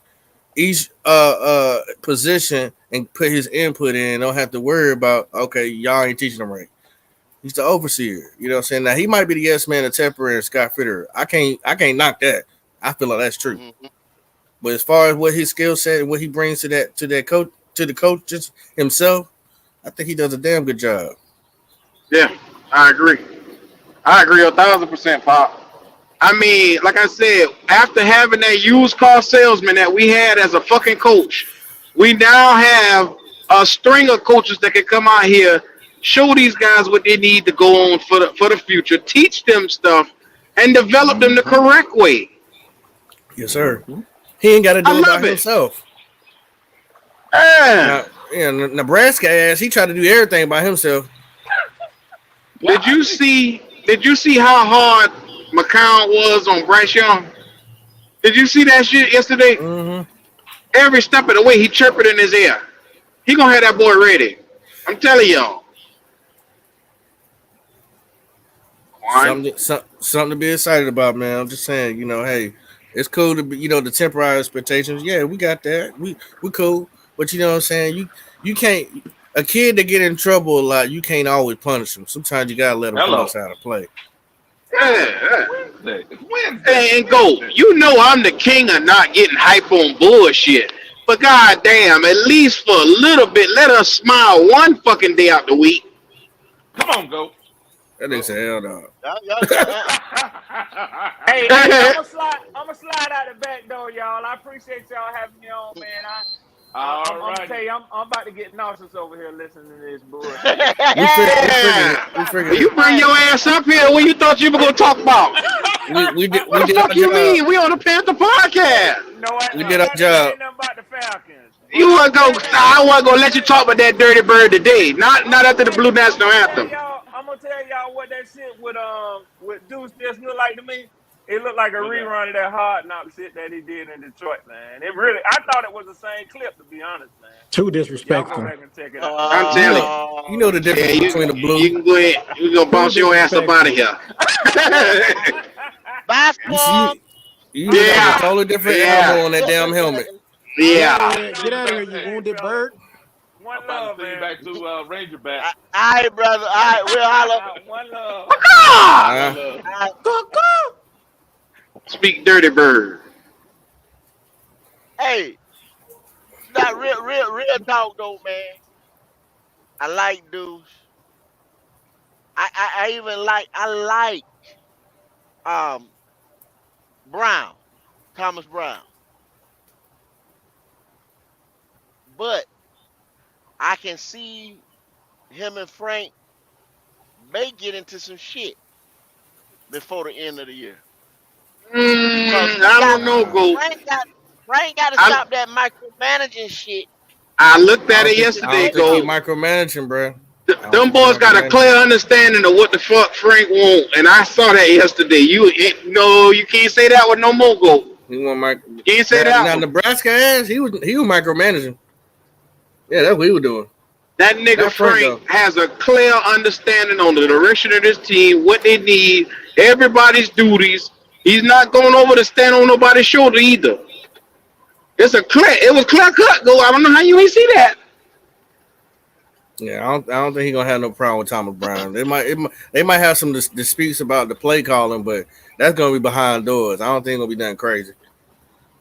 position and put his input in. Don't have to worry about okay, y'all ain't teaching them right. He's the overseer. You know what I'm saying? Now he might be the yes man to Temper and Scott Fitter. I can't knock that. I feel like that's true. mhm. But as far as what his skill set and what he brings to that coach to the coaches himself, I think he does a damn good job. Yeah, I agree. I agree 1,000%, Pop. I mean, like I said, after having that used car salesman that we had as a fucking coach, we now have a string of coaches that can come out here, show these guys what they need to go on for the future, teach them stuff, and develop them the correct way. Yes, sir. He ain't got to I do it by love it. himself. Yeah. Now, Nebraska ass, he tried to do everything by himself. Did you see? Did you see how hard McCown was on Bryce Young? Did you see that shit yesterday? Mm-hmm. Every step of the way, he chirping in his ear. He gonna have that boy ready. I'm telling y'all. One. Something to be excited about, man. I'm just saying, hey, it's cool to be, the temporary expectations. Yeah, we got that. We cool, but you know what I'm saying. You can't a kid that get in trouble a lot. You can't always punish them. Sometimes you gotta let them Hello. understand how to play. Yeah. Wednesday. It's Wednesday. And go. You know I'm the king of not getting hype on bullshit. But goddamn, at least for a little bit, let us smile one fucking day out the week. Come on, go. That nigga said hell no. Hey, I'm gonna slide out the back door, y'all. I appreciate y'all having me on, man. I'm gonna tell you, I'm about to get nauseous over here listening to this bullshit. We figured You bring your ass up here. What you thought you were gonna talk about? we did What the our fuck you job. mean? We on the Panther podcast. No, We did our job. Ain't nothing about the Falcons. You wasn't gonna. I wasn't gonna let you talk about that dirty bird today. Not after the Blue National Anthem. I'm gonna tell y'all what that shit with Deuce just looked like to me. It looked like a rerun of that Hard Knock shit that he did in Detroit, man. I thought it was the same clip, to be honest, man. Too Y'all go disrespectful. back and check it out. I'm telling You know the you. difference between the blue. You can go ahead. You gonna bounce your ass up out of here. Basketball. You got a totally different elbow on that damn helmet. Yeah. Get out of here, you wounded bird. One I'm about love, to take you man. back to Ranger back. All right, brother. All right, we'll holler. One love. Speak dirty bird. Hey, not real talk though, man. I like Deuce. I even like Brown, Thomas Brown. But I can see him and Frank may get into some shit before the end of the year. I don't know, Go. Frank got to stop that micromanaging shit. I looked at it yesterday, Go. Keep micromanaging, bro. Them boys got a clear understanding of what the fuck Frank want, and I saw that yesterday. You can't say that with no more, Go. You can't say that. Now Nebraska ass, he was micromanaging. Yeah, that's what he was doing. That nigga Frank has a clear understanding on the direction of this team, what they need, everybody's duties. He's not going over to stand on nobody's shoulder either. It was clear cut, Go. I don't know how you ain't see that. Yeah, I don't think he's gonna have no problem with Thomas Brown. They might have some disputes about the play calling, but that's gonna be behind doors. I don't think it's gonna be nothing crazy.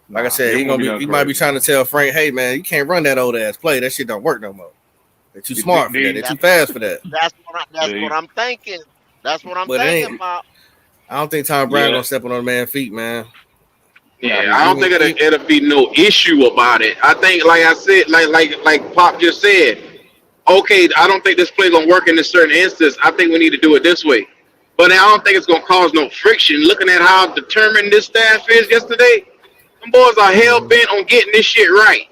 Like I said, he might be trying to tell Frank, hey man, you can't run that old ass play. That shit don't work no more. They're too smart for that. They're too fast for that. That's what I'm thinking. That's what I'm thinking about. I don't think Tom Brown gonna step on a man's feet, man. Yeah, I don't think it'll be no issue about it. I think, like I said, like Pop just said, okay, I don't think this play gonna work in this certain instance. I think we need to do it this way. But I don't think it's gonna cause no friction. Looking at how determined this staff is yesterday, them boys are hell bent on getting this shit right.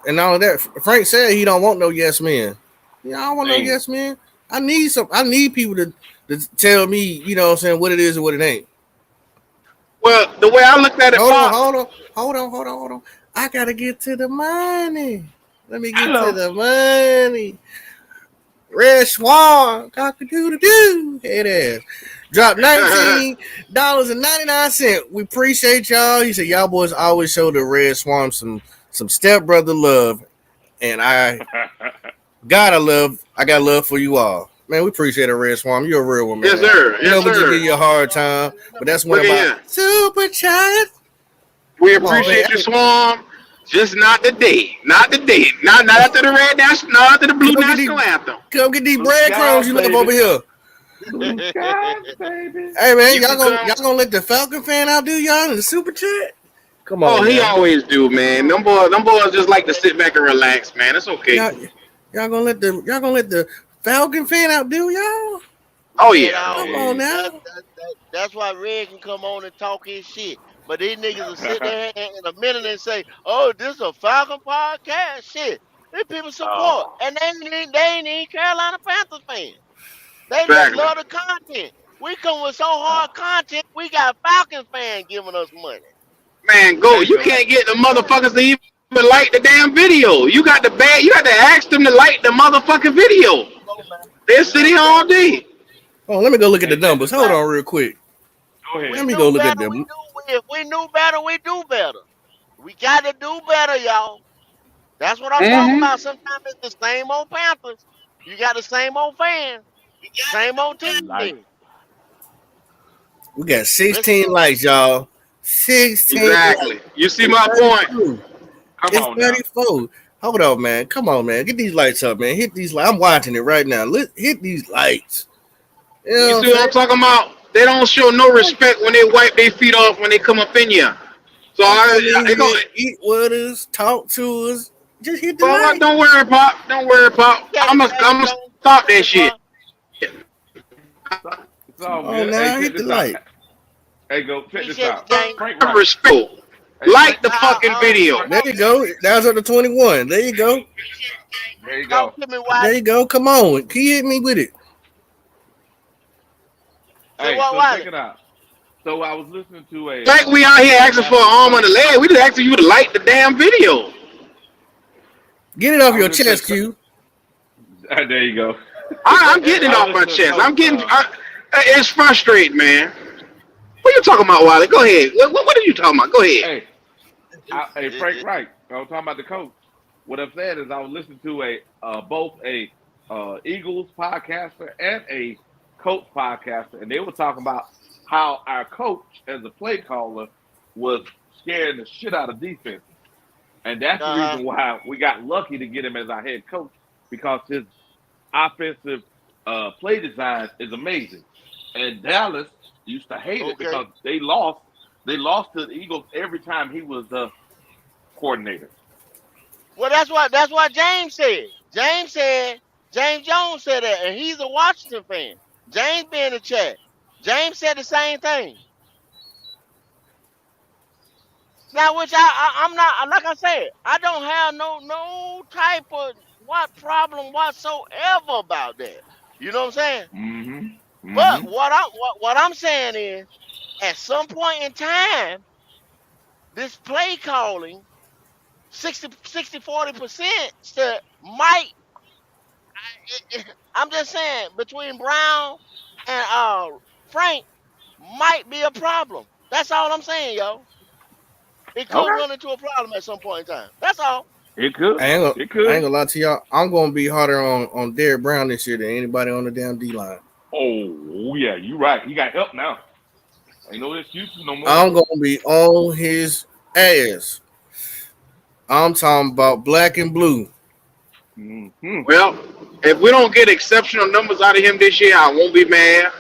And all of that, Frank said he don't want no yes men. Yeah, I don't want no yes men. I need people to tell me, you know what I'm saying, what it is and what it ain't. Well, the way I looked at it, hold on. I gotta get to the money. Let me get to the money. Red Swan, cock-a-doodle-doo, head ass. Dropped $19.99. We appreciate y'all. He said, y'all boys always show the Red Swan some stepbrother love. And I got love for you all. Man, we appreciate it, Red Swan. You're a real one, man. Yes, sir. We just give you a hard time, but that's one of my super chats. We appreciate you, Swan. Just not today. Not today. Not after the red national, not after the blue national anthem. Come get these breadcrumbs you live over here. Hey man, y'all gonna let the Falcon fan outdo y'all in the super chat? Come on. Oh, he always do, man. Them boys just like to sit back and relax, man. It's okay. Y'all gonna let the Falcon fan outdo y'all? Oh yeah. Come on now. That's why Red can come on and talk his shit. But these niggas will sit there in a minute and say, "Oh, this is a Falcon podcast." Shit, these people support, and they ain't even Carolina Panthers fans. They just love the content. We come with so hard content, we got Falcon fans giving us money. Man, you can't get the motherfuckers to even like the damn video. You got to ask them to like the motherfucking video. They're sitting all day. Oh, let me go look at the numbers. Hold on real quick. Go ahead. Let me go look at them. If we knew better, we do better. We got to do better, y'all. That's what I'm talking about. Sometimes it's the same old Panthers. You got the same old fans, same old team. We got 16 likes, y'all. 16. Exactly. Likes. You see my point? It's 34. Hold on, man. Come on, man. Get these lights up, man. Hit these lights. I'm watching it right now. Hit these lights. You know You what I'm see what I'm saying? talking about? They don't show no respect when they wipe their feet off when they come up in here. So They come in it here, go. eat with us, talk to us, just hit the Well, light. don't worry, Pop. Don't worry, Pop. Got the I'm James gonna Jones stop that jersey, shit. bro. It's all Oh, good. Hey, now check hit the this out. light. Hey, go check this Appreciate out. you, James. Frank Wright. Respect. Hey, Frank. Like the fucking I video. Frank. There you go. That was up to 21. There you go. There you go. talk to me, There Wiley. you go. Come on. Can you hit me with it? Say Hey, what, so check Wiley? it out. So I was listening to Like we out here a asking for an national arm and coach. a leg. We just asking you to like the damn video. Get it off I was your listening. chest, Q. There you go. I'm getting it I was off my listening to chest. Coach. It's frustrating, man. What you talking about, Wiley? Go ahead. What are you talking about? Go ahead. Hey, hey, Frank Wright. I was talking about the coach. What I'm saying is I was listening to both a Eagles podcaster and a coach podcaster, and they were talking about how our coach as a play caller was scaring the shit out of defense. And that's the Uh-huh. reason why we got lucky to get him as our head coach, because his offensive play design is amazing. And Dallas used to hate it Okay. because they lost. They lost to the Eagles every time he was the coordinator. Well, that's what James said. James Jones said that, and he's a Washington fan. James be in the chat. James said the same thing. Now, which I'm not, like I said, I don't have no type of what problem whatsoever about that. You know what I'm saying? Mm-hmm. But Mm-hmm. what I'm saying is, at some point in time, this play calling 40% might. I'm just saying, between Brown and Frank might be a problem. That's all I'm saying, yo. It could Okay. run into a problem at some point in time. That's all. It could. I ain't gonna, It I ain't could. gonna lie to y'all. I'm gonna be harder on Derrick Brown this year than anybody on the damn D line. Oh yeah, you right. He got help now. Ain't no excuses no more. I'm gonna be on his ass. I'm talking about black and blue. Mm-hmm. Well, if we don't get exceptional numbers out of him this year, I won't be mad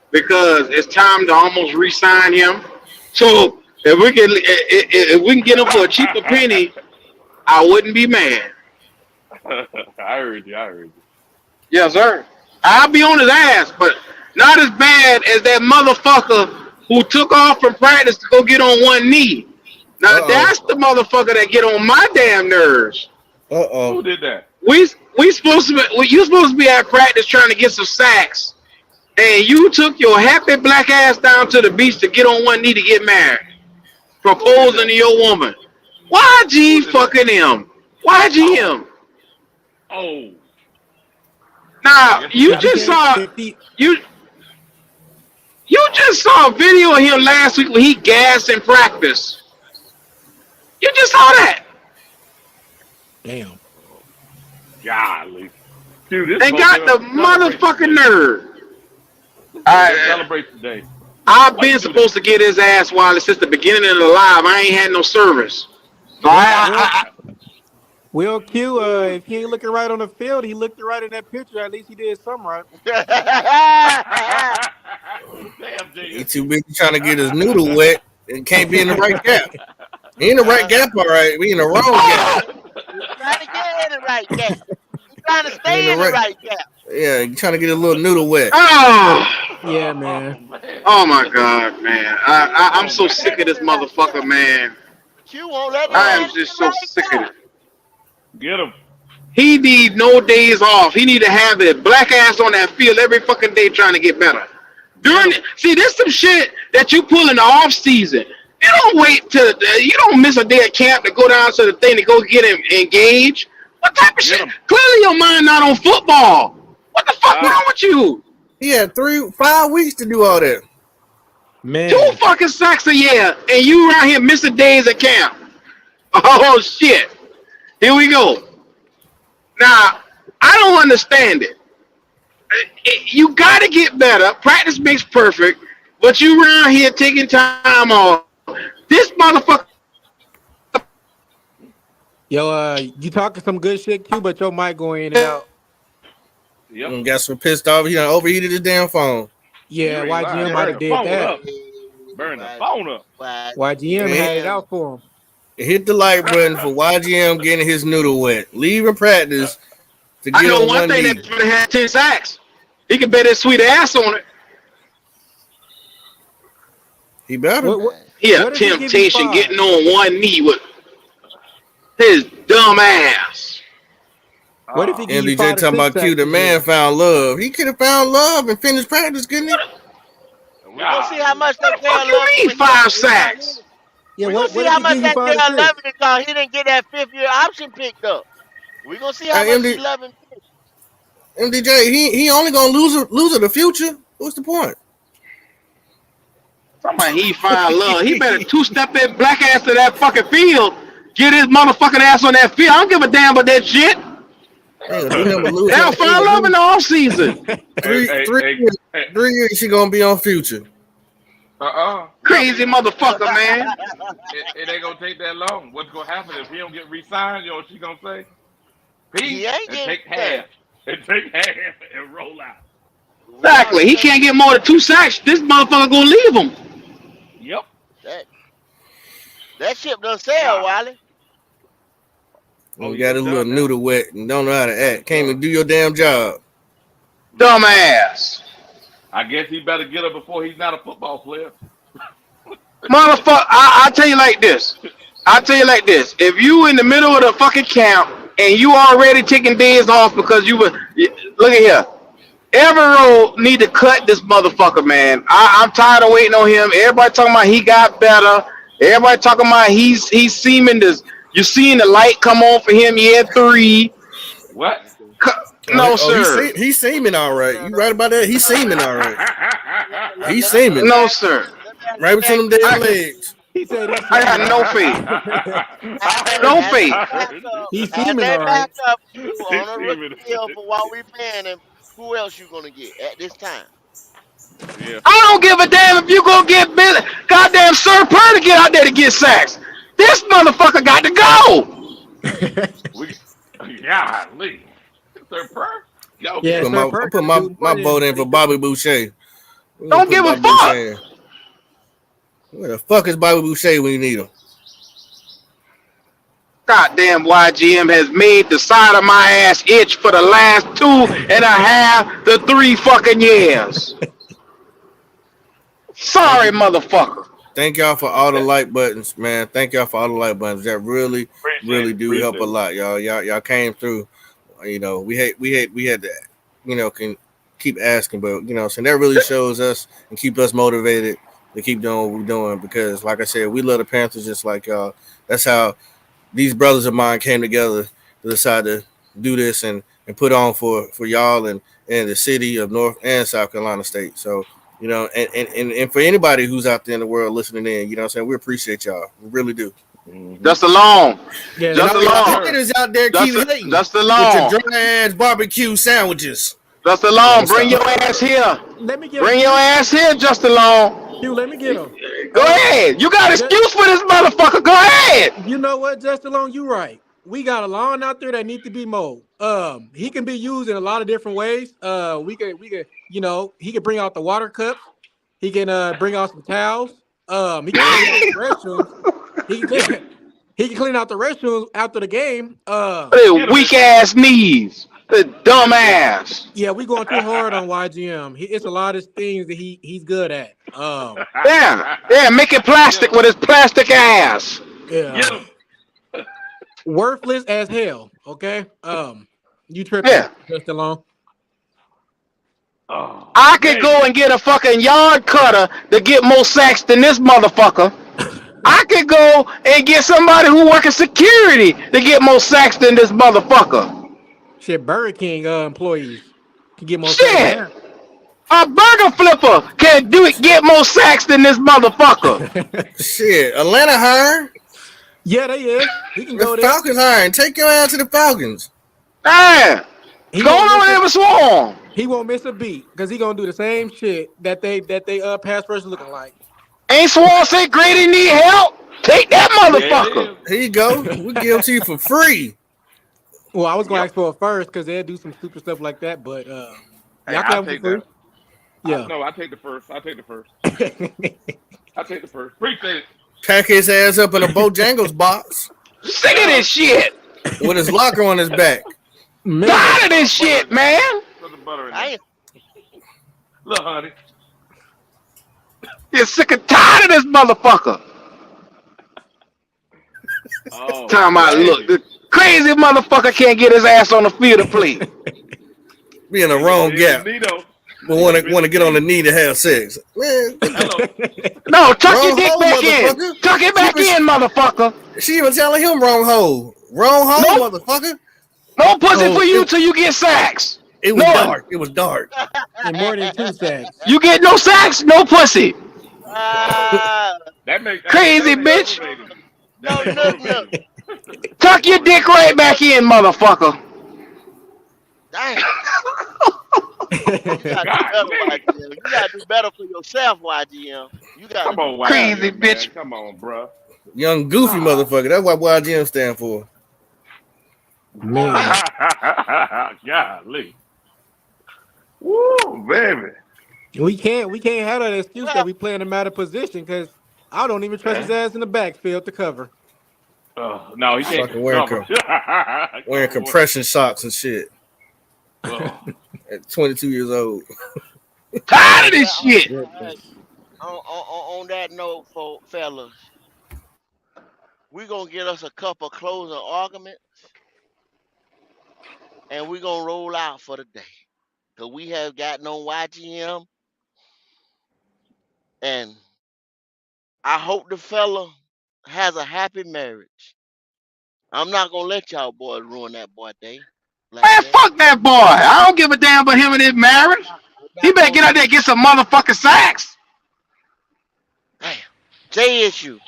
because it's time to almost re-sign him. So if we can get him for a cheaper penny, I wouldn't be mad. I heard you. I heard you. Yes, sir. I'll be on his ass, but not as bad as that motherfucker who took off from practice to go get on one knee. Now Uh that's the motherfucker that get on my damn nerves. oh. Who did that? We supposed to be, you supposed to be at practice trying to get some sacks, and you took your happy black ass down to the beach to get on one knee to get married, Who did proposing that? to your woman. Why G Who did that? fucking him? Why G him? Oh, I Now guess he you got. He just can't. saw you you just saw a video of him last week when he gassed in practice. You just saw that. Damn. Golly. Dude, this They supposed got the to celebrate motherfucking today. nerve. Celebrate today. I've Why you been do supposed to get his ass while since the beginning of the live. I ain't had no service. So Well, I Will Q. If he ain't looking right on the field, he looked right in that picture. At least he did something right. that? Damn, He Jigga. too busy trying to get his noodle wet and can't be in the right gap. He in the right gap, all right. We in the wrong gap. He's trying to get in the right gap. He's trying to We in stay the in the right. right gap. Yeah, he trying to get a little noodle wet. oh, Yeah, Oh man. man. oh my god, man. I'm Oh so man. sick of this motherfucker, man. Q won't let the I man am in just the so right sick of gap. it. Get him. He need no days off. He need to have his black ass on that field every fucking day trying to get better. See, this some shit that you pull in the off season. You don't wait till you don't miss a day of camp to go down to the thing to go get him engaged. What type of Get shit? him. Clearly your mind not on football. What the fuck wrong with you? He had 5 weeks to do all that. 2 Man. fucking sacks a year, and you around here missing days at camp. Oh shit! Here we go. Now I don't understand it. You got to get better. Practice makes perfect, but you around here taking time off. This motherfucker. Yo, you talking some good shit, Q, but your mic going in and out. Yep. And got so pissed off, he done overheated his damn phone. Yeah, You ain't lying. YGM might Burn have the did phone that. up. Burn the phone up. YGM had it out for him. Hit the like button for YGM getting his noodle wet. Leaving practice to I get know on one one thing knee. that would have had 10 sacks. He can bet his sweet ass on it. He better. What He a what if he give you temptation 5? getting on one knee with his dumb ass. What if he give you MDJ 5 to talking 6 about Q. sacks The this year? man found love. He could have found love and finished practice, couldn't he? We're gonna see how Golly. much What that the fuck girl you loving mean when he 5 not in sacks? it. Yeah, We're gonna what see if how he much give you that 5 to girl 6? loving it because he didn't get that 5th-year option picked up. We're gonna see how much she MD, loving it. MDJ, he only gonna lose the future. What's the point? Somebody he find love. He better two-step that black ass to that fucking field. Get his motherfucking ass on that field. I don't give a damn about that shit. Ain't gonna do nothing but lose her. They'll find love in the offseason. Hey, Three, hey, three, hey, years, hey. 3 years she gonna be on future. Yeah, Crazy motherfucker, man. it ain't gonna take that long. What's gonna happen if he don't get re-signed? You know what she gonna say? He Peace ain't and getting take done. half. And take half and roll out. We Exactly. already He know can't get more than 2 sacks. This motherfucker gonna leave him. Yep. that that ship done sailed, God. Wally. And Oh you yeah, got a it's little done now. noodle wet and don't know how to Yes, act. Can't sir. even do your damn job. Dumbass. I guess he better get her before he's not a football player. Motherfucker, I tell you like this. I tell you like this. If you in the middle of the fucking camp and you already taking days off because you were look at here. Everett need to cut this motherfucker, man. I'm tired of waiting on him. Everybody talking about he got better. Everybody talking about he's seeming this. You seeing the light come on for him year 3. What? No, Oh, sir. he's seeming all right. You right about that? He's seeming all right. He's Let me seeming No, ask you. sir. right Let me between ask them you a damn I question. legs. He said he's I seeming got all no right. faith. Hey, No as faith. that backup, He's as seeming that all right. backup He's on a rookie seeming. deal for what we paying him, who else you gonna get at this time? Yeah. I don't give a damn if you go get Billy. Goddamn Sir Purr to get out there to get sacks. This motherfucker got to go. We. Golly. Sir Purr? Yeah, Okay. Sir I Perk put got to do my what he vote in for what he Bobby Boucher. We're gonna Don't put give a Bobby fuck. Boucher in. Where the fuck is Bobby Boucher when you need him? Goddamn YGM has made the side of my ass itch for the last 2.5 to 3 fucking years. Thank Sorry, you. motherfucker. Thank y'all for all the That, like buttons, man. Thank y'all for all the like buttons. That really, appreciate really it. do help a Appreciate it. lot, y'all. Y'all came through. You know, we had to, can keep asking, but so that really shows us and keep us motivated to keep doing what we're doing because, like I said, we love the Panthers just like y'all. That's how these brothers of mine came together to decide to do this and put on for y'all and the city of North and South Carolina State. So, and for anybody who's out there in the world listening in, what I'm saying, we appreciate y'all. We really do. Mm-hmm. Just alone. Yeah, And Just all that's y'all Yes, alone. sir. haters out there keep hating Just with your alone. dry ass barbecue sandwiches. Just Let alone. me Bring stop. your ass here. let me get him, Bring your Q. ass here, just alone. Q, let me get him. Go ahead. You got Just, excuse for this motherfucker. Go ahead. you know what, just alone, you right. We got a lawn out there that need to be mowed. He can be used in a lot of different ways. We could, he could bring out the water cups. He can bring out some towels. He can clean out the restrooms. He can clean, he can clean out the restrooms after the game. Hey, Get him, weak MJ. ass knees. The Get dumb him, MJ. ass. Yeah, we going too hard on YGM. It's a lot of things that he's good at. Yeah. Yeah, make it Get plastic him. with his plastic ass. Yeah, Get him. worthless as hell. Okay. You tripping, Yeah. just alone. Oh, I could man. go and get a fucking yard cutter to get more sacks than this motherfucker. I could go and get somebody who working security to get more sacks than this motherfucker. Shit, Burger King employees can get more sacks than Shit. A burger flipper can do it, get more sacks than this motherfucker. that. Shit, Atlanta hiring. Yeah, they is. He can The go there. Falcons hiring. Take your ass to the Falcons. Damn. He Go won't on over miss a there with Swarm. he won't miss a beat because he gonna do the same shit that they pass rush looking like. Ain't Swarm say Grady need help? Take that There it motherfucker. is. Here you go. We give them to you for free. Well, I was gonna Yep. ask for it first because they'll do some stupid stuff like that, but Hey, y'all can I'll have them take for free. that. Yeah. No, I take the first. I take the first. I take the first. Appreciate it. Pack his ass up in a Bojangles box Sick of this shit. with his locker on his back. Man. Tired of this shit, man. Put the butter in I there. ain't, Look, honey. You're sick and tired of this motherfucker. Oh, Talking about, look, baby. the crazy motherfucker can't get his ass on the field to play. Be in the wrong gap. Nito. But want to get on the knee to have sex. Man, Hello. No, tuck your wrong dick hole, back in. motherfucker. Tuck it back in, motherfucker. She even telling him wrong hole. Wrong hole, motherfucker. No pussy Oh, for you till you get sacks. It was None. dark. It was dark. And more than 2 sacks. You get no sacks, no pussy. That makes Crazy that makes bitch. motivated. no, That makes no, no. motivated. Tuck your dick right back in, motherfucker. Damn. You gotta do better, YGM. You gotta do better for yourself, YGM. You gotta Come on, do YGM, Crazy man. bitch. Come on, bro. Young goofy motherfucker. That's what YGM stand for. Man. Golly. Woo, baby. We can't have that excuse Well, that we play in a matter position because I don't even trust his ass in the backfield to cover. No, he can't Fucking wearing, cover. wearing compression socks and shit Oh, at 22 years old. Tired of this shit. on that note, fellas, we're gonna get us a couple closing arguments and we're gonna roll out for the day. Cause we have gotten on YGM and I hope the fella has a happy marriage. I'm not gonna let y'all boys ruin that boy day like Man, that. fuck that boy. I don't give a damn about him and his marriage. I'm He not better get gonna out there and get some motherfucking sacks. damn. JSU,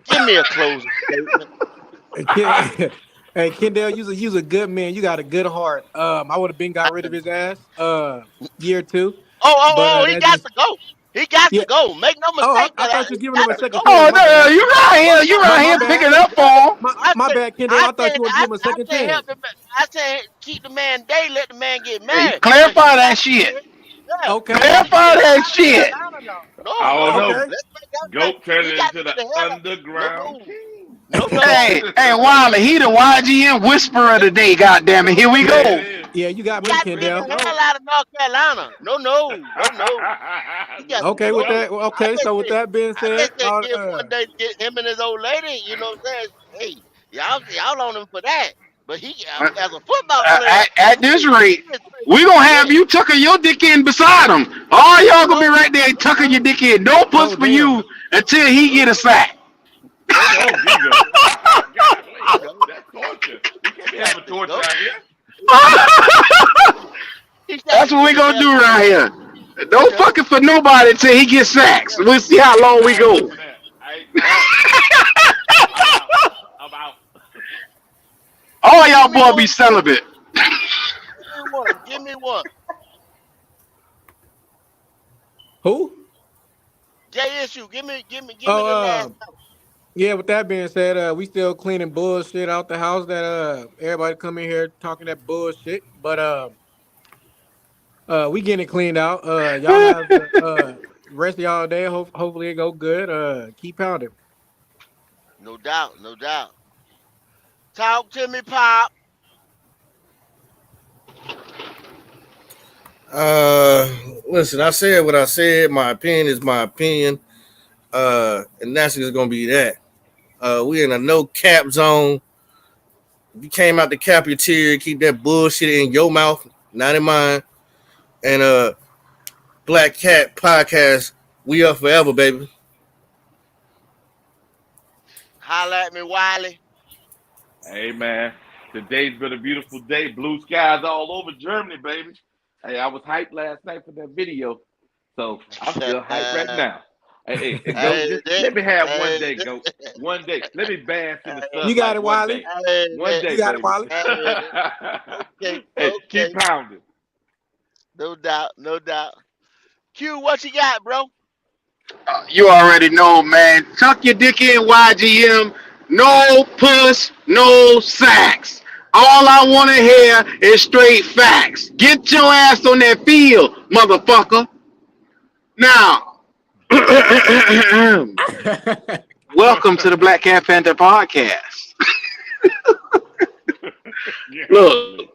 give me a closing statement. Hey, Kendall, you's a good man. You got a good heart. I would have been got rid of his ass year 2. But He that got just to go. He got yeah. to go. Make no Oh, mistake. I thought you was He giving him got a to second go. chance. Oh, My no, bad. you right here. You right My here bad. picking up for him. My bad, Kendall. I thought you would give him a second I said chance. help the man. I said keep the man day, let the man get Hey, married. But he clarify got that to shit. get yeah. Okay. He got to get Clarify the hell that out of shit. Carolina now. I don't know. Okay. Let's make that right. Goat turned He it got to into get the the hell out. underground No, king. Hey, Wiley, he the YGM whisperer today, goddamn it. Here we Yeah, it go. is. Yeah, you got he me, got to get Kendall. the hell out of North Carolina. No. He got to Okay, with go. that. Okay, so with that being I just said, said give one day to get him and his old lady. You know what I'm saying? Hey, y'all on him for that. But he as a football player, At this rate, he is we pretty gonna have good. you tucking your dick in beside him. All y'all gonna be No, right there tucking your dick in. No puss oh for damn. you until he get a sack. Oh, Jesus. Golly. no. That's torture. We can't be He got having to torture go. out here. He got That's to what get we the gonna hell do out. around here. You Don't know. fucking for nobody until he gets sacks. We'll see how long we I ain't go. doing that. I ain't doing Right. that. I'm out. All y'all Give me boys be one. celibate. Give me one. Who? JSU. Give me Oh, the last number. yeah. With that being said, we still cleaning bullshit out the house that everybody come in here talking that bullshit. But we getting it cleaned out. Y'all have the rest of y'all day. Hopefully it go good. Keep pounding. No doubt. Talk to me, Pop. Listen, I said what I said. My opinion is my opinion. And that's just gonna be that. We in a no cap zone. If you came out the cafeteria, keep that bullshit in your mouth, not in mine. And Black Cat Podcast, we up forever, baby. Holla at me, Wiley. Hey, man. Today's been a beautiful day. Blue skies all over Germany, baby. Hey, I was hyped last night for that video. So I'm still hyped right now. Hey, Goat, just let me have one day, Goat. One day. Let me bask in the You got sunlight it, one Wiley. day. One You day, got it, baby. Wiley. Okay. Hey, keep pounding. No doubt. Q, what you got, bro? You already know, man. Tuck your dick in, YGM. No puss, no sacks. All I want to hear is straight facts. Get your ass on that field, motherfucker. Now, welcome to the Black Cat Panther podcast. Yeah, Look,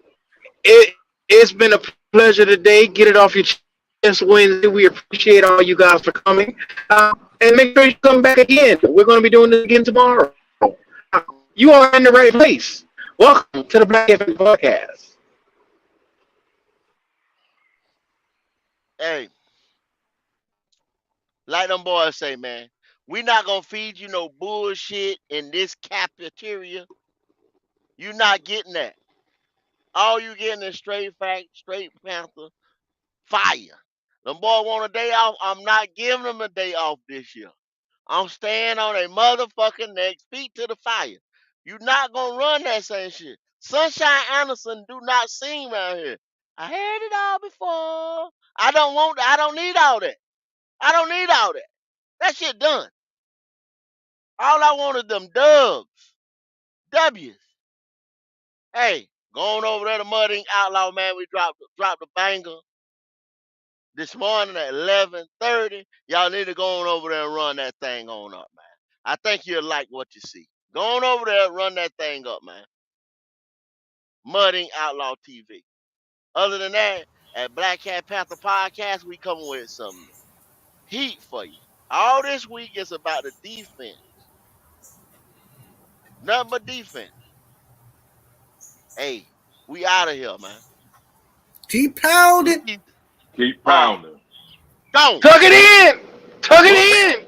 it's been a pleasure today. Get it off your chest Wednesday. We appreciate all you guys for coming. And make sure you come back again. We're going to be doing this again tomorrow. You are in the right place. Welcome to the Black Cat Panther podcast. Hey, like them boys say, man, we not gonna feed you no bullshit in this cafeteria. You not getting that. All you getting is straight fact, straight Panther, fire. Them boy want a day off. I'm not giving them a day off this year. I'm staying on a motherfucking neck, feet to the fire. You not gonna run that same shit. Sunshine Anderson do not sing around here. I heard it all before. I don't need all that. I don't need all that. That shit done. All I want is them dubs. W's. Hey, going over there to Mud Ink Outlaw, man. We dropped a banger this morning at 11:30. Y'all need to go on over there and run that thing on up, man. I think you'll like what you see. Go on over there and run that thing up, man. Mud Ink Outlaw TV. Other than that, at Black Cat Panther Podcast, we coming with some heat for you. All this week is about the defense. Nothing but defense. Hey, we out of here, man. Keep pounding. Please, Keep pounding. gone. Tuck it in. Tuck it in.